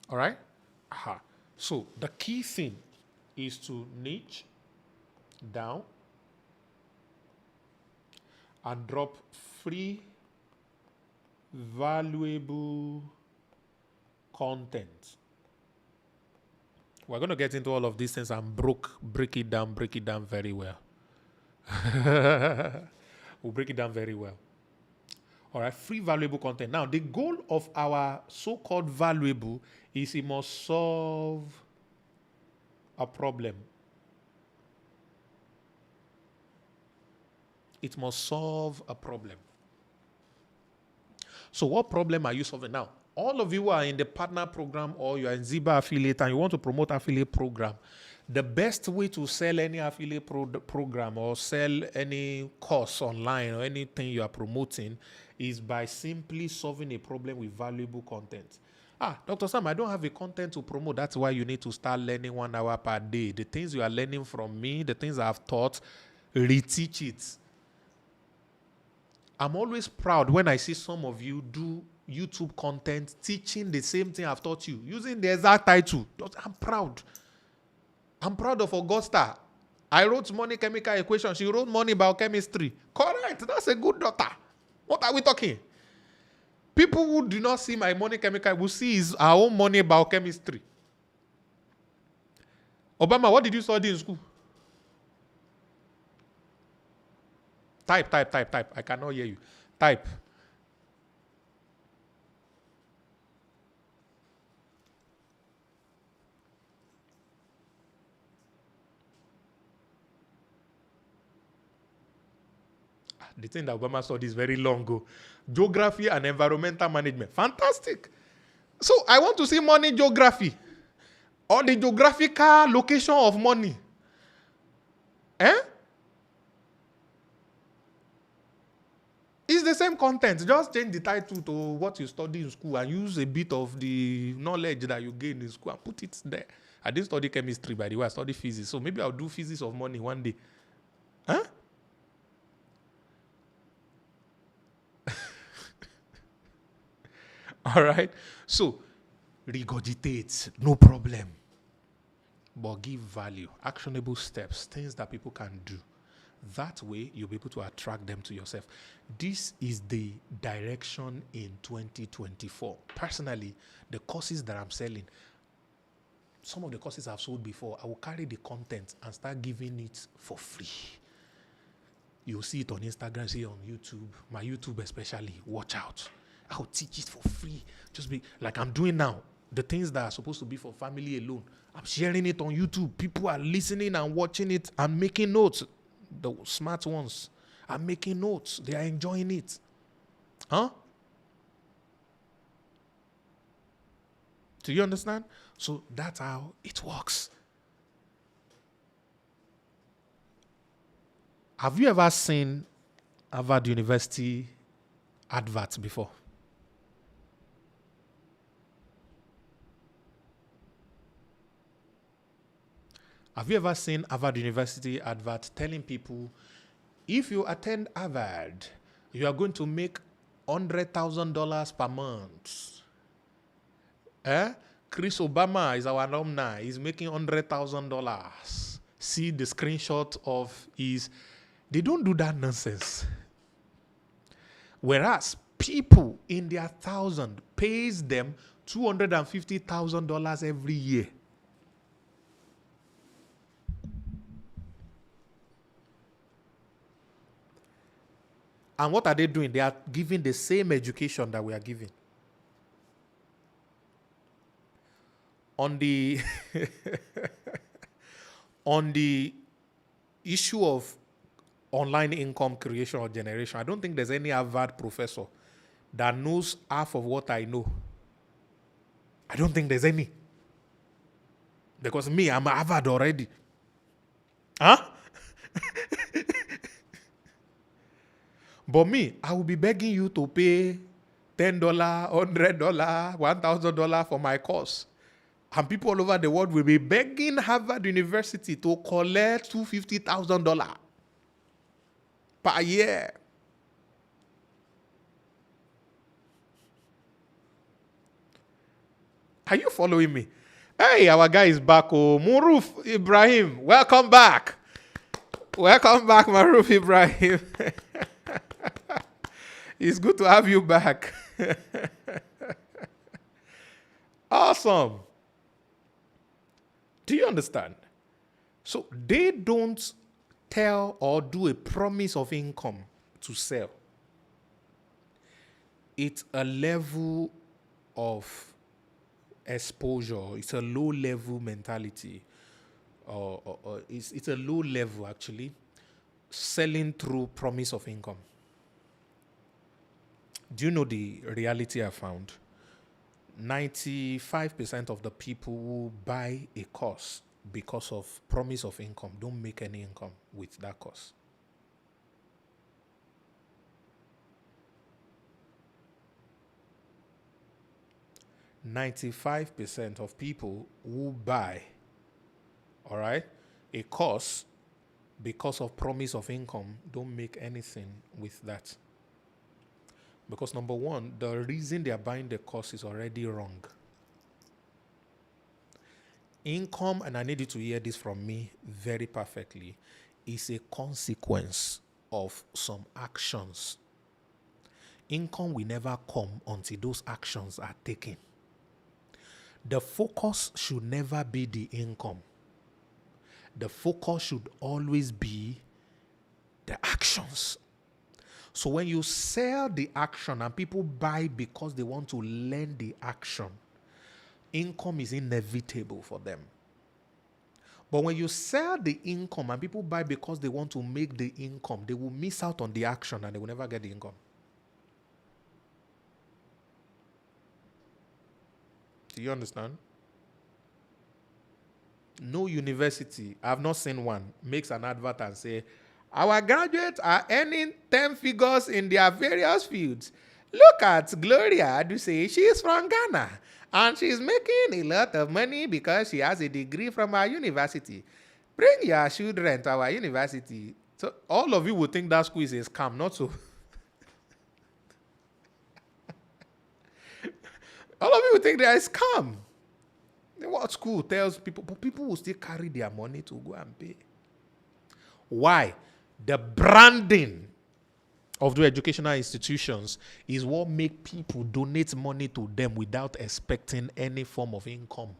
All right? Aha. So the key thing is to niche down and drop free, valuable content. We're going to get into all of these things and break it down very well. We'll break it down very well. All right, free valuable content. Now, the goal of our so-called valuable is it must solve a problem. It must solve a problem. So what problem are you solving now? All of you who are in the partner program or you are in Ziba affiliate and you want to promote affiliate program, the best way to sell any affiliate program or sell any course online or anything you are promoting is by simply solving a problem with valuable content. Dr. Sam, I don't have a content to promote. That's why you need to start learning 1 hour per day. The things you are learning from me, the things I've taught, reteach it. I'm always proud when I see some of you do YouTube content teaching the same thing I've taught you, using the exact title. I'm proud. I'm proud of Augusta. I wrote money chemical equation. She wrote money biochemistry. Correct. That's a good daughter. What are we talking? People who do not see my money chemical will see is our own money biochemistry. Obama, what did you study in school? Type. I cannot hear you. Type. The thing that Obama studied is very long ago. Geography and environmental management. Fantastic. So I want to see money geography. Or the geographical location of money. It's the same content. Just change the title to what you study in school and use a bit of the knowledge that you gain in school and put it there. I didn't study chemistry, by the way. I studied physics. So maybe I'll do physics of money one day. All right. So, regurgitate, no problem. But give value, actionable steps, things that people can do. That way, you'll be able to attract them to yourself. This is the direction in 2024. Personally, the courses that I'm selling, some of the courses I've sold before, I will carry the content and start giving it for free. You'll see it on Instagram, see it on YouTube, my YouTube especially. Watch out. I'll teach it for free. Just be like I'm doing now. The things that are supposed to be for family alone, I'm sharing it on YouTube. People are listening and watching it and making notes. The smart ones are making notes. They are enjoying it. Do you understand? So that's how it works. Have you ever seen Harvard University adverts before? Have you ever seen Harvard University advert telling people, if you attend Harvard, you are going to make $100,000 per month? Chris Obama is our alumni. He's making $100,000. See the screenshot of his. They don't do that nonsense. Whereas people in their thousand pays them $250,000 every year. And what are they doing? They are giving the same education that we are giving. On the on the issue of online income creation or generation, I don't think there's any Harvard professor that knows half of what I know. I don't think there's any. Because me, I'm a Harvard already. Huh? But me, I will be begging you to pay $10, $100, $1,000 for my course. And people all over the world will be begging Harvard University to collect $250,000 per year. Are you following me? Hey, our guy is back. Oh, Muruf Ibrahim, welcome back. Welcome back, Maruf Ibrahim. It's good to have you back. Awesome. Do you understand? So they don't tell or do a promise of income to sell. It's a level of exposure. It's a low level mentality. It's a low level, actually, selling through promise of income. Do you know the reality I found? 95% of the people who buy a course because of promise of income don't make any income with that course. "95% of people who buy, all right, a course because of promise of income don't make anything with that. Because number one, the reason they are buying the course is already wrong. Income, and I need you to hear this from me very perfectly, is a consequence of some actions. Income will never come until those actions are taken. The focus should never be the income. The focus should always be the actions. So when you sell the action and people buy because they want to learn the action, income is inevitable for them. But when you sell the income and people buy because they want to make the income, they will miss out on the action and they will never get the income. Do you understand? No university, I've not seen one, makes an advert and say, "Our graduates are earning 10 figures in their various fields. Look at Gloria Adusei. She is from Ghana. And she's making a lot of money because she has a degree from our university. Bring your children to our university." So all of you would think that school is a scam, not so. All of you would think they are a scam. What school tells people, but people will still carry their money to go and pay. Why? The branding of the educational institutions is what make people donate money to them without expecting any form of income.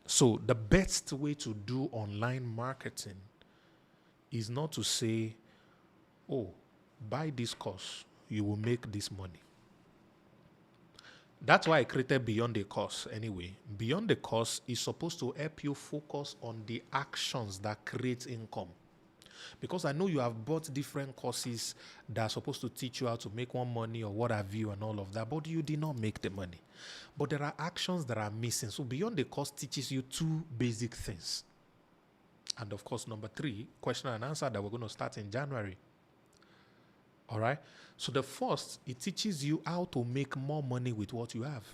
So the best way to do online marketing is not to say, "Oh, buy this course, you will make this money." That's why I created Beyond the Course anyway. Beyond the Course is supposed to help you focus on the actions that create income. Because I know you have bought different courses that are supposed to teach you how to make more money or what have you and all of that, but you did not make the money. But there are actions that are missing. So Beyond the Course teaches you two basic things. And of course, number 3, question and answer that we're going to start in January. All right? So the first, it teaches you how to make more money with what you have.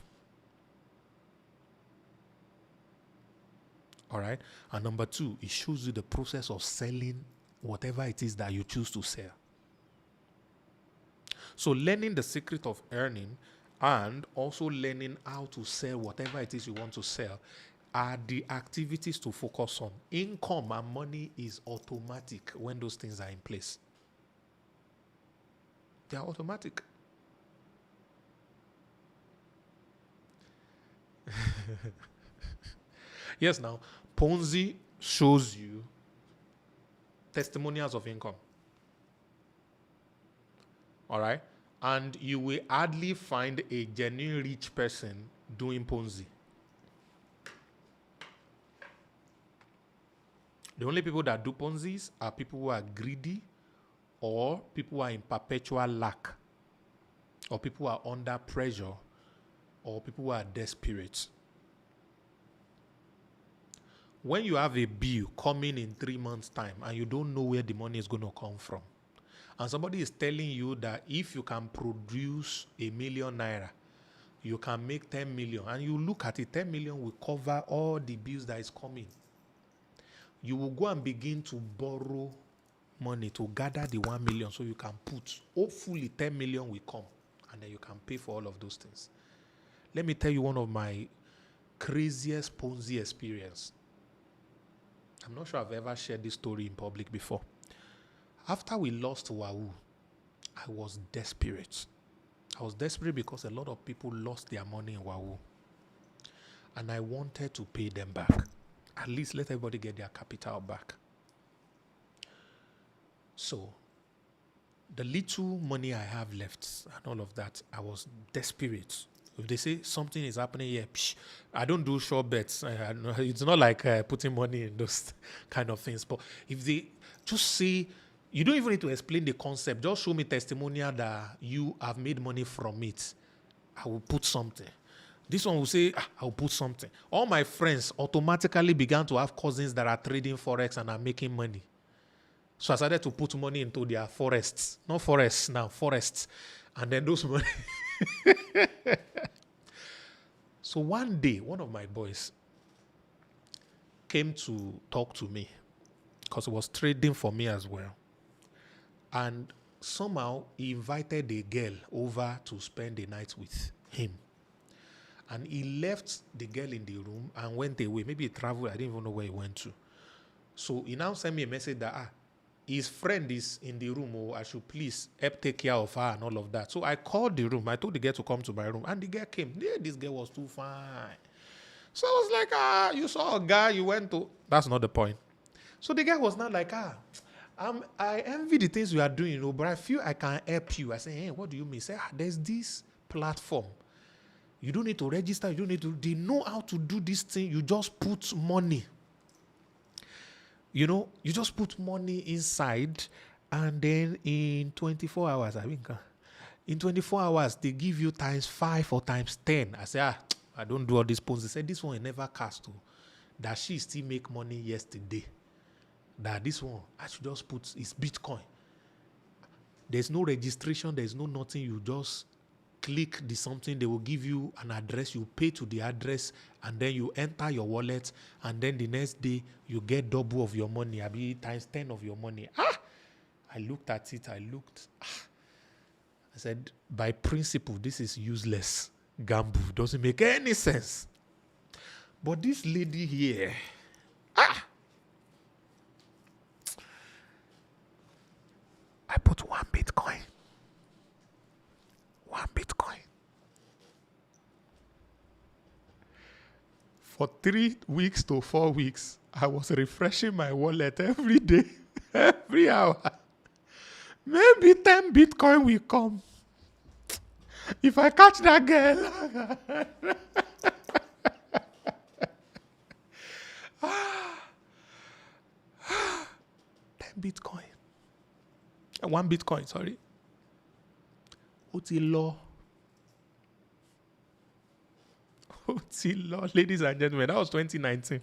All right? And number 2, it shows you the process of selling whatever it is that you choose to sell. So learning the secret of earning and also learning how to sell whatever it is you want to sell are the activities to focus on. Income and money is automatic when those things are in place. They are automatic. Yes, now, Ponzi shows you testimonials of income. All right? And you will hardly find a genuine rich person doing Ponzi. The only people that do Ponzis are people who are greedy or people who are in perpetual lack. or people who are under pressure, or people who are desperate. When you have a bill coming in 3 months' time and you don't know where the money is going to come from, and somebody is telling you that if you can produce ₦1,000,000, you can make 10 million, and you look at it, 10 million will cover all the bills that is coming. You will go and begin to borrow money to gather the 1 million so you can put. Hopefully 10 million will come, and then you can pay for all of those things. Let me tell you one of my craziest Ponzi experience. I'm not sure I've ever shared this story in public before. After we lost Wahoo, I was desperate. I was desperate because a lot of people lost their money in Wahoo. And I wanted to pay them back. At least let everybody get their capital back. So, the little money I have left and all of that, I was desperate. If they say something is happening here, I don't do sure bets. It's not like putting money in those kind of things. But if they just say, you don't even need to explain the concept. Just show me testimonial that you have made money from it. I will put something. This one will say, I'll put something. All my friends automatically began to have cousins that are trading Forex and are making money. So I started to put money into their forests. Not forests now, forests. And then those money. So one day, one of my boys came to talk to me because he was trading for me as well. And somehow he invited a girl over to spend the night with him. And he left the girl in the room and went away. Maybe he traveled. I didn't even know where he went to. So he now sent me a message that his friend is in the room. Oh, I should please help take care of her and all of that. So I called the room. I told the girl to come to my room. And the girl came. Yeah, this girl was too fine. So I was like, you saw a guy you went to. That's not the point. So the guy was not like, I envy the things you are doing, but I feel I can help you. I said, hey, what do you mean? He said, there's this platform. You don't need to register. You don't need to. They know how to do this thing. You just put money. You just put money inside, and then in 24 hours, in 24 hours, they give you times 5 or times 10. I say, I don't do all these posts. They said, this one never cast. That she still make money yesterday. That this one, I should just put, it's Bitcoin. There's no registration. There's no nothing. You just click the something. They will give you an address. You pay to the address, and then you enter your wallet, and then the next day you get double of your money. I mean, times 10 of your money. I looked at it. I said, by principle, this is useless. Gamble doesn't make any sense. But this lady here, I put 1 Bitcoin. 1 Bitcoin. For 3 weeks to 4 weeks, I was refreshing my wallet every day, every hour. Maybe 10 Bitcoin will come. If I catch that girl. 10 Bitcoin. 1 Bitcoin, sorry. Otilo, ladies and gentlemen, that was 2019.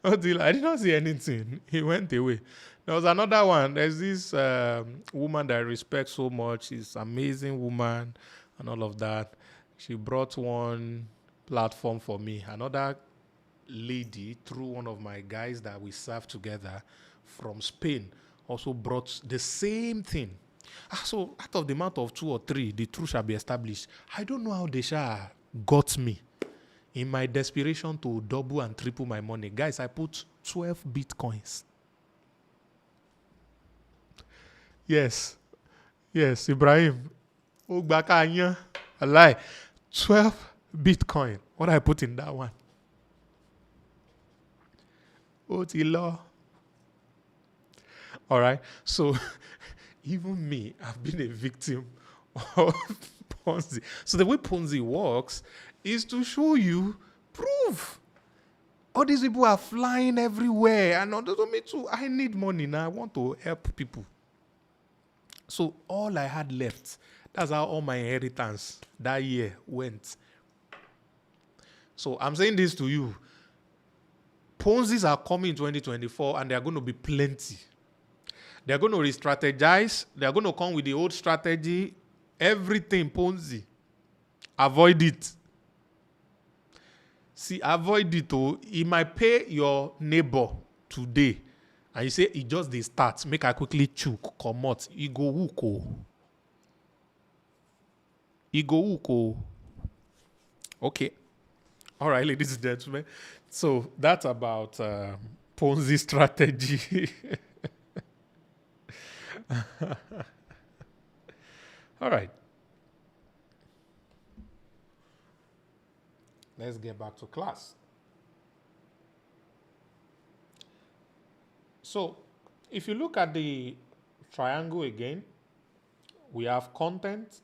Otilo, I did not see anything. He went away. There was another one. There's this woman that I respect so much. She's an amazing woman and all of that. She brought one platform for me. Another lady, through one of my guys that we serve together from Spain, also brought the same thing. So out of the amount of 2 or 3, the truth shall be established. I don't know how they shall got me in my desperation to double and triple my money. Guys, I put 12 Bitcoins. Yes, Ibrahim. I lie. 12 Bitcoin. What I put in that one? Otilo. All right. So even me, I've been a victim of Ponzi. So the way Ponzi works is to show you proof. All these people are flying everywhere. And me too. I need money now. I want to help people. So all I had left, that's how all my inheritance that year went. So I'm saying this to you. Ponzi's are coming in 2024 and they are going to be plenty. They're going to re-strategize. They're going to come with the old strategy. Everything Ponzi. Avoid it. See, avoid it. Oh, it might pay your neighbor today. And you say, it just the start. Make I quickly choke. Come out. It go hook. Oh. It go hook. Oh. Okay. All right, ladies and gentlemen. So that's about Ponzi strategy. All right. Let's get back to class. So, if you look at the triangle again, we have content,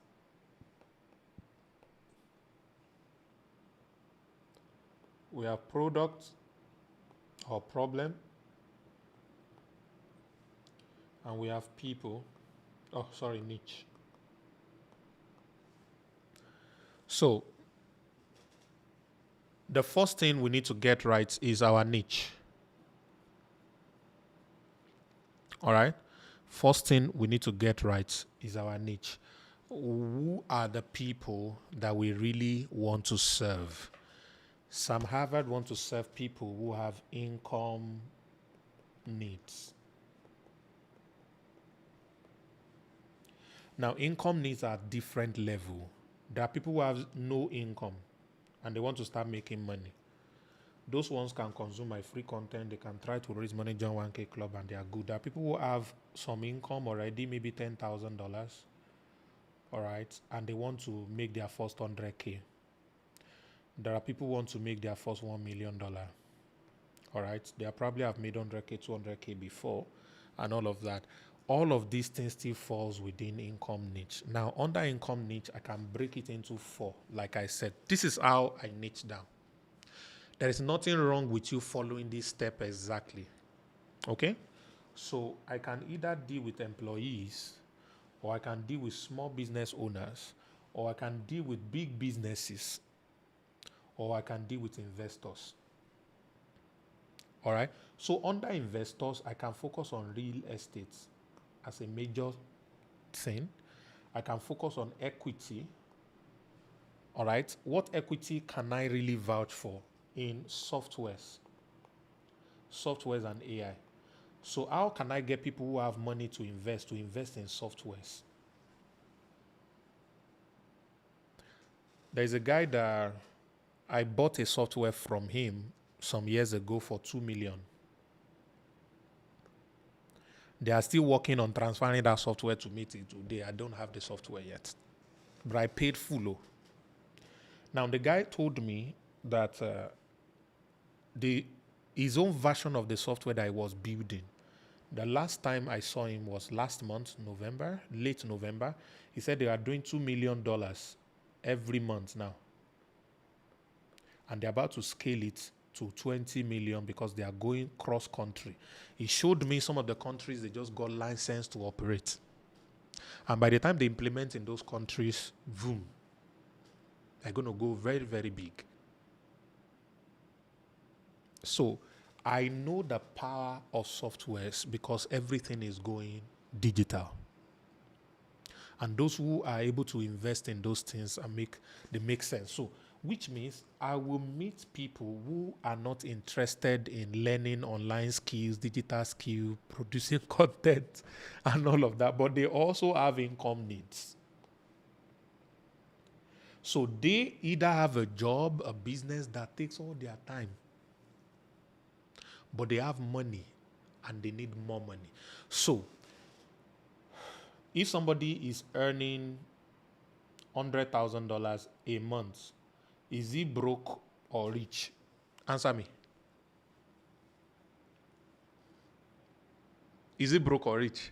we have product or problem, and we have people. Oh, sorry, niche. So, the first thing we need to get right is our niche. All right? First thing we need to get right is our niche. Who are the people that we really want to serve? Sam Harvard wants to serve people who have income needs. Now, income needs are different level. There are people who have no income and they want to start making money. Those ones can consume my free content. They can try to raise money, join 1K Club, and they are good. There are people who have some income already, maybe $10,000, all right, and they want to make their first 100K. There are people who want to make their first $1 million, all right. They probably have made 100K, 200K before, and all of that. All of these things still falls within income niche. Now, under income niche, I can break it into 4. Like I said, this is how I niche down. There is nothing wrong with you following this step exactly. Okay? So I can either deal with employees, or I can deal with small business owners, or I can deal with big businesses, or I can deal with investors. All right? So under investors, I can focus on real estate as a major thing. I can focus on equity. All right? What equity can I really vouch for? In softwares and AI. So how can I get people who have money to invest in softwares? There's a guy that I bought a software from him some years ago for $2 million. They are still working on transferring that software to me today. I don't have the software yet, but I paid full. Now the guy told me that his own version of the software that I was building, the last time I saw him was last month, late November. He said they are doing $2 million every month now. And they're about to scale it to 20 million because they are going cross country. He showed me some of the countries they just got licensed to operate. And by the time they implement in those countries, boom, they're going to go very, very big. So I know the power of softwares because everything is going digital. And those who are able to invest in those things and they make sense. So, which means I will meet people who are not interested in learning online skills, digital skills, producing content, and all of that, but they also have income needs. So they either have a job, a business that takes all their time, but they have money and they need more money. So if somebody is earning $100,000 a month, is he broke or rich? Answer me. Is he broke or rich?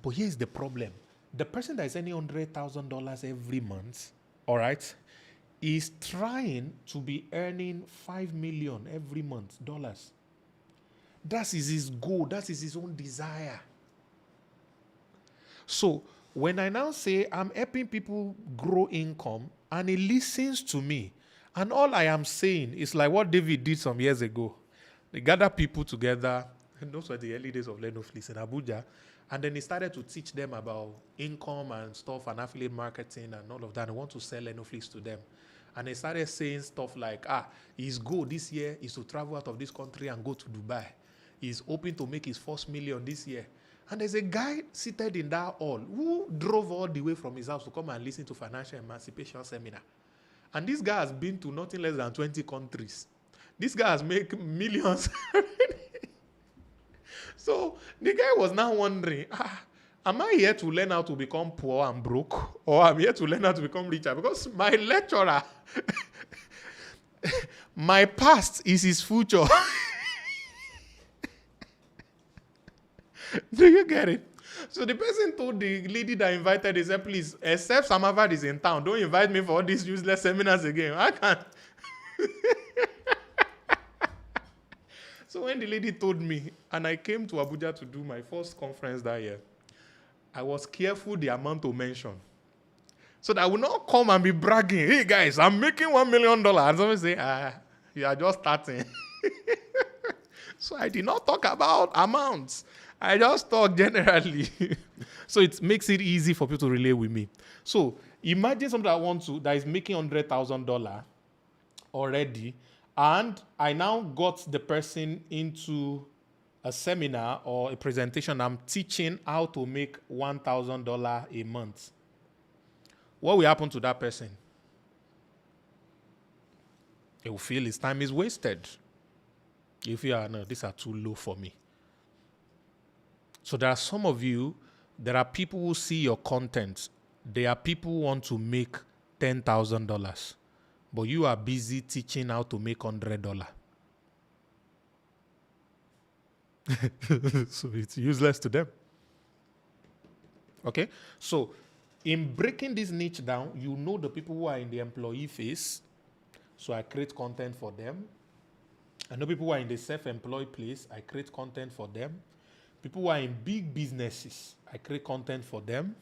But here's the problem. The person that is earning $100,000 every month, all right, is trying to be earning $5 million every month, dollars. That is his goal. That is his own desire. So when I now say I'm helping people grow income and he listens to me, and all I am saying is like what David did some years ago. They gather people together, and those were the early days of Lenoflis in Abuja, and then he started to teach them about income and stuff and affiliate marketing and all of that. I want to sell Lenoflis to them. And they started saying stuff like, his goal this year is to travel out of this country and go to Dubai. He's hoping to make his first million this year. And there's a guy seated in that hall who drove all the way from his house to come and listen to financial emancipation seminar. And this guy has been to nothing less than 20 countries. This guy has made millions. So the guy was now wondering, am I here to learn how to become poor and broke? Or I'm here to learn how to become richer? Because my lecturer, my past is his future. Do you get it? So the person told the lady that invited, he said, please, except Samavad is in town, don't invite me for all these useless seminars again. I can't. So when the lady told me, and I came to Abuja to do my first conference that year, I was careful the amount to mention. So that I would not come and be bragging, hey guys, I'm making $1 million. And someone say, you are just starting. So I did not talk about amounts. I just talk generally. So it makes it easy for people to relate with me. So imagine somebody that is making $100,000 already, and I now got the person into a seminar or a presentation. I'm teaching how to make $1,000 a month. What will happen to that person? He will feel his time is wasted. If you are, no, these are too low for me. So there are some of you, there are people who see your content. There are people who want to make $10,000, but you are busy teaching how to make $100. So it's useless to them. Okay? So in breaking this niche down, you know the people who are in the employee phase. So I create content for them. I know people who are in the self-employed place. I create content for them. People who are in big businesses, I create content for them.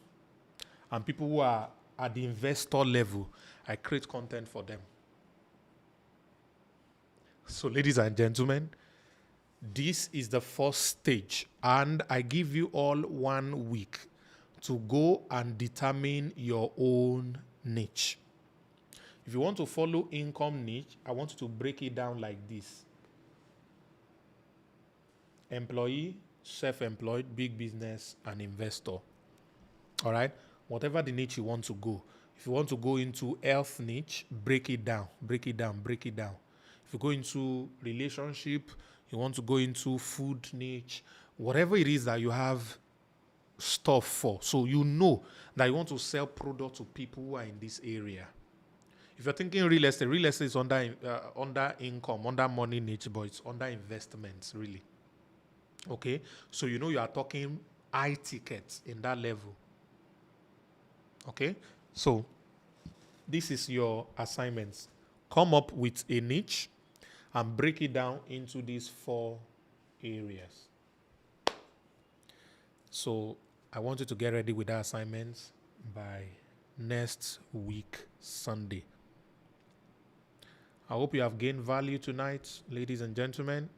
And people who are at the investor level, I create content for them. So ladies and gentlemen, this is the first stage. And I give you all 1 week to go and determine your own niche. If you want to follow income niche, I want you to break it down like this. Employee, self-employed, big business, and investor. All right? Whatever the niche you want to go. If you want to go into health niche, break it down, break it down, break it down. If you go into relationship, you want to go into food niche, whatever it is that you have stuff for. So you know that you want to sell product to people who are in this area. If you're thinking real estate is under income, under money niche, but it's under investments, really. Okay, so you know you are talking high tickets in that level. Okay, so this is your assignments. Come up with a niche and break it down into these 4 areas. So I want you to get ready with that assignments by next week, Sunday. I hope you have gained value tonight, ladies and gentlemen.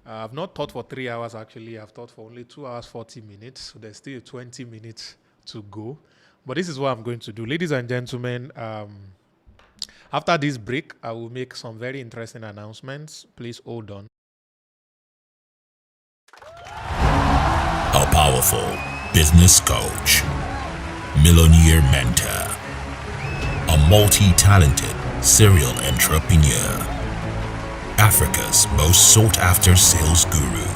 I've not taught for 3 hours, actually. I've taught for only 2 hours, 40 minutes. So there's still 20 minutes to go. But this is what I'm going to do. Ladies and gentlemen, after this break, I will make some very interesting announcements. Please hold on. A powerful business coach, millionaire mentor, a multi-talented serial entrepreneur, Africa's most sought-after sales guru,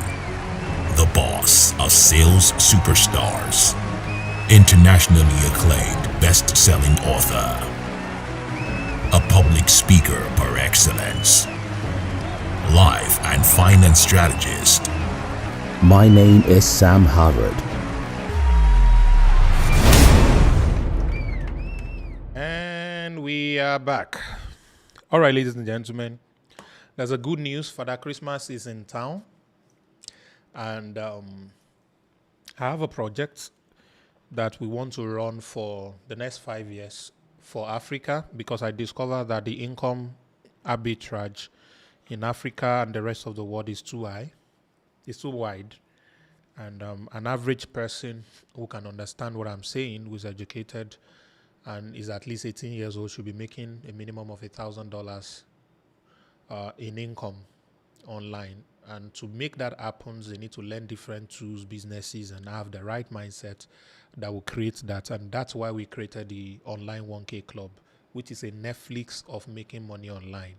the boss of sales superstars, internationally acclaimed best-selling author, a public speaker par excellence, life and finance strategist. My name is Sam Harvard. And we are back. All right, ladies and gentlemen. There's a good news. Father Christmas is in town. And I have a project. that we want to run for the next 5 years for Africa, because I discovered that the income arbitrage in Africa and the rest of the world is too high, it's too wide. And an average person who can understand what I'm saying, who's educated and is at least 18 years old, should be making a minimum of $1,000 in income online. And to make that happen, they need to learn different tools, businesses, and have the right mindset that will create that. And that's why we created the Online 1K Club, which is a Netflix of making money online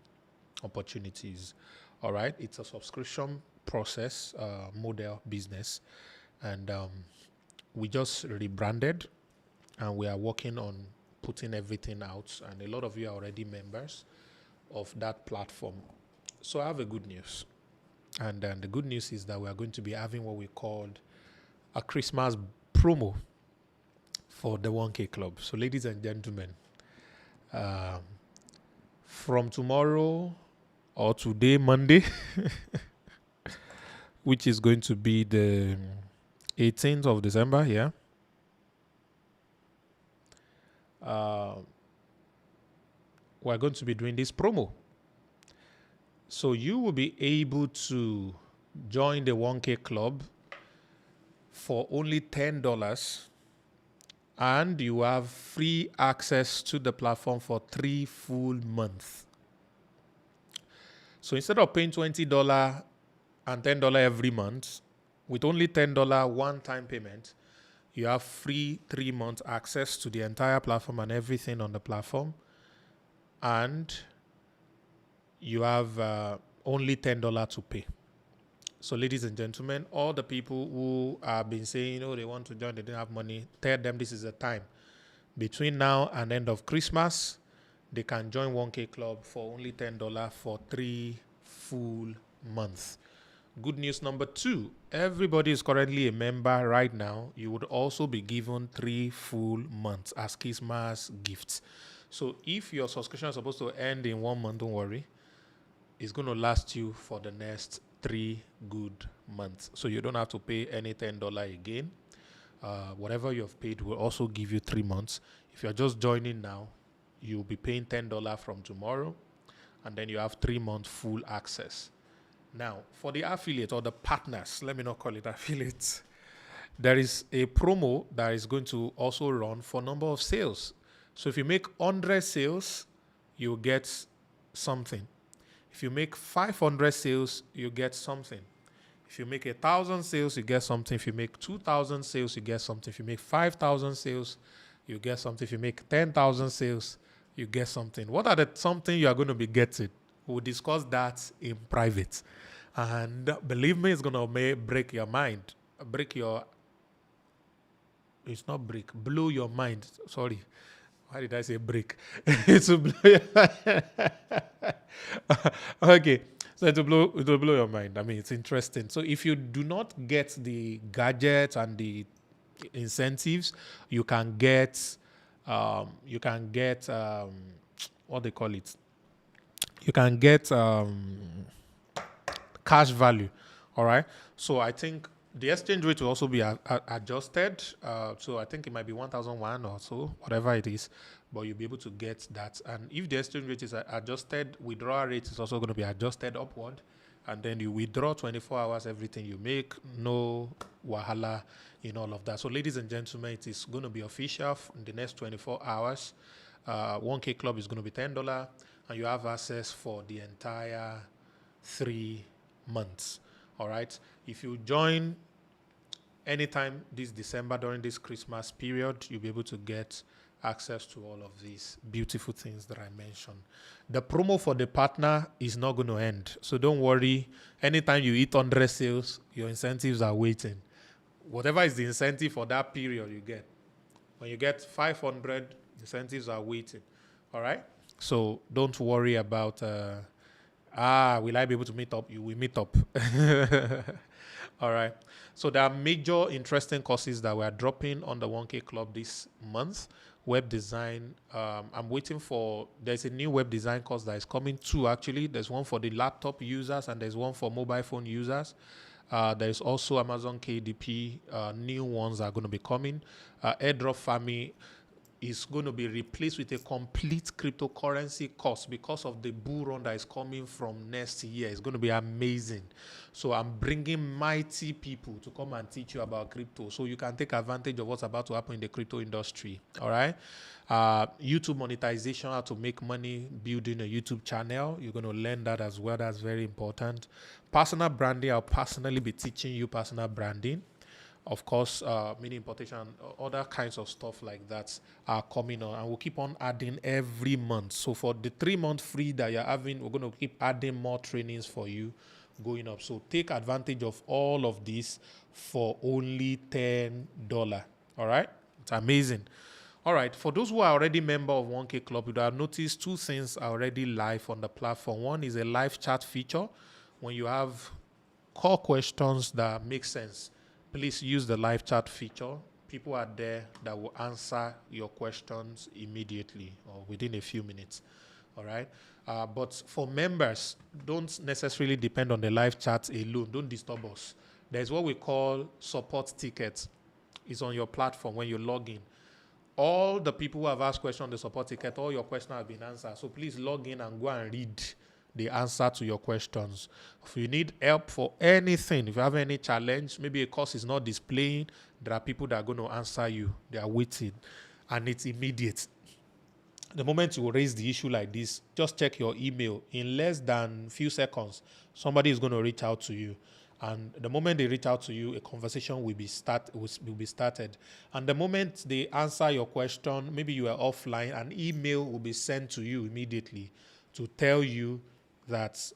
opportunities. All right. It's a subscription process model business. And we just rebranded, and we are working on putting everything out. And a lot of you are already members of that platform. So I have a good news. And the good news is that we are going to be having what we called a Christmas promo for the 1K Club. So ladies and gentlemen, from tomorrow or today, Monday, which is going to be the 18th of December, yeah. We're going to be doing this promo. So you will be able to join the 1K Club for only $10, and you have free access to the platform for 3 full months. So instead of paying $20 and $10 every month, with only $10 one-time payment, you have free 3 months access to the entire platform and everything on the platform. And you have only $10 to pay. So ladies and gentlemen, all the people who have been saying, they want to join, they didn't have money, tell them this is the time. Between now and end of Christmas, they can join 1K Club for only $10 for 3 full months. Good news number 2, everybody is currently a member right now. You would also be given 3 full months as Christmas gifts. So if your subscription is supposed to end in 1 month, don't worry. It's going to last you for the next 3 good months. So you don't have to pay any $10 again. Whatever you have paid will also give you 3 months. If you're just joining now, you'll be paying $10 from tomorrow, and then you have 3 months full access. Now, for the affiliate or the partners, let me not call it affiliates, there is a promo that is going to also run for number of sales. So if you make 100 sales, you get something. If you make 500 sales, you get something. If you make 1,000 sales, you get something. If you make 2,000 sales, you get something. If you make 5,000 sales, you get something. If you make 10,000 sales, you get something. What are the something you are going to be getting? We'll discuss that in private. And believe me, it's going to break your mind. It's not break, blow your mind. Sorry. Why did I say break? To blow your okay. So it will blow your mind. I mean, it's interesting. So if you do not get the gadgets and the incentives, you can get what they call it. You can get cash value. All right. So I think the exchange rate will also be adjusted. So I think it might be 1,001 or so, whatever it is, but you'll be able to get that. And if the exchange rate is adjusted, withdrawal rate is also going to be adjusted upward. And then you withdraw 24 hours, everything you make, no wahala in all of that. So ladies and gentlemen, it is going to be official in the next 24 hours. 1K Club is going to be $10, and you have access for the entire 3 months. All right. If you join anytime this December during this Christmas period, you'll be able to get access to all of these beautiful things that I mentioned. The promo for the partner is not going to end. So don't worry. Anytime you hit 100 sales, your incentives are waiting. Whatever is the incentive for that period you get. When you get 500, incentives are waiting. All right. So don't worry about, will I be able to meet up? You will meet up. All right. So there are major interesting courses that we are dropping on the 1K Club this month. web design. I'm waiting for, there's a new web design course that is coming too, actually. There's one for the laptop users and there's one for mobile phone users. There's also Amazon KDP. New ones are going to be coming. Airdrop Farming is going to be replaced with a complete cryptocurrency course because of the bull run that is coming from next year. It's going to be amazing. So I'm bringing mighty people to come and teach you about crypto so you can take advantage of what's about to happen in the crypto industry. All right. YouTube monetization, how to make money building a YouTube channel. You're going to learn that as well. That's very important. Personal branding. I'll personally be teaching you personal branding. Of course, media importation, other kinds of stuff like that are coming on, and we'll keep on adding every month. So for the 3-month free that you're having, we're going to keep adding more trainings for you going up. So take advantage of all of this for only $10. All right? It's amazing. All right. For those who are already member of 1K Club, you would have noticed 2 things are already live on the platform. One is a live chat feature. When you have core questions that make sense, please use the live chat feature. People are there that will answer your questions immediately or within a few minutes. All right. But for members, don't necessarily depend on the live chat alone. Don't disturb us. There's what we call support tickets. It's on your platform when you log in. All the people who have asked questions on the support ticket, all your questions have been answered. So please log in and go and read the answer to your questions. If you need help for anything, if you have any challenge, maybe a course is not displaying, there are people that are going to answer you. They are waiting, and it's immediate. The moment you raise the issue like this, just check your email. In less than few seconds, somebody is going to reach out to you. And the moment they reach out to you, a conversation will be started. And the moment they answer your question, maybe you are offline, an email will be sent to you immediately to tell you that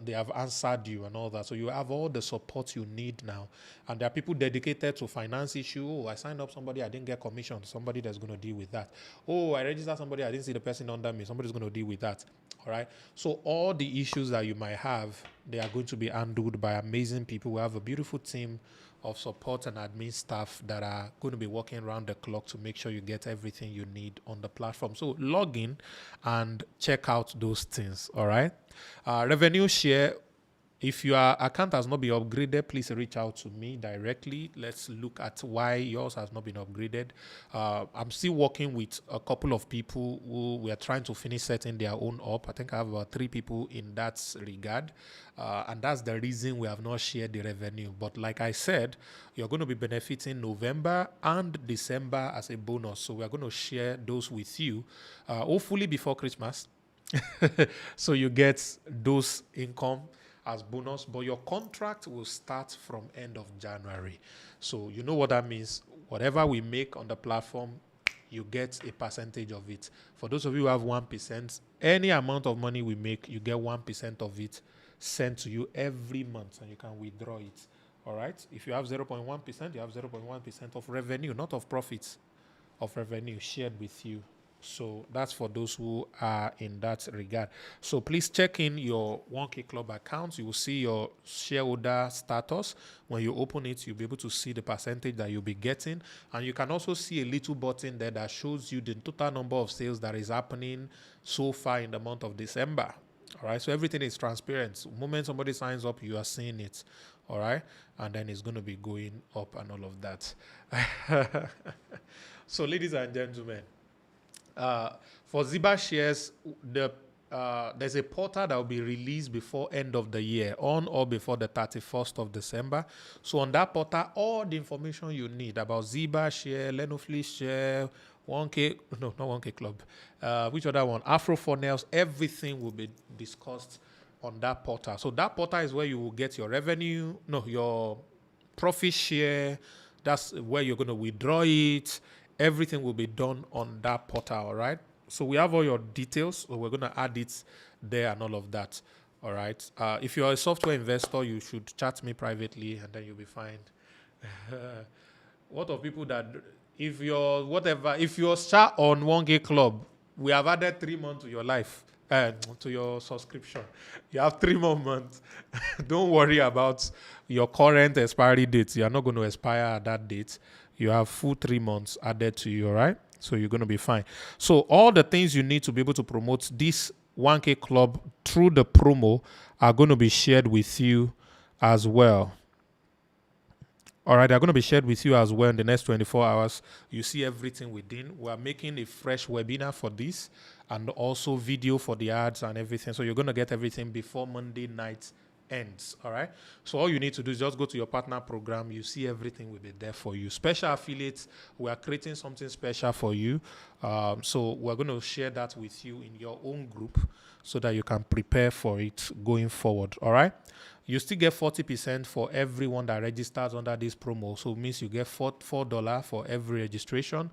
they have answered you and all that. So you have all the support you need now. And there are people dedicated to finance issue. Oh, I signed up somebody, I didn't get commission. Somebody that's going to deal with that. Oh, I registered somebody, I didn't see the person under me. Somebody's going to deal with that. All right. So all the issues that you might have, they are going to be handled by amazing people. We have a beautiful team of support and admin staff that are going to be working around the clock to make sure you get everything you need on the platform. So log in and check out those things. All right. Revenue share. If your account has not been upgraded, please reach out to me directly. Let's look at why yours has not been upgraded. I'm still working with a couple of people who we are trying to finish setting their own up. I think I have about 3 people in that regard. And that's the reason we have not shared the revenue. But like I said, you're going to be benefiting November and December as a bonus. So we're going to share those with you, hopefully before Christmas. So you get those income as bonus, but your contract will start from end of January. So you know what that means. Whatever we make on the platform, you get a percentage of it. For those of you who have 1%, any amount of money we make, you get 1% of it sent to you every month, and you can withdraw it. All right. If you have 0.1%, you have 0.1% of revenue, not of profits, of revenue shared with you. So that's for those who are in that regard. So please check in your 1K Club account. You will see your shareholder status. When you open it, you'll be able to see the percentage that you'll be getting. And you can also see a little button there that shows you the total number of sales that is happening so far in the month of December. All right. So everything is transparent. The moment somebody signs up, you are seeing it. All right. And then it's going to be going up and all of that. So ladies and gentlemen, for Ziba shares, there's a portal that will be released before end of the year, on or before the 31st of December. So on that portal, all the information you need about Ziba share, Lenofleet share, 1K, no, not 1K Club, which other one? Afro Funnels, everything will be discussed on that portal. So that portal is where you will get your revenue, your profit share. That's where you're going to withdraw it. Everything will be done on that portal, all right? So we have all your details, so we're going to add it there and all of that, all right? If you're a software investor, you should chat me privately, and then you'll be fine. What of people that, if you're start on 1K Club, we have added 3 months to your life, to your subscription. You have 3 more months. Don't worry about your current expiry date. You're not going to expire at that date. You have full 3 months added to you, all right? So you're going to be fine. So all the things you need to be able to promote this 1K Club through the promo are going to be shared with you as well. All right, they're going to be shared with you as well in the next 24 hours. You see everything within. We're making a fresh webinar for this and also video for the ads and everything. So you're going to get everything before Monday night ends. All right. So all you need to do is just go to your partner program. You see everything will be there for you. Special affiliates, we are creating something special for you. So we're going to share that with you in your own group so that you can prepare for it going forward. All right. You still get 40% for everyone that registers under this promo. So it means you get $4 for every registration.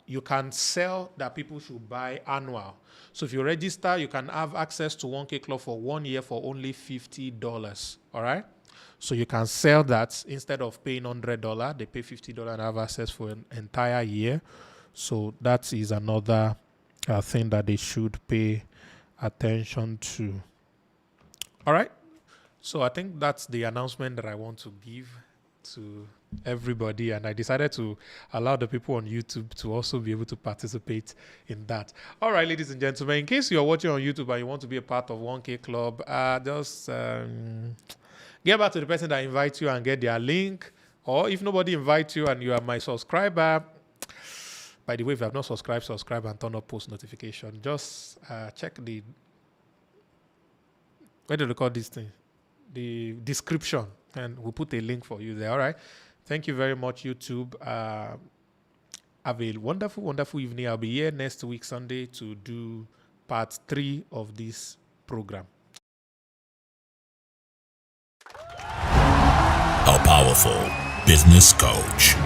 You can sell that people should buy annual. So if you register, you can have access to 1K Club for 1 year for only $50. All right. So you can sell that instead of paying $100. They pay $50 and have access for an entire year. So that is another thing that they should pay attention to. All right. So I think that's the announcement that I want to give to everybody, and I decided to allow the people on YouTube to also be able to participate in that. All right, ladies and gentlemen, in case you're watching on YouTube and you want to be a part of 1K Club, just get back to the person that invites you and get their link. Or if nobody invites you and you are my subscriber, by the way, if you have not subscribed, subscribe and turn on post notification. Just check the, what do they call this thing? The description, and we'll put a link for you there. All right. Thank you very much, YouTube. Have a wonderful, wonderful evening. I'll be here next week, Sunday, to do part 3 of this program. A powerful business coach.